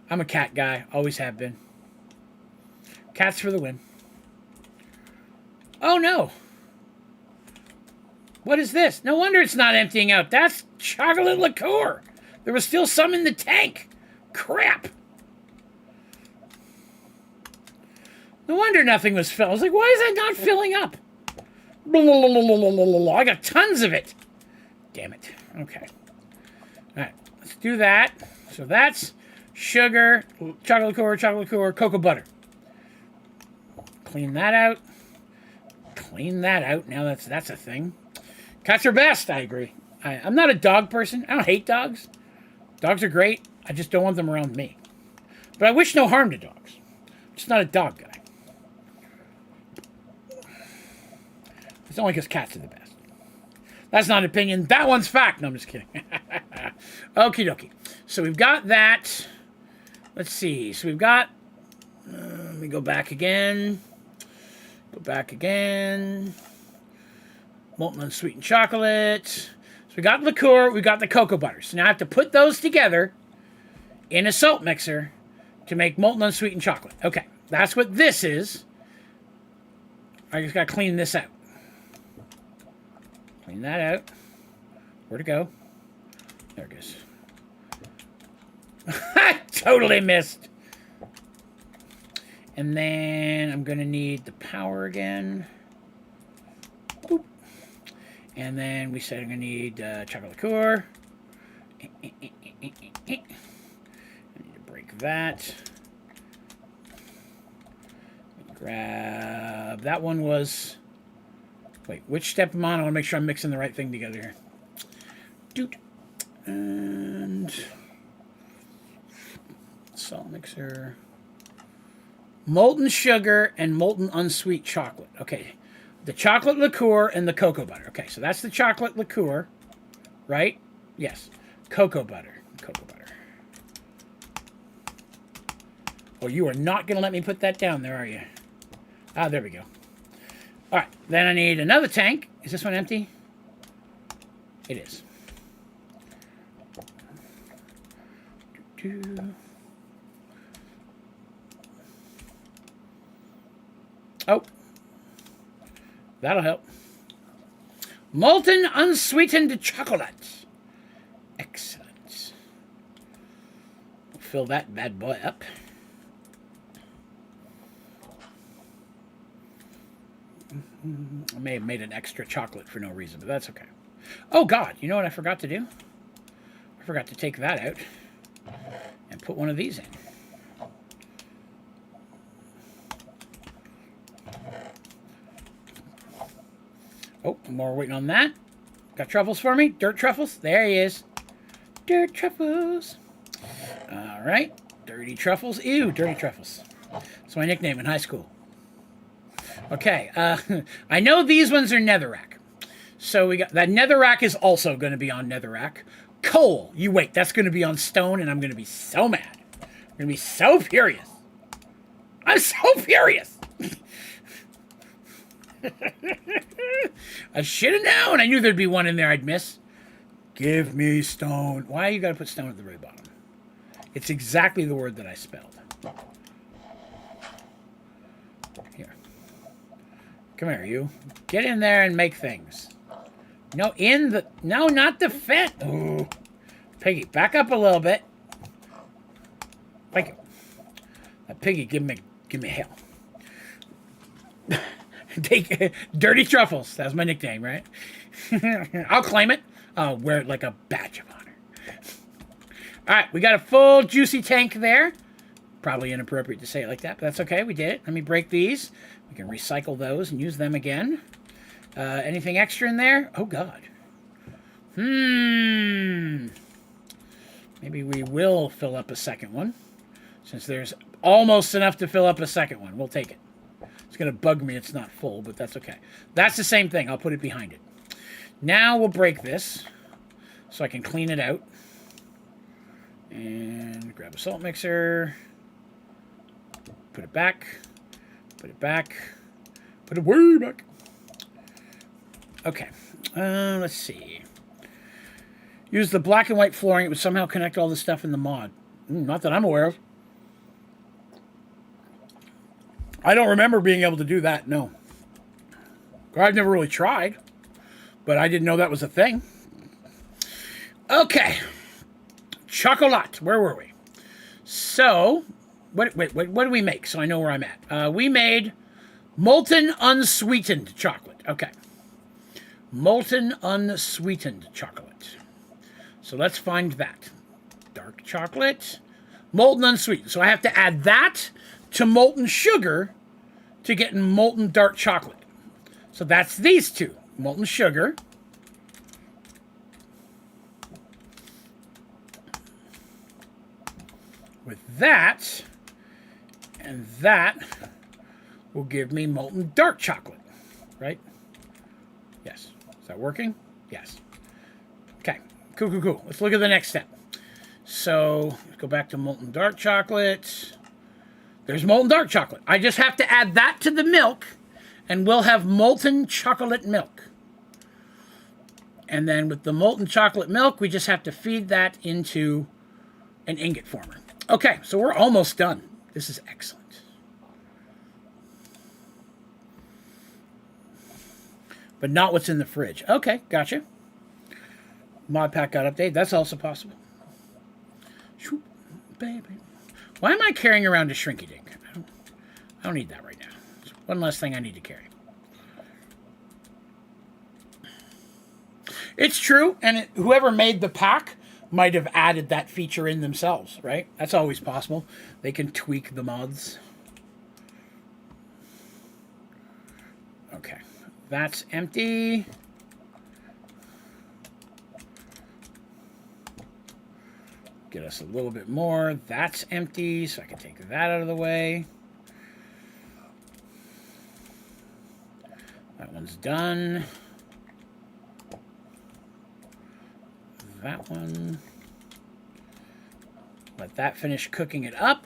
I'm a cat guy. Always have been. Cats for the win. Oh, no. What is this? No wonder it's not emptying out. That's chocolate liqueur. There was still some in the tank. Crap. No wonder nothing was filled. I was like, why is that not filling up? I got tons of it. Damn it. Okay. All right. Let's do that. So that's sugar, chocolate liqueur, cocoa butter. Clean that out. Clean that out. Now that's a thing. Cats are best. I agree. I'm not a dog person. I don't hate dogs. Dogs are great. I just don't want them around me. But I wish no harm to dogs. I'm just not a dog guy. It's only because cats are the best. That's not an opinion. That one's fact. No, I'm just kidding. Okie dokie. So we've got that. Let's see. So we've got... let me go back again. Go back again. Molten unsweetened chocolate. So we got liqueur. We got the cocoa butter. So now I have to put those together in a salt mixer to make molten unsweetened chocolate. Okay. That's what this is. I just got to clean this out. Clean that out. Where'd it go? There it goes. I totally missed. And then I'm going to need the power again. Boop. And then we said I'm going to need chocolate liqueur. I need to break that. Grab... That one was... Wait, which step am I on? I want to make sure I'm mixing the right thing together here. Doot. And... Salt mixer... Molten sugar and molten unsweet chocolate. Okay. The chocolate liqueur and the cocoa butter. Okay, so that's the chocolate liqueur, right? Yes. Cocoa butter. Cocoa butter. Oh, you are not going to let me put that down there, are you? Ah, there we go. All right. Then I need another tank. Is this one empty? It is. Oh, that'll help. Molten unsweetened chocolate. Excellent. We'll fill that bad boy up. I may have made an extra chocolate for no reason, but that's okay. Oh, God. You know what I forgot to do? I forgot to take that out and put one of these in. Oh, more waiting on that. Got truffles for me? Dirt truffles? There he is. Dirt truffles. All right. Dirty truffles. Ew, dirty truffles. That's my nickname in high school. Okay. I know these ones are netherrack. So we got that netherrack is also going to be on netherrack. Coal. You wait. That's going to be on stone, and I'm going to be so mad. I'm going to be so furious. I'm so furious. I should have known. I knew there'd be one in there I'd miss. Give me stone. Why you got to put stone at the very bottom? It's exactly the word that I spelled. Here. Come here, you. Get in there and make things. No, no, not the fence. Ooh. Piggy, back up a little bit. Thank you. Piggy, give me hell. Take dirty truffles. That's my nickname, right? I'll claim it. I'll wear it like a badge of honor. All right, we got a full juicy tank there. Probably inappropriate to say it like that, but that's okay. We did it. Let me break these. We can recycle those and use them again. Anything extra in there? Oh, God. Maybe we will fill up a second one. Since there's almost enough to fill up a second one. We'll take it. It's going to bug me it's not full, but that's okay. That's the same thing. I'll put it behind it. Now we'll break this so I can clean it out. And grab a salt mixer. Put it back. Put it back. Put it way back. Okay. Let's see. Use the black and white flooring. It would somehow connect all the stuff in the mod. Not that I'm aware of. I don't remember being able to do that, no. I've never really tried, but I didn't know that was a thing. Okay. Chocolat. Where were we? So, what do we make? So I know where I'm at. We made molten unsweetened chocolate. Okay. Molten unsweetened chocolate. So let's find that. Dark chocolate. Molten unsweetened. So I have to add that to molten sugar to get molten dark chocolate. So that's these two. Molten sugar. With that, and that will give me molten dark chocolate, right? Yes. Is that working? Yes. Okay. Cool. Let's look at the next step. So, let's go back to molten dark chocolate. There's molten dark chocolate. I just have to add that to the milk, and we'll have molten chocolate milk. And then with the molten chocolate milk, we just have to feed that into an ingot former. Okay, so we're almost done. This is excellent. But not what's in the fridge. Okay, gotcha. Modpack got updated. That's also possible. Shoop, baby. Why am I carrying around a shrinky dink? I don't need that right now. It's one less thing I need to carry. It's true, and whoever made the pack might have added that feature in themselves, right? That's always possible. They can tweak the mods. Okay, that's empty. Get us a little bit more. That's empty, so I can take that out of the way. That one's done. That one. Let that finish cooking it up.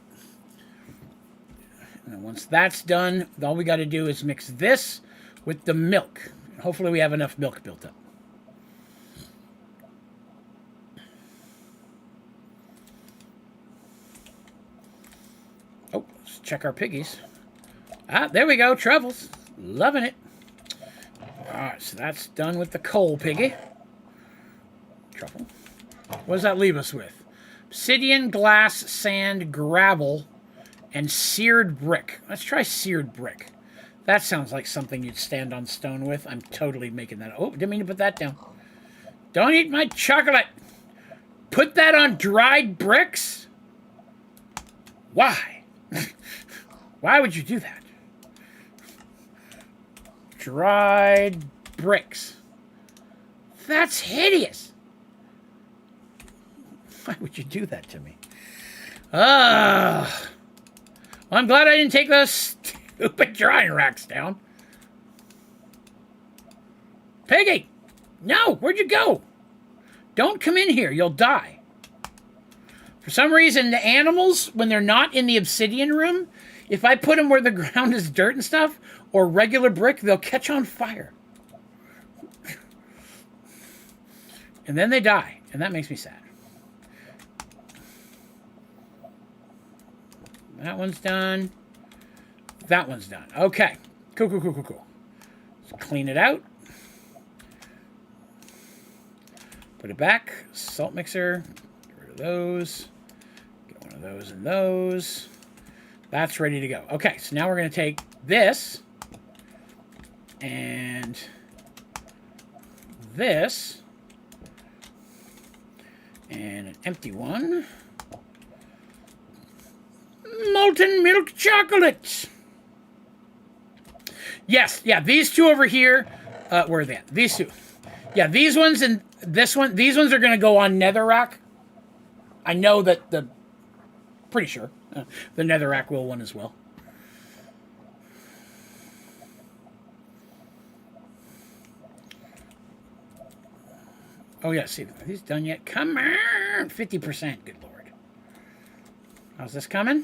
And then once that's done, all we got to do is mix this with the milk. Hopefully we have enough milk built up. Oh, let's check our piggies. Ah, there we go, truffles. Loving it. All right, so that's done with the coal piggy. Truffle. What does that leave us with? Obsidian, glass, sand, gravel, and seared brick. Let's try seared brick. That sounds like something you'd stand on stone with. I'm totally making that. Oh, didn't mean to put that down. Don't eat my chocolate. Put that on dried bricks? Why? Why would you do that? Dried bricks. That's hideous. Why would you do that to me? Well, I'm glad I didn't take those stupid drying racks down. Piggy! No, where'd you go? Don't come in here, you'll die. For some reason, the animals, when they're not in the obsidian room, if I put them where the ground is dirt and stuff, or regular brick, they'll catch on fire. And then they die, and that makes me sad. That one's done. That one's done. Okay. Cool. Let's clean it out. Put it back. Salt mixer. Get rid of those. Get one of those and those. That's ready to go. Okay, so now we're going to take this and this and an empty one. Molten milk chocolate. Yes, yeah, these two over here. Where are they at? These two. Yeah, these ones and this one. These ones are going to go on netherrack. I know that pretty sure the netherrack will one as well. Oh yeah, see, are these done yet? Come on, 50%. Good lord. How's this coming?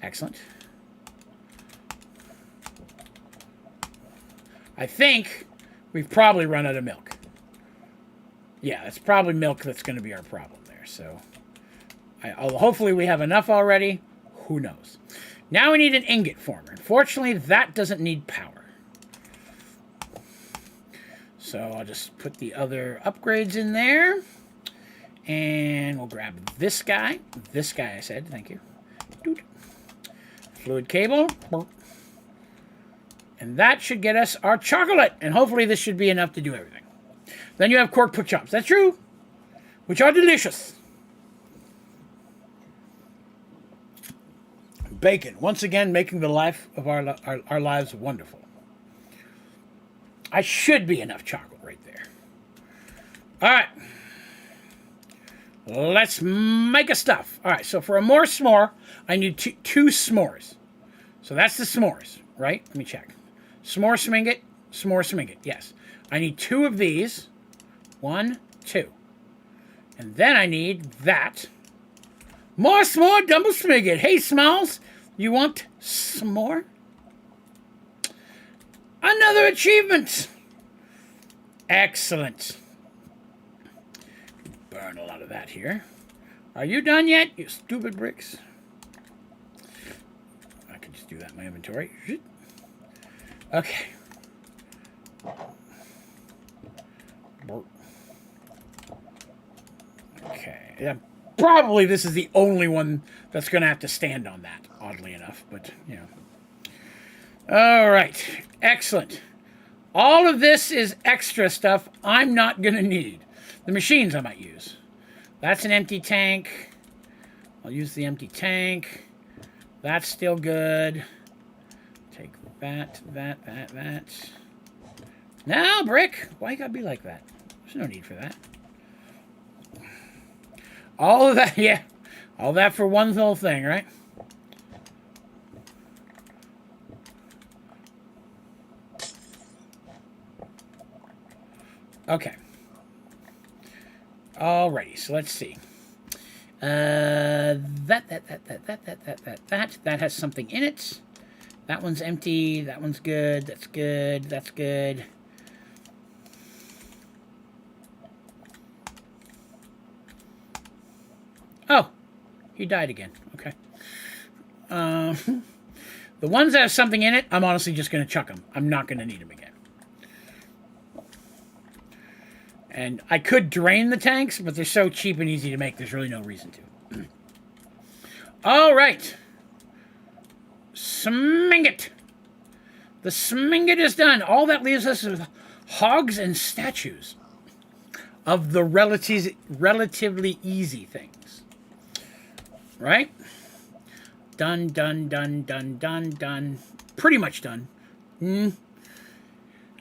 Excellent. I think we've probably run out of milk. Yeah, it's probably milk that's going to be our problem there. So, hopefully we have enough already. Who knows? Now we need an ingot former. Unfortunately, that doesn't need power. So I'll just put the other upgrades in there. And we'll grab this guy. This guy, I said. Thank you. Fluid cable. And that should get us our chocolate. And hopefully this should be enough to do everything. Then you have cork pork chops. That's true. Which are delicious. Bacon. Once again, making the life of our lives wonderful. I should be enough chocolate right there. All right. Let's make a stuff. All right, so for a more s'more, I need two s'mores. So that's the s'mores, right? Let me check. S'more s'mingit, yes. I need 2 of these. 1, 2. And then I need that. More s'more, double s'mingit. Hey, Smalls, you want some more? Another achievement. Excellent. Burn a lot of that here. Are you done yet, you stupid bricks? I can just do that in my inventory. Okay. Okay. Yeah, probably this is the only one that's going to have to stand on that, oddly enough. But, you know. All right. Excellent. All of this is extra stuff I'm not going to need. The machines I might use. That's an empty tank. I'll use the empty tank. That's still good. Take that. Now, brick. Why you gotta be like that? There's no need for that. All of that, yeah. All that for one little thing, right? Okay. Alrighty, so let's see. That has something in it. That one's empty. That one's good. That's good. That's good. Oh, he died again. Okay. The ones that have something in it, I'm honestly just going to chuck them. I'm not going to need them again. And I could drain the tanks, but they're so cheap and easy to make, there's really no reason to. All right. Smingit. The smingit is done. All that leaves us is hogs and statues of the relatively easy things. Right? Done. Pretty much done.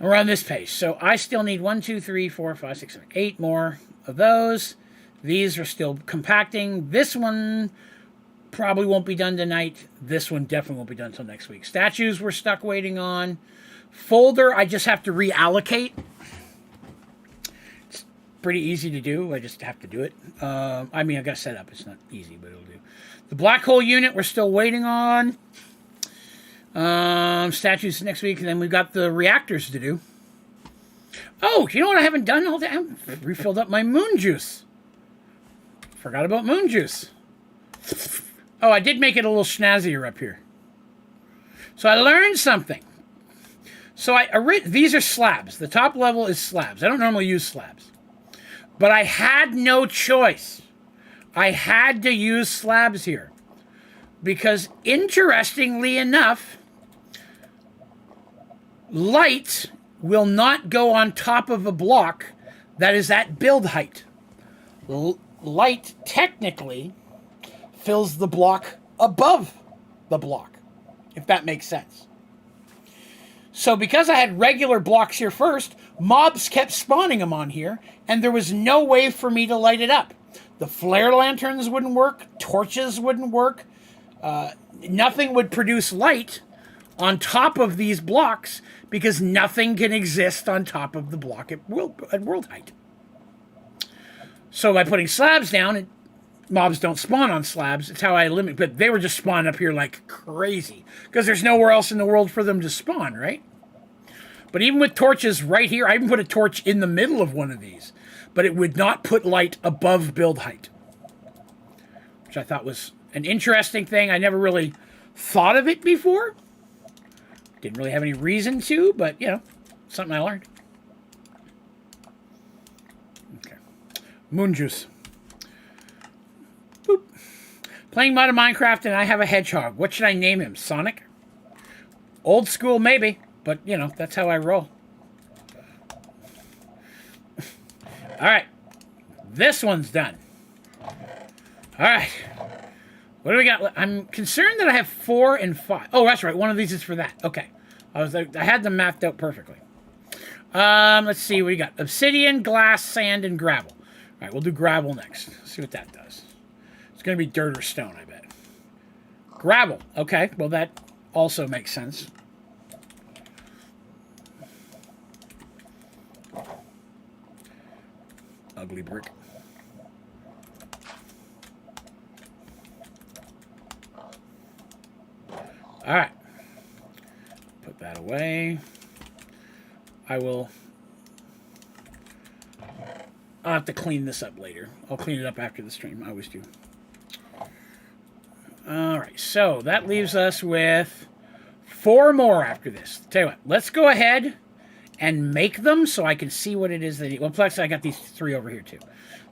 We're on this page. So I still need 1, 2, 3, 4, 5, 6, 7, 8 more of those. These are still compacting. This one probably won't be done tonight. This one definitely won't be done until next week. Statues we're stuck waiting on. Folder, I just have to reallocate. It's pretty easy to do. I just have to do it. I mean, I've got to set up. It's not easy, but it'll do. The black hole unit we're still waiting on. Statues next week, and then we've got the reactors to do. Oh, you know what I haven't done all day? I've refilled up my moon juice. Forgot about moon juice. Oh, I did make it a little snazzier up here. So I learned something. So these are slabs. The top level is slabs. I don't normally use slabs. But I had no choice. I had to use slabs here. Because interestingly enough, light will not go on top of a block that is at build height. Light technically fills the block above the block, if that makes sense. So because I had regular blocks here first, mobs kept spawning them on here, and there was no way for me to light it up. The flare lanterns wouldn't work, torches wouldn't work, nothing would produce light on top of these blocks because nothing can exist on top of the block at world height. So by putting slabs down, mobs don't spawn on slabs. It's how I limit, but they were just spawning up here like crazy because there's nowhere else in the world for them to spawn, right? But even with torches right here, I even put a torch in the middle of one of these, but it would not put light above build height, which I thought was an interesting thing. I never really thought of it before. Didn't really have any reason to, but, you know, something I learned. Okay. Moon juice. Boop. Playing mod of Minecraft, and I have a hedgehog. What should I name him? Sonic? Old school, maybe. But, you know, that's how I roll. All right. This one's done. All right. What do we got? I'm concerned that I have 4 and 5. Oh, that's right. One of these is for that. Okay. I had them mapped out perfectly. Let's see what we got. Obsidian, glass, sand, and gravel. All right, we'll do gravel next. Let's see what that does. It's going to be dirt or stone, I bet. Gravel. Okay. Well, that also makes sense. Ugly brick. All right. Put that away. I'll have to clean this up later. I'll clean it up after the stream. I always do. All right. So that leaves us with 4 more after this. Tell you what. Let's go ahead and make them so I can see what it is they need. Well, plus I got these 3 over here too.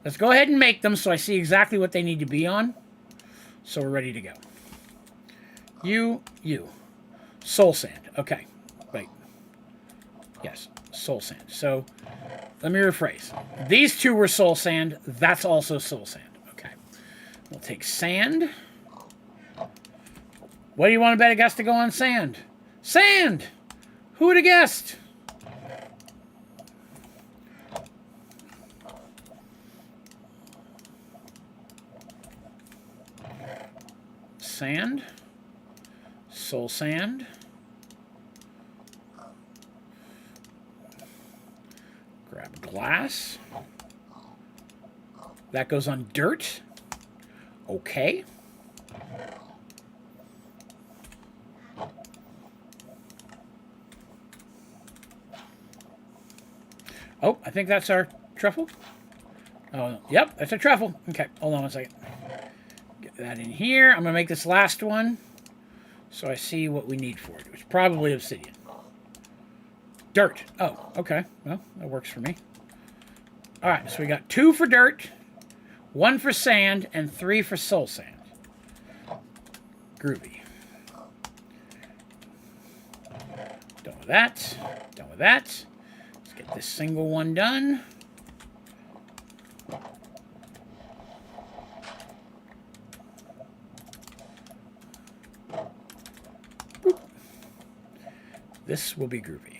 Let's go ahead and make them so I see exactly what they need to be on. So we're ready to go. You. Soul sand. Okay. Wait. Yes. Soul sand. So, let me rephrase. These 2 were soul sand. That's also soul sand. Okay. We'll take sand. What do you want to bet a guess to go on sand? Sand! Who would have guessed? Sand. Soul sand. Grab glass. That goes on dirt. Okay. Oh, I think that's our truffle. Oh, yep, that's a truffle. Okay, hold on one second. Get that in here. I'm going to make this last one so I see what we need for it. It's probably obsidian. Dirt. Oh, okay. Well, that works for me. All right, so we got 2 for dirt, 1 for sand, and 3 for soul sand. Groovy. Done with that. Done with that. Let's get this single one done. Boop. This will be groovy.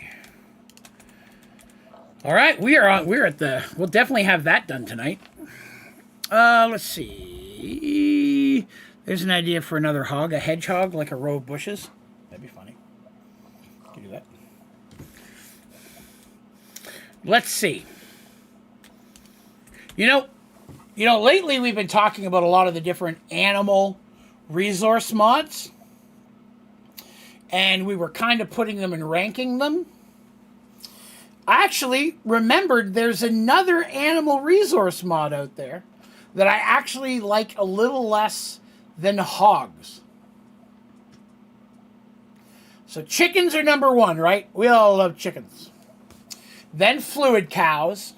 All right, we're at the. We'll definitely have that done tonight. Let's see. There's an idea for another hog, a hedgehog, like a row of bushes. That'd be funny. Can do that. Let's see. You know, lately we've been talking about a lot of the different animal resource mods, and we were kind of putting them and ranking them. I actually remembered there's another animal resource mod out there that I actually like a little less than hogs. So chickens are number one, right? We all love chickens. Then fluid cows.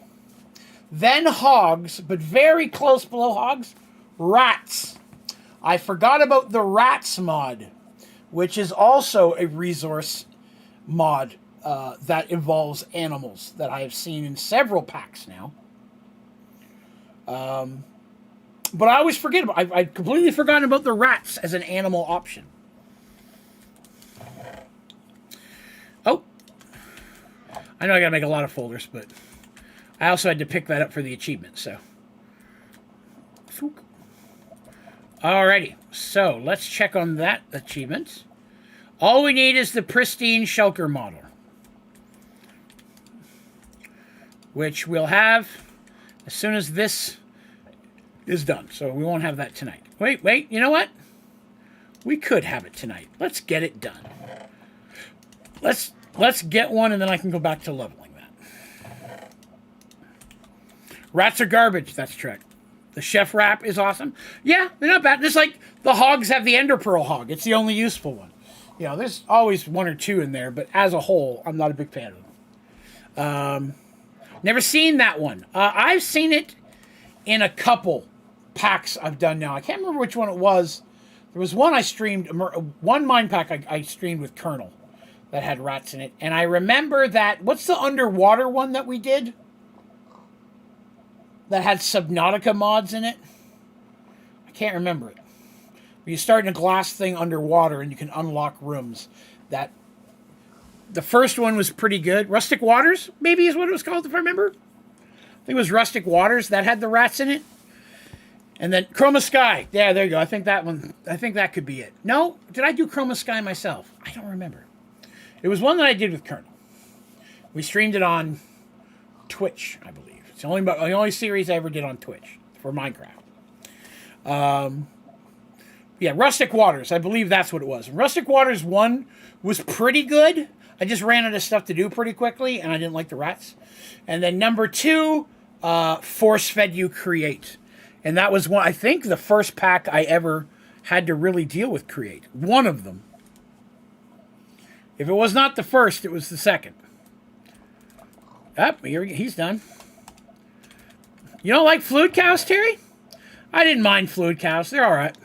Then hogs, but very close below hogs, rats. I forgot about the rats mod, which is also a resource mod that involves animals that I have seen in several packs now. But I always forget about. I've completely forgotten about the rats as an animal option. Oh, I know I gotta make a lot of folders, but I also had to pick that up for the achievement. So, alrighty. So let's check on that achievement. All we need is the pristine shulker model, which we'll have as soon as this is done. So we won't have that tonight. Wait, you know what? We could have it tonight. Let's get it done. Let's get one, and then I can go back to leveling that. Rats are garbage. That's correct. The chef wrap is awesome. Yeah, they're not bad. Just like the hogs have the ender pearl hog. It's the only useful one. You know, there's always one or two in there, but as a whole, I'm not a big fan of them. Never seen that one. I've seen it in a couple packs I've done now. I can't remember which one it was. There was one I streamed, one mine pack I streamed with Colonel that had rats in it. And I remember that, what's the underwater one that we did? That had Subnautica mods in it? I can't remember it. You start in a glass thing underwater and you can unlock rooms. That the first one was pretty good. Rustic Waters, maybe is what it was called, if I remember. I think it was Rustic Waters that had the rats in it. And then Chroma Sky. Yeah, there you go. I think that one. I think that could be it. No, did I do Chroma Sky myself? I don't remember. It was one that I did with Colonel. We streamed it on Twitch, I believe. It's the only series I ever did on Twitch for Minecraft. Yeah, Rustic Waters. I believe that's what it was. Rustic Waters 1 was pretty good. I just ran out of stuff to do pretty quickly, and I didn't like the rats. And then number 2, Force Fed You Create. And that was one, I think, the first pack I ever had to really deal with Create. One of them. If it was not the first, it was the second. Up, he's done. You don't like fluid cows, Terry? I didn't mind fluid cows. They're all right.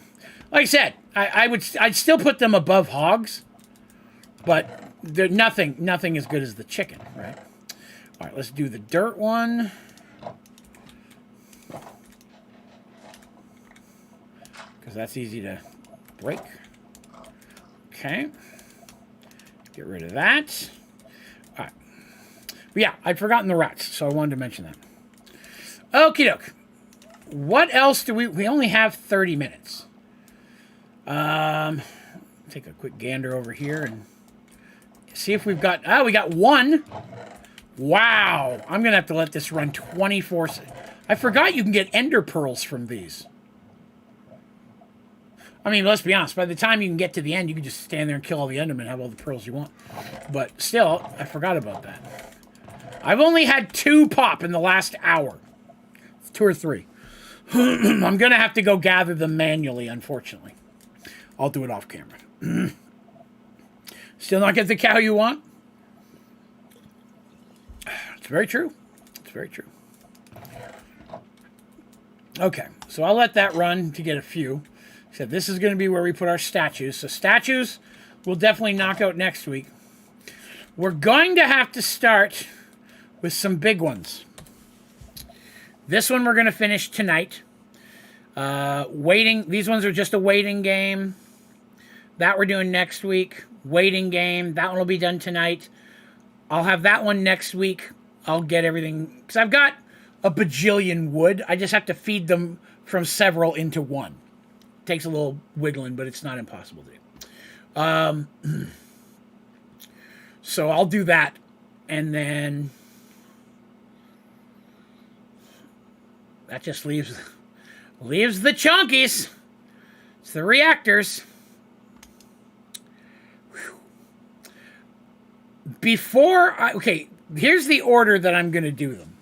Like I said, I'd still put them above hogs, but they're nothing as good as the chicken, right? All right, let's do the dirt one. Because that's easy to break. Okay. Get rid of that. All right. But yeah, I'd forgotten the rats, so I wanted to mention that. Okie doke. What else do we only have 30 minutes. Take a quick gander over here and see if we've got, we got one. Wow. I'm going to have to let this run 24. I forgot you can get ender pearls from these. I mean, let's be honest. By the time you can get to the end, you can just stand there and kill all the endermen and have all the pearls you want. But still, I forgot about that. I've only had 2 pop in the last hour. 2 or 3. I'm going to have to go gather them manually, unfortunately. I'll do it off camera. Still not get the cow you want? It's very true. It's very true. Okay, so I'll let that run to get a few. So this is going to be where we put our statues. So statues we'll definitely knock out next week. We're going to have to start with some big ones. This one we're going to finish tonight. Waiting. These ones are just a waiting game. That we're doing next week. Waiting game. That one will be done tonight. I'll have that one next week. I'll get everything, because I've got a bajillion wood. I just have to feed them from several into one. Takes a little wiggling, but it's not impossible to do. So I'll do that, and then that just leaves the chunkies. It's the reactors. Okay, here's the order that I'm going to do them.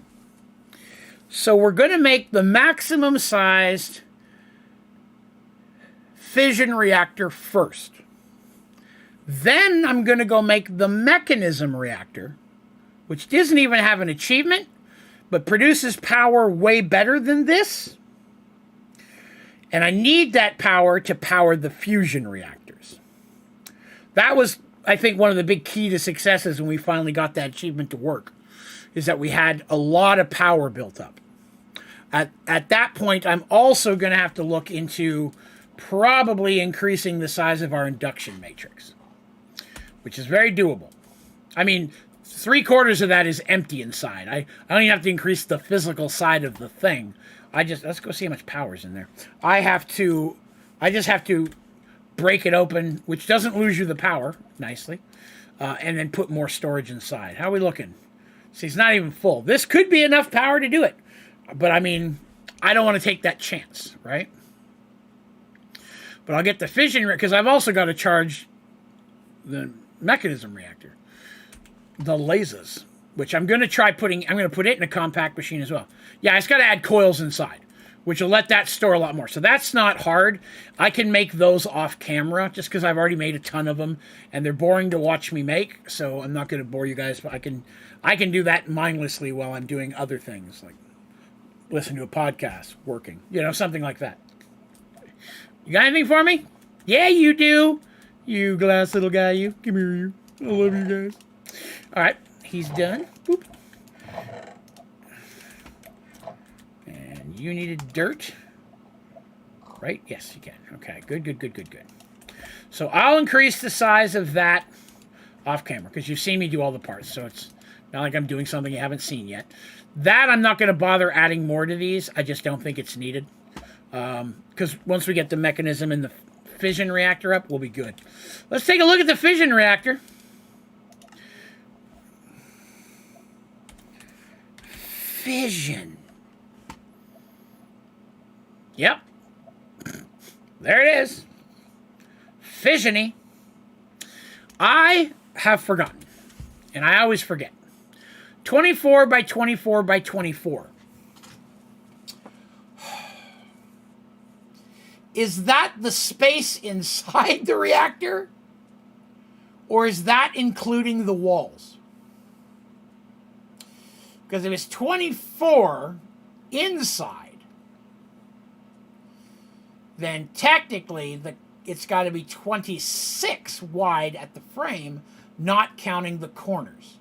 So we're going to make the maximum sized fission reactor first. Then I'm going to go make the mechanism reactor, which doesn't even have an achievement, but produces power way better than this. And I need that power to power the fusion reactors. That was, I think, one of the big key to successes when we finally got that achievement to work, is that we had a lot of power built up. At that point, I'm also going to have to look into probably increasing the size of our induction matrix, which is very doable. I mean, 3/4 of that is empty inside. I don't even have to increase the physical side of the thing. Let's go see how much power's in there. I just have to break it open, which doesn't lose you the power, nicely, and then put more storage inside. How are we looking? See, it's not even full. This could be enough power to do it, but I mean, I don't want to take that chance, right? But I'll get the fission, because I've also got to charge the mechanism reactor, the lasers, which I'm going to try putting. I'm going to put it in a compact machine as well. Yeah, it's got to add coils inside, which will let that store a lot more. So that's not hard. I can make those off camera just because I've already made a ton of them, and they're boring to watch me make. So I'm not going to bore you guys, but I can do that mindlessly while I'm doing other things, like listen to a podcast, working, something like that. You got anything for me? Yeah, you do. You glass little guy, you. Come here, you. I love you guys. All right, he's done. Boop. And you needed dirt, right? Yes, you can. Okay, good. So I'll increase the size of that off camera, because you've seen me do all the parts, so it's not like I'm doing something you haven't seen yet. That I'm not going to bother adding more to these. I just don't think it's needed. Because once we get the mechanism and the fission reactor up, we'll be good. Let's take a look at the fission reactor. Fission. Yep. There it is. Fissiony. I have forgotten, and I always forget. 24 by 24 by 24. Is that the space inside the reactor? Or is that including the walls? Because if it's 24 inside, then technically it's got to be 26 wide at the frame, not counting the corners.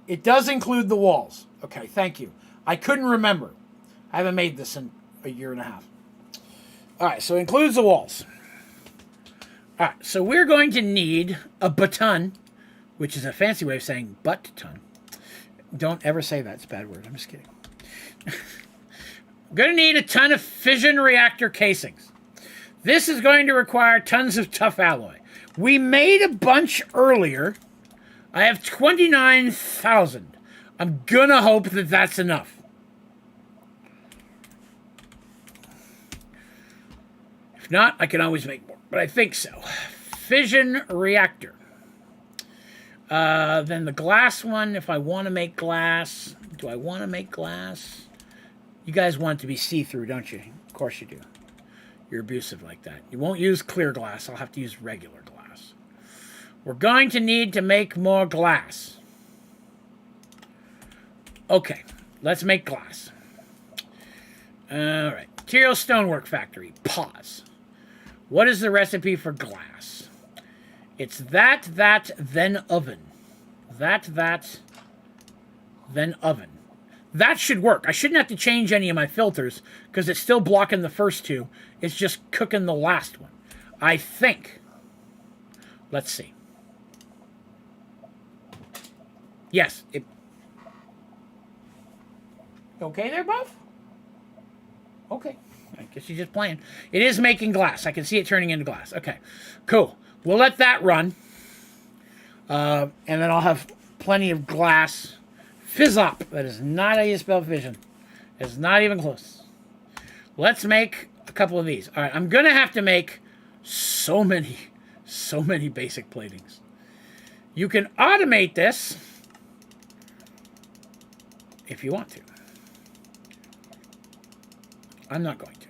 It does include the walls. Okay, thank you. I couldn't remember. I haven't made this in a year and a half. All right, so it includes the walls. All right, so we're going to need a baton, which is a fancy way of saying butt ton. Don't ever say that. It's a bad word. I'm just kidding. I'm going to need a ton of fission reactor casings. This is going to require tons of tough alloy. We made a bunch earlier. I have 29,000. I'm going to hope that that's enough. If not, I can always make more, but I think so. Fission reactor. Then the glass one, if I want to make glass. Do I want to make glass? You guys want it to be see-through, don't you? Of course you do. You're abusive like that. You won't use clear glass. I'll have to use regular glass. We're going to need to make more glass. Okay, let's make glass. All right, Material Stonework Factory, pause. What is the recipe for glass? It's that, then oven. That, then oven. That should work. I shouldn't have to change any of my filters because it's still blocking the first two. It's just cooking the last one. I think. Let's see. Yes. Okay there, Buff? Okay. I guess you're just playing. It is making glass. I can see it turning into glass. Okay. Cool. We'll let that run. And then I'll have plenty of glass. Fizz-up. That is not how you spell fission. It's not even close. Let's make a couple of these. All right. I'm going to have to make so many basic platings. You can automate this if you want to. I'm not going to.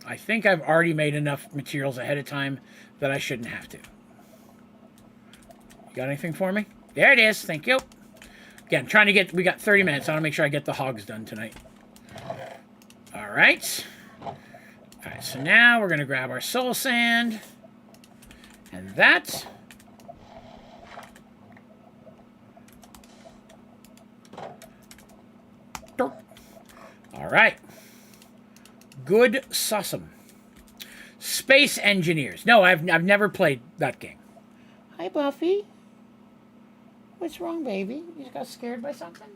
I think I've already made enough materials ahead of time that I shouldn't have to. You got anything for me? There it is. Thank you. Again, trying to get... We got 30 minutes. I want to make sure I get the hogs done tonight. All right. All right, so now we're going to grab our soul sand. And that... All right. Good Sussum. Space Engineers. No, I've never played that game. Hi, Buffy. What's wrong, baby? You just got scared by something?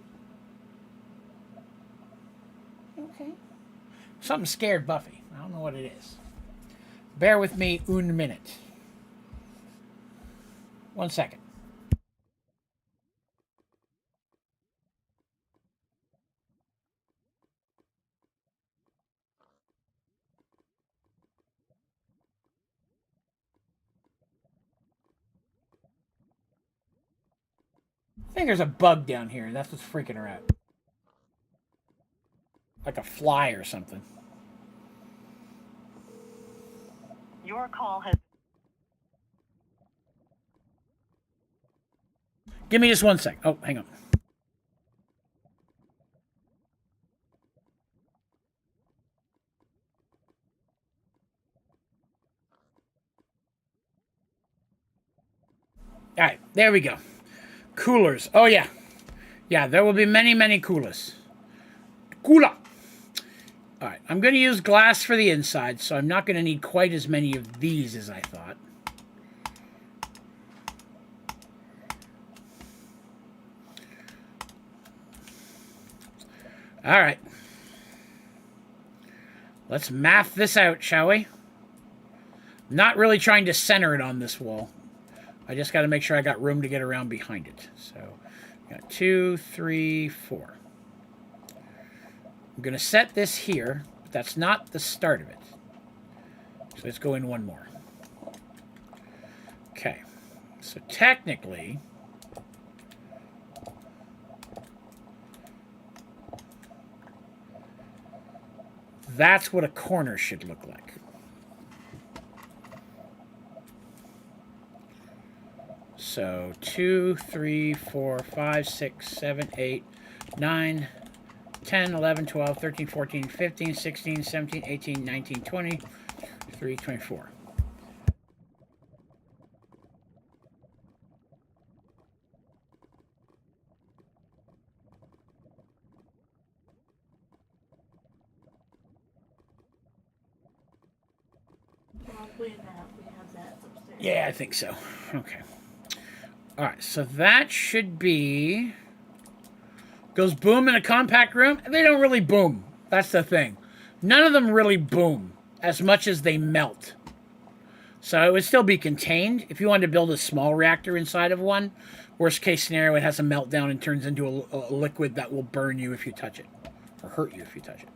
Okay. Something scared Buffy. I don't know what it is. Bear with me 1 minute. 1 second. I think there's a bug down here. That's what's freaking her out. Like a fly or something. Your call has... Give me just 1 sec. Oh, hang on. All right, there we go. Coolers. Oh, yeah. Yeah, there will be many coolers. Cooler. All right, I'm going to use glass for the inside, so I'm not going to need quite as many of these as I thought. All right. Let's math this out, shall we? Not really trying to center it on this wall. I just got to make sure I got room to get around behind it. So, got 2, 3, 4. I'm going to set this here, but that's not the start of it. So let's go in one more. Okay. So technically, that's what a corner should look like. So 2, 3, 4, 5, 6, 7, 8, 9, 10, 11, 12, 13, 14, 15, 16, 17, 18, 19, 20, 23, 24. Probably not. We have that upstairs. Yeah, I think so. Okay. All right, so that should be... Goes boom in a compact room. They don't really boom. That's the thing. None of them really boom as much as they melt. So it would still be contained. If you wanted to build a small reactor inside of one, worst case scenario, it has a meltdown and turns into a liquid that will burn you if you touch it. Or hurt you if you touch it.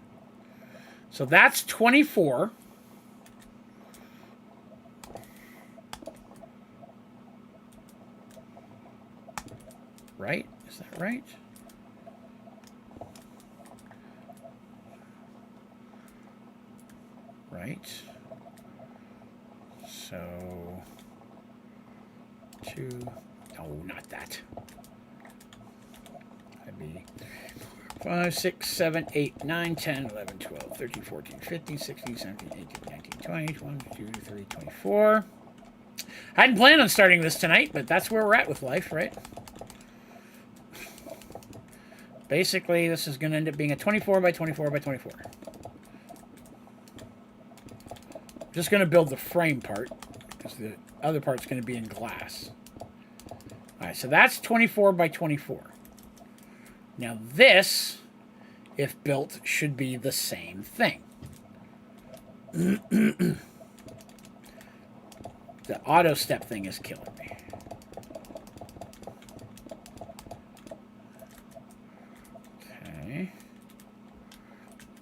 So that's 24. Right? Is that right? Right. So 2. No, not that. That'd be 5, 6, 7, 8, 9, 10, 11, 12, 13, 14, 15, 16, 17, 18, 19, 20, 21, 22, 23, 24. I hadn't planned on starting this tonight, but that's where we're at with life, right? Basically, this is going to end up being a 24 by 24 by 24. Just going to build the frame part, because the other part's going to be in glass. All right, so that's 24 by 24. Now this, if built, should be the same thing. The auto step thing is killing me. Okay.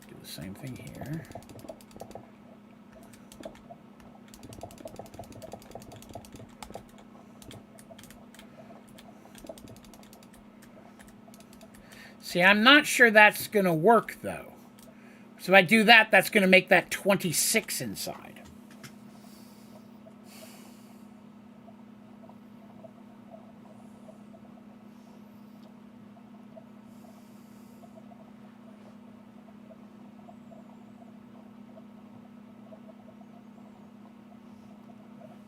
Do the same thing here. See, I'm not sure that's going to work, though. So if I do that, that's going to make that 26 inside.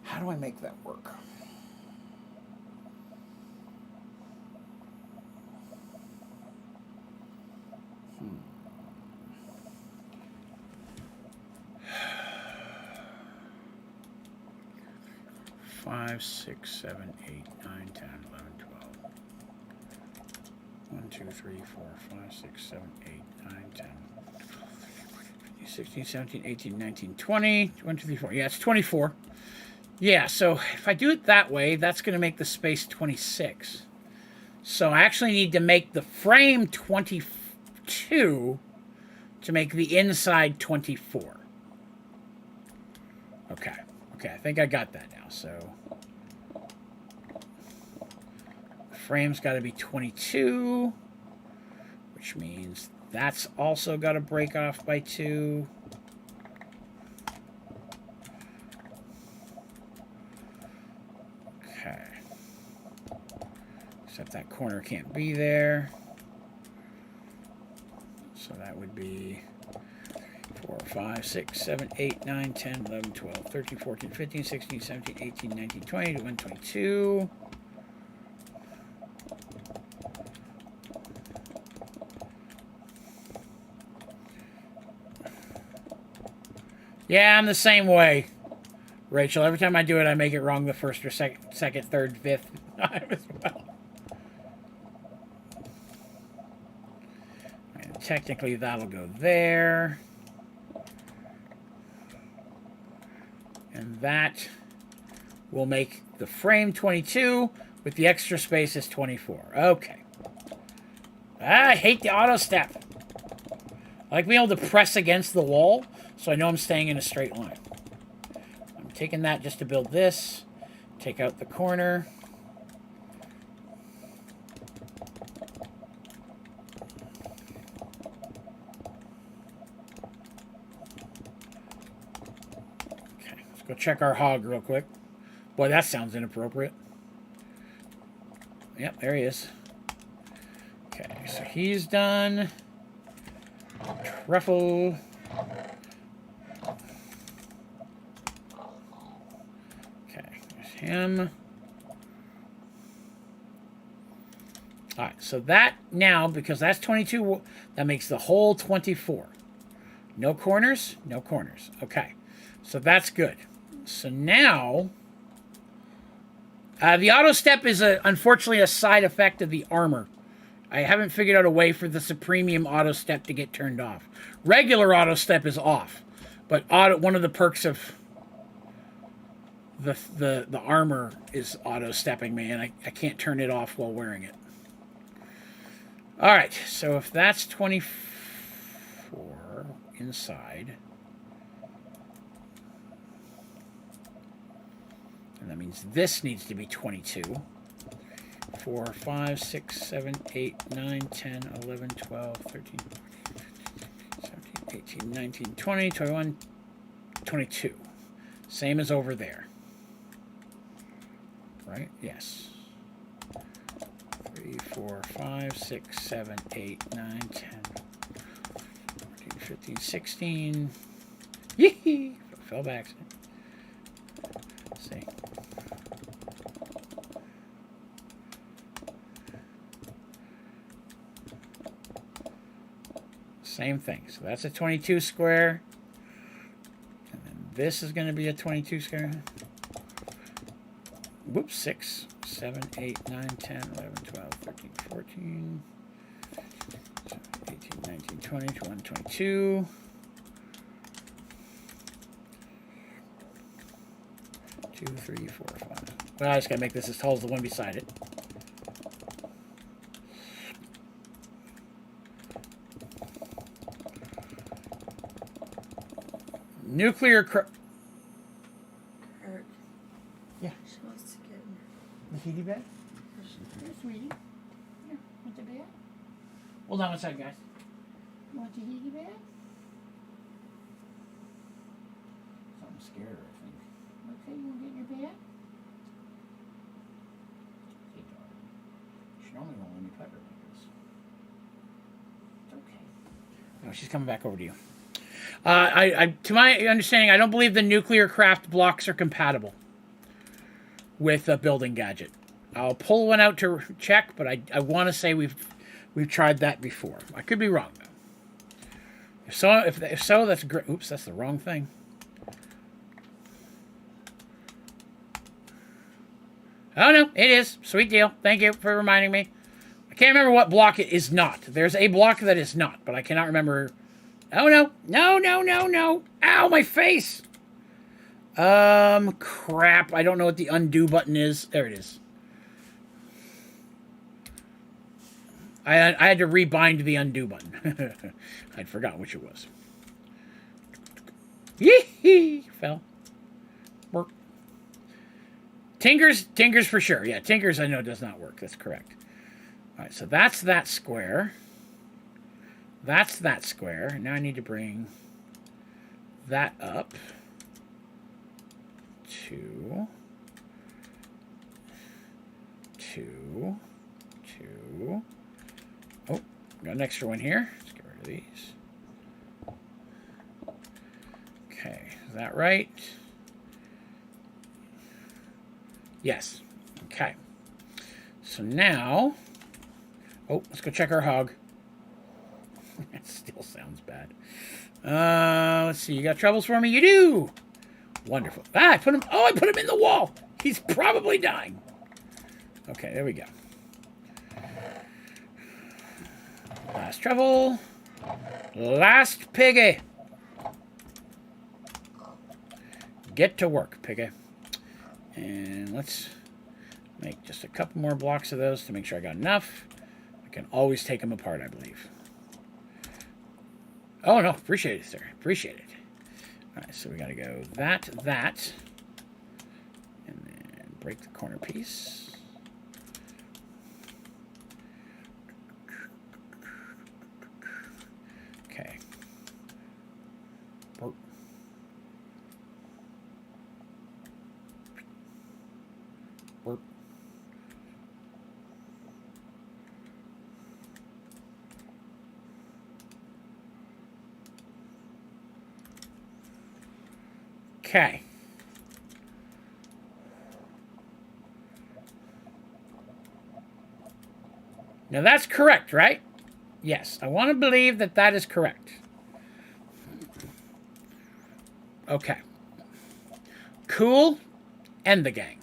How do I make that work? 5, 6, 7, 8, 9, 10, 11, 12. 1, 2, 3, 4, 5, 6, 7, 8, 9, 10, 16, 17, 18, 19, 20. 1, 2, 3, 4. Yeah, it's 24. Yeah, so if I do it that way, that's going to make the space 26. So I actually need to make the frame 22 to make the inside 24. Okay. Okay, I think I got that now. So the frame's got to be 22, which means that's also got to break off by 2. Okay. Except that corner can't be there. So that would be 4, 5, 6, 7, 8, 9, 10, 11, 12, 13, 14, 15, 16, 17, 18, 19, 20, 21, 22. Yeah, I'm the same way, Rachel. Every time I do it, I make it wrong the first or second, third, fifth time as well. And technically, that'll go there. And that will make the frame 22 with the extra space is 24. Okay. I hate the auto step. I like being able to press against the wall so I know I'm staying in a straight line. I'm taking that just to build this. Take out the corner. Go check our hog real quick. Boy, that sounds inappropriate. Yep, there he is. Okay, so he's done. Truffle. Okay, there's him. Alright, so that now, because that's 22, that makes the whole 24. No corners? No corners. Okay, so that's good. So now, the auto step is unfortunately a side effect of the armor. I haven't figured out a way for the Supremium auto step to get turned off. Regular auto step is off, but one of the perks of the armor is auto stepping me, and I can't turn it off while wearing it. All right, so if that's 24 inside. And that means this needs to be 22. 4, 5, 6, 7, 8, 9, 10, 11, 12, 13, 17, 18, 19, 20, 21, 22. Same as over there. Right? Yes. 3, 4, 5, 6, 7, 8, 9, 10, 14, 15, 16. Yee! Fell by accident. Let's see. Same thing. So that's a 22 square. And then this is going to be a 22 square. whoops, 6, 7, 8, 9, 10, 11, 12, 13, 14, 18, 19, 20, 21, 22. 2, 3, 4, 5. Well, I just gotta make this as tall as the one beside it. Nuclear Kirk. Yeah. She wants to get in the heaty bed. Here, sweetie. Here, want the bed? Hold on one second, guys. You want the heaty bed? Something scared her, I think. Okay, you want to get in your bed? Hey, darling. She normally won't let me pet her like this. It's okay. No, she's coming back over to you. To my understanding, I don't believe the nuclear craft blocks are compatible with a building gadget. I'll pull one out to check, but I want to say we've tried that before. I could be wrong though. If so, that's great. Oops, that's the wrong thing. Oh no, it is. Sweet deal. Thank you for reminding me. I can't remember what block it is not. There's a block that is not, but I cannot remember. Oh no. No, no, no, no. Ow, my face. Crap. I don't know what the undo button is. There it is. I had to rebind the undo button. I'd forgotten which it was. Yee-hee. Fell. Work. Tinkers for sure. Yeah, Tinkers I know does not work. That's correct. All right, so that's that square. That's that square. Now I need to bring that up to 2. Oh, got an extra one here. Let's get rid of these. Okay, is that right? Yes. Okay. So now, oh, let's go check our hog. It still sounds bad. Let's see. You got troubles for me? You do. Wonderful. I put him in the wall. He's probably dying. Okay, there we go. Last trouble. Last piggy. Get to work, piggy. And let's make just a couple more blocks of those to make sure I got enough. I can always take them apart, I believe. Oh, no. Appreciate it, sir. Appreciate it. All right, so we got to go that, and then break the corner piece. Okay. Burp. Burp. Okay. Now that's correct, right? Yes, I want to believe that that is correct. Okay. Cool. End the gang.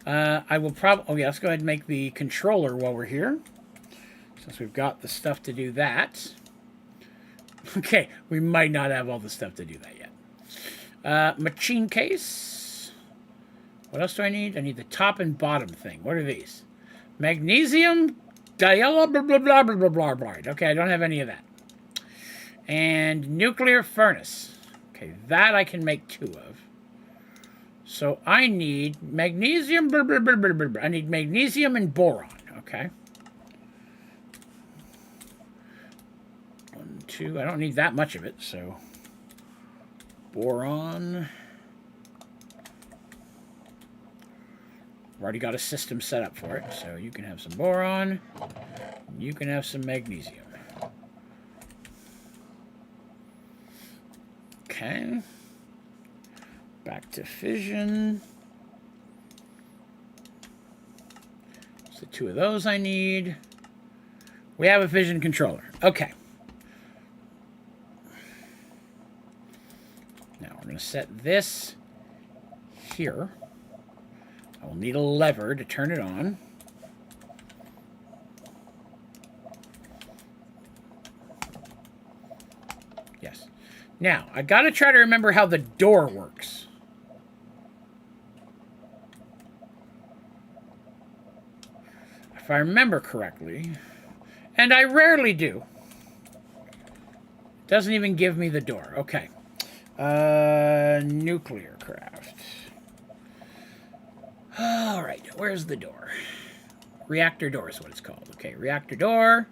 I will probably... Oh, yeah, let's go ahead and make the controller while we're here. Since we've got the stuff to do that. Okay, we might not have all the stuff to do that yet. Machine case. What else do I need? I need the top and bottom thing. What are these? Magnesium, dial, blah, blah, blah, blah, blah, blah, blah. Okay, I don't have any of that. And nuclear furnace. Okay, that I can make 2 of. So I need magnesium, blah, blah, blah, blah, blah, blah. I need magnesium and boron. Okay. 1, 2. I don't need that much of it, so... Boron. I've already got a system set up for it, so you can have some boron. You can have some magnesium. Okay. Back to fission. So 2 of those I need. We have a fission controller. Okay. Now we're going to set this here. I will need a lever to turn it on. Yes. Now, I got to try to remember how the door works. If I remember correctly, and I rarely do, it doesn't even give me the door. Okay. Nuclear craft. All right, where's the door? Reactor door is what it's called. Okay, reactor door.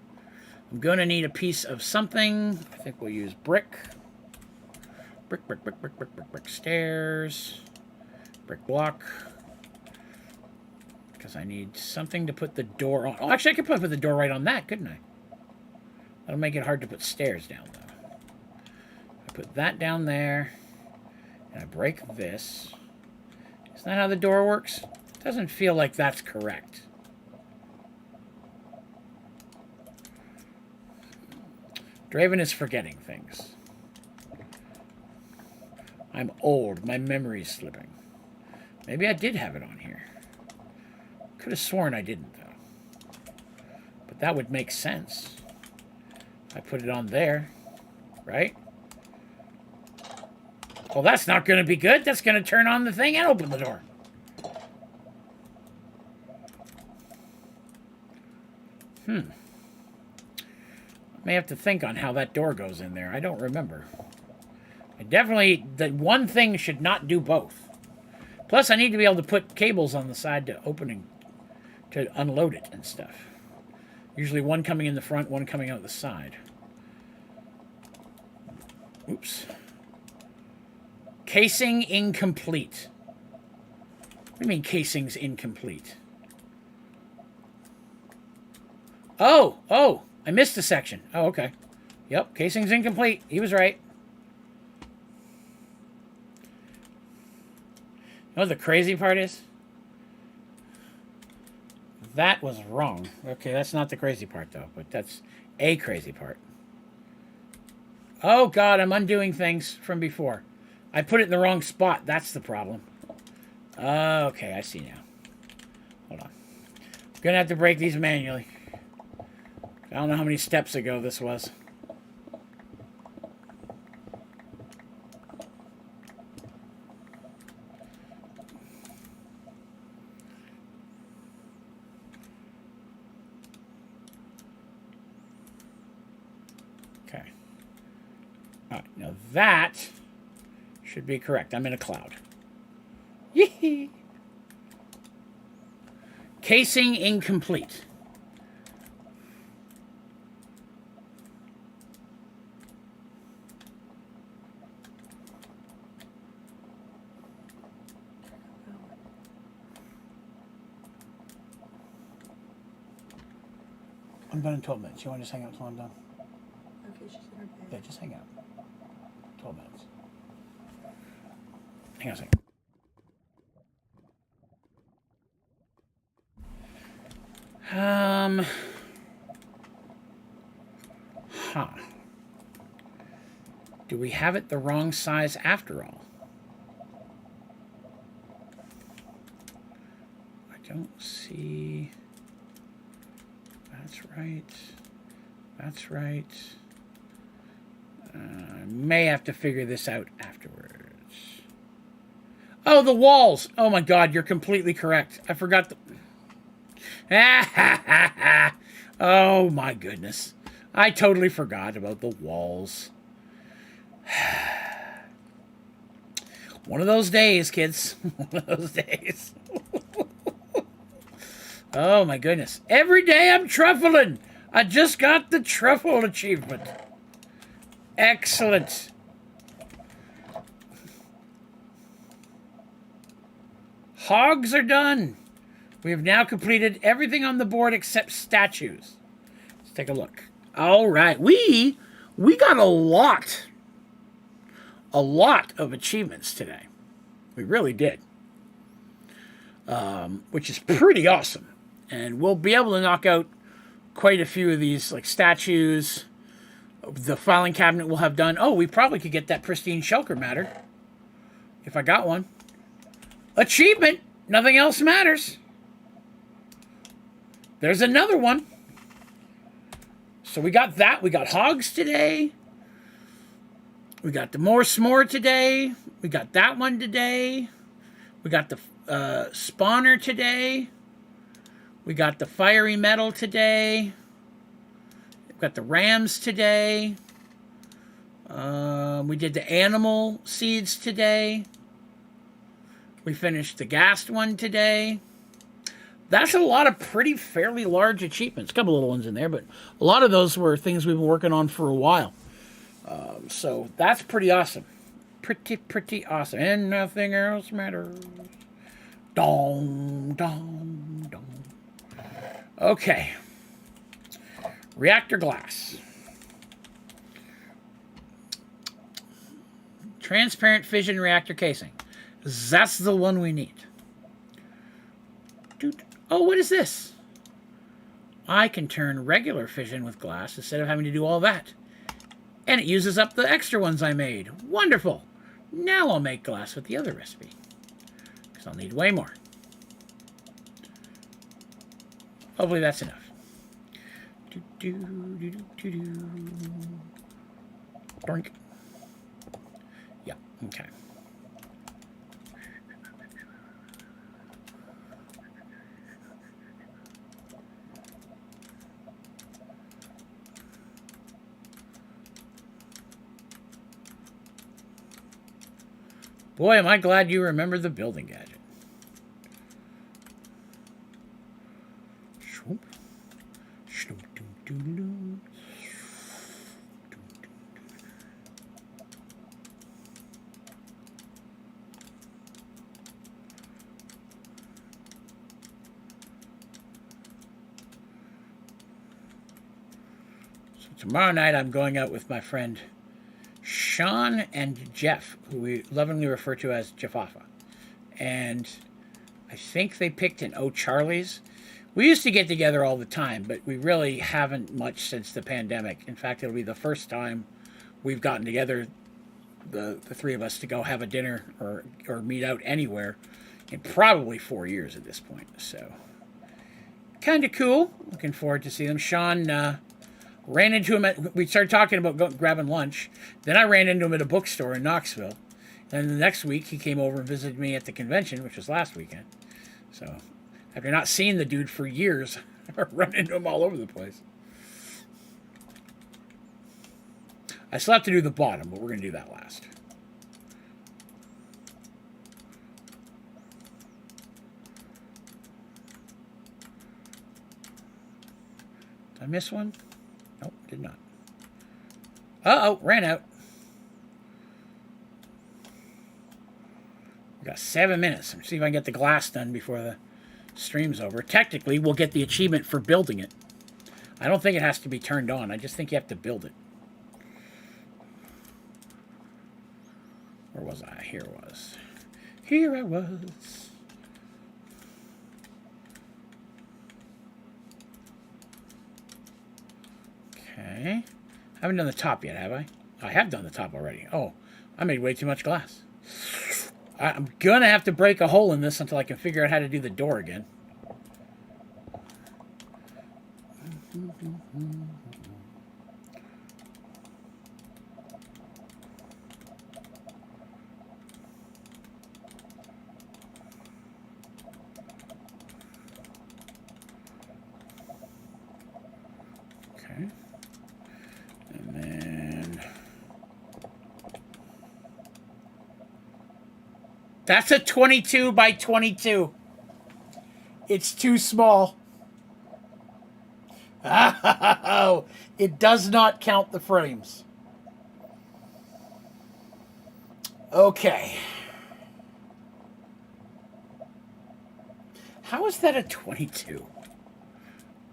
I'm going to need a piece of something. I think we'll use brick. Brick. Stairs. Brick block. Because I need something to put the door on. Oh, actually, I could put the door right on that, couldn't I? That'll make it hard to put stairs down, though. I put that down there. And I break this. Isn't that how the door works? It doesn't feel like that's correct. Draven is forgetting things. I'm old. My memory's slipping. Maybe I did have it on here. Could have sworn I didn't, though. But that would make sense. I put it on there, right? Well, that's not going to be good. That's going to turn on the thing and open the door. I may have to think on how that door goes in there. I don't remember. I definitely... The one thing should not do both. Plus, I need to be able to put cables on the side to opening... to unload it and stuff. Usually one coming in the front, one coming out the side. Oops. Casing incomplete. What do you mean casing's incomplete? Oh, I missed a section. Oh, okay. Yep, casing's incomplete. He was right. You know what the crazy part is? That was wrong. Okay, that's not the crazy part, though, but that's a crazy part. Oh, God, I'm undoing things from before. I put it in the wrong spot. That's the problem. Okay, I see now. Hold on. I'm going to have to break these manually. I don't know how many steps ago this was. Okay. All right, now that should be correct. I'm in a cloud. Yee-hee. Casing incomplete. I'm done in 12 minutes. You want to just hang out until I'm done? Okay, she's in her bed. Yeah, just hang out. 12 minutes. Hang on a second. Do we have it the wrong size after all? I don't see... That's right. That's right. I may have to figure this out afterwards. Oh, the walls! Oh my God, you're completely correct. I forgot the... Oh my goodness. I totally forgot about the walls. One of those days, kids. One of those days. Oh my goodness. Every day I'm truffling. I just got the truffle achievement. Excellent. Hogs are done. We have now completed everything on the board except statues. Let's take a look. All right. We got a lot of achievements today. We really did. Which is pretty awesome. And we'll be able to knock out quite a few of these, like statues. The filing cabinet will have done. Oh, we probably could get that pristine shulker matter. If I got one. Achievement! nothing else matters. There's another one. So we got that. We got hogs today. We got the more s'more today. We got that one today. We got the spawner today. We got the fiery metal today. We've got the rams today. We did the animal seeds today. We finished the ghast one today. That's a lot of pretty fairly large achievements. A couple little ones in there, but a lot of those were things we've been working on for a while. So that's pretty awesome. Pretty awesome. And nothing else matters. Dong, dong, dong. Okay. Reactor glass. Transparent fission reactor casing. That's the one we need. Oh, what is this? I can turn regular fission with glass instead of having to do all that. And it uses up the extra ones I made. Wonderful. Now I'll make glass with the other recipe. Because I'll need way more. Hopefully that's enough. Doink. Yeah, okay. Boy, am I glad you remember the building gadget. So tomorrow night I'm going out with my friend Sean and Jeff, who we lovingly refer to as Jeffafa. And I think they picked an O'Charlie's. We used to get together all the time, but we really haven't much since the pandemic. In fact, it'll be the first time we've gotten together, the three of us, to go have a dinner or meet out anywhere in probably 4 years at this point. So, kind of cool. Looking forward to see them. Sean ran into him we started talking about grabbing lunch. Then I ran into him at a bookstore in Knoxville. Then the next week, he came over and visited me at the convention, which was last weekend. So, after not seeing the dude for years, I run into him all over the place. I still have to do the bottom, but we're going to do that last. Did I miss one? Nope, did not. Uh-oh, ran out. We got 7 minutes. Let's see if I can get the glass done before the stream's over. Technically, we'll get the achievement for building it. I don't think it has to be turned on. I just think you have to build it. Where was I? Here it was. Here I was. Okay. I haven't done the top yet, have I? I have done the top already. Oh, I made way too much glass. I'm gonna have to break a hole in this until I can figure out how to do the door again. Okay. And then that's a 22 by 22. It's too small. Oh, it does not count the frames. Okay. How is that a 22?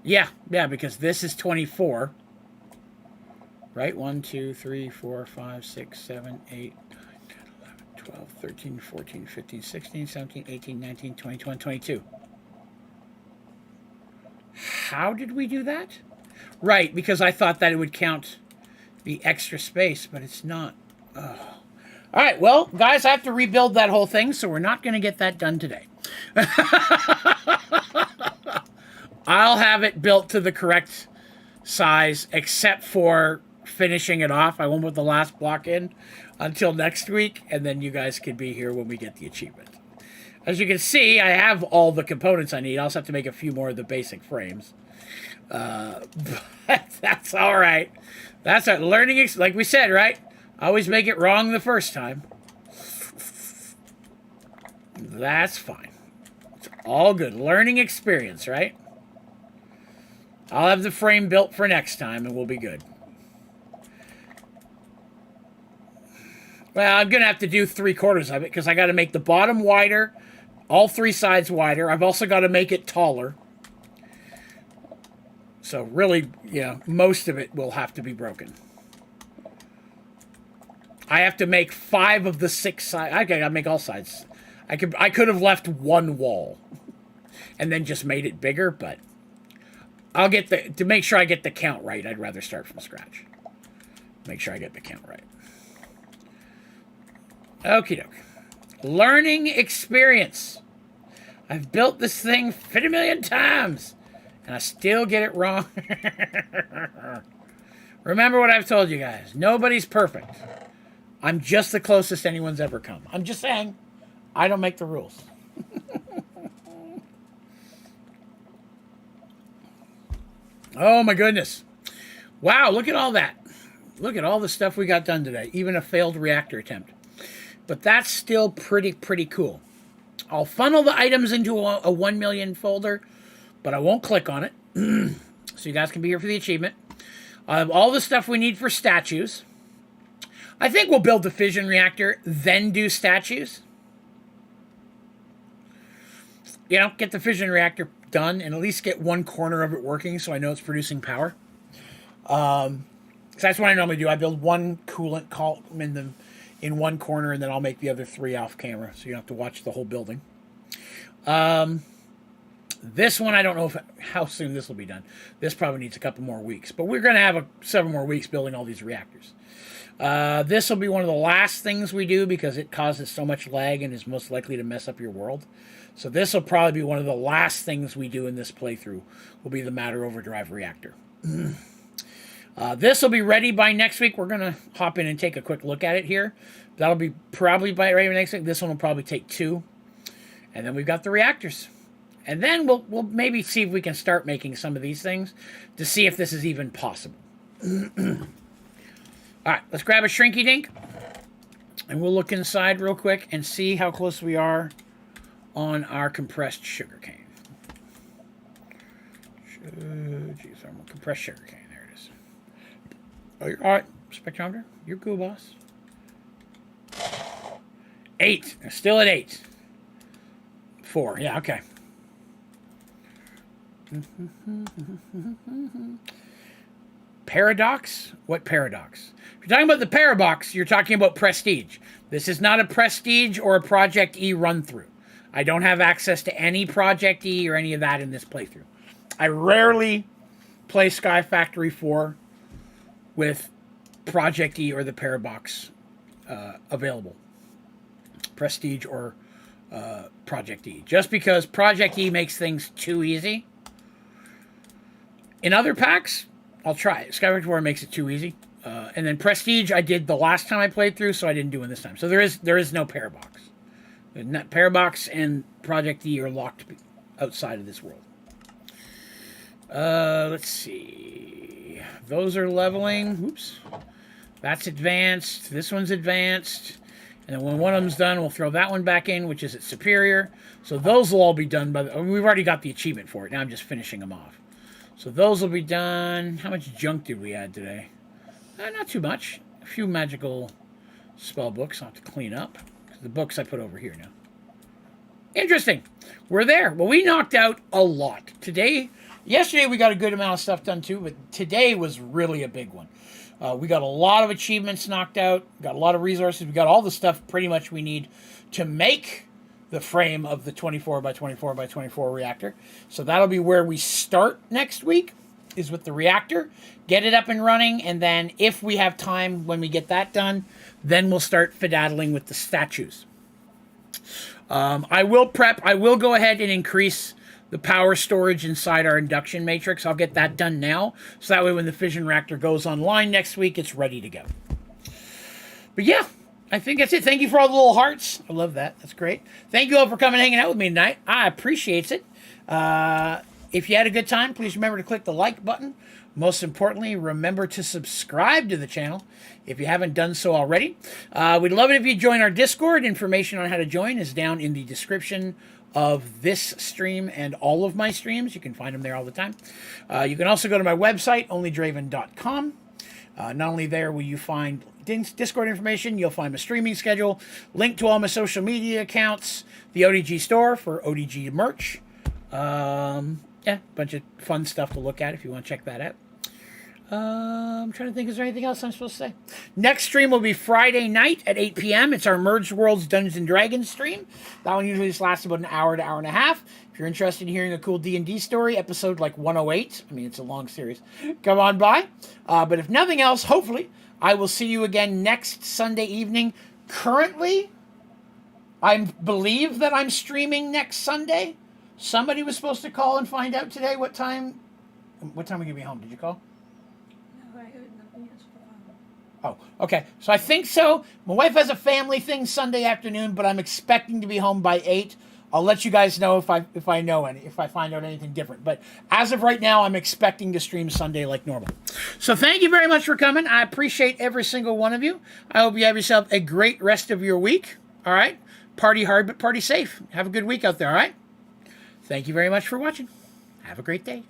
Yeah, because this is 24. Right? 1, 2, 3, 4, 5, 6, 7, 8, 9, 10, 11, 12, 13, 14, 15, 16, 17, 18, 19, 20, 21, 22. How did we do that? Right, because I thought that it would count the extra space, but it's not. Oh. All right, well, guys, I have to rebuild that whole thing, so we're not going to get that done today. I'll have it built to the correct size, except for finishing it off. I won't put the last block in until next week, and then you guys can be here when we get the achievement. As you can see, I have all the components I need. I also have to make a few more of the basic frames. But that's all right. That's a learning, like we said, right? Always make it wrong the first time. That's fine. It's all good. Learning experience, right? I'll have the frame built for next time, and we'll be good. Well, I'm going to have to do 3/4 of it, because I got to make the bottom wider, all 3 sides wider. I've also got to make it taller. So really, yeah, most of it will have to be broken. I have to make 5 of the 6 sides. I gotta make all sides. I could have left one wall and then just made it bigger, but I'll get to make sure I get the count right. I'd rather start from scratch. Make sure I get the count right. Okie doke. Learning experience. I've built this thing 50 million times, and I still get it wrong. Remember what I've told you guys. Nobody's perfect. I'm just the closest anyone's ever come. I'm just saying, I don't make the rules. Oh my goodness. Wow, look at all that. Look at all the stuff we got done today. Even a failed reactor attempt. But that's still pretty cool. I'll funnel the items into a 1 million folder, but I won't click on it. So you guys can be here for the achievement. I have all the stuff we need for statues. I think we'll build the fission reactor, then do statues. You know, get the fission reactor done and at least get one corner of it working so I know it's producing power. So that's what I normally do. I build one coolant column in one corner, and then I'll make the other 3 off camera, so you don't have to watch the whole building. This one, I don't know how soon this will be done. This probably needs a couple more weeks, but we're going to have several more weeks building all these reactors. This will be one of the last things we do because it causes so much lag and is most likely to mess up your world. So this will probably be one of the last things we do in this playthrough, will be the matter overdrive reactor. This will be ready by next week. We're going to hop in and take a quick look at it here. That'll be probably by ready next week. This one will probably take 2. And then we've got the reactors. And then we'll maybe see if we can start making some of these things to see if this is even possible. All right, let's grab a shrinky dink. And we'll look inside real quick and see how close we are on our compressed sugarcane. Compressed sugarcane. There it is. Oh, you're all right, spectrometer. You're cool, boss. 8. Still at 8. 4. Yeah, okay. Paradox? What paradox? If you're talking about the paradox, you're talking about Prestige. This is not a Prestige or a Project E run-through. I don't have access to any Project E or any of that in this playthrough. I rarely play Sky Factory 4 with Project E or the Parabox available. Prestige or Project E. Just because Project E makes things too easy. In other packs, I'll try it. Sky Factory 4 makes it too easy. And then Prestige I did the last time I played through, so I didn't do it this time. So there is no Parabox. Parabox and Project E are locked outside of this world. Let's see. Those are leveling. Oops. That's advanced. This one's advanced. And then when one of them's done, we'll throw that one back in, which is at superior. So those will all be done by we've already got the achievement for it. Now I'm just finishing them off. So those will be done. How much junk did we add today? Not too much. A few magical spell books I'll have to clean up. The books I put over here now. Interesting. We're there. Well, we knocked out a lot. Yesterday we got a good amount of stuff done too, but today was really a big one. We got a lot of achievements knocked out. Got a lot of resources. We got all the stuff pretty much we need to make the frame of the 24 by 24 by 24 reactor. So that'll be where we start next week. is with the reactor, get it up and running, and then if we have time when we get that done, then we'll start fidaddling with the statues. I will go ahead and increase the power storage inside our induction matrix. I'll get that done now, so that way when the fission reactor goes online next week, it's ready to go. But yeah, I think that's it. Thank you for all the little hearts. I love that. That's great. Thank you all for coming and hanging out with me tonight. I appreciate it. If you had a good time, please remember to click the like button. Most importantly, remember to subscribe to the channel if you haven't done so already. We'd love it if you join our Discord. Information on how to join is down in the description of this stream and all of my streams. You can find them there all the time. You can also go to my website, onlydraven.com. Not only there will you find Discord information, you'll find my streaming schedule, link to all my social media accounts, the ODG store for ODG merch. Yeah, a bunch of fun stuff to look at if you want to check that out. I'm trying to think, is there anything else I'm supposed to say? Next stream will be Friday night at 8 p.m. It's our Merged Worlds Dungeons & Dragons stream. That one usually just lasts about an hour to hour and a half. If you're interested in hearing a cool D&D story, episode like 108, I mean, it's a long series, come on by. But if nothing else, hopefully, I will see you again next Sunday evening. Currently, I believe that I'm streaming next Sunday. Somebody was supposed to call and find out today what time we're going to be home. Did you call? No, I heard nothing else for Oh, okay. So I think so. My wife has a family thing Sunday afternoon, but I'm expecting to be home by 8. I'll let you guys know if I find out anything different. But as of right now, I'm expecting to stream Sunday like normal. So thank you very much for coming. I appreciate every single one of you. I hope you have yourself a great rest of your week. All right? Party hard, but party safe. Have a good week out there, all right? Thank you very much for watching. Have a great day.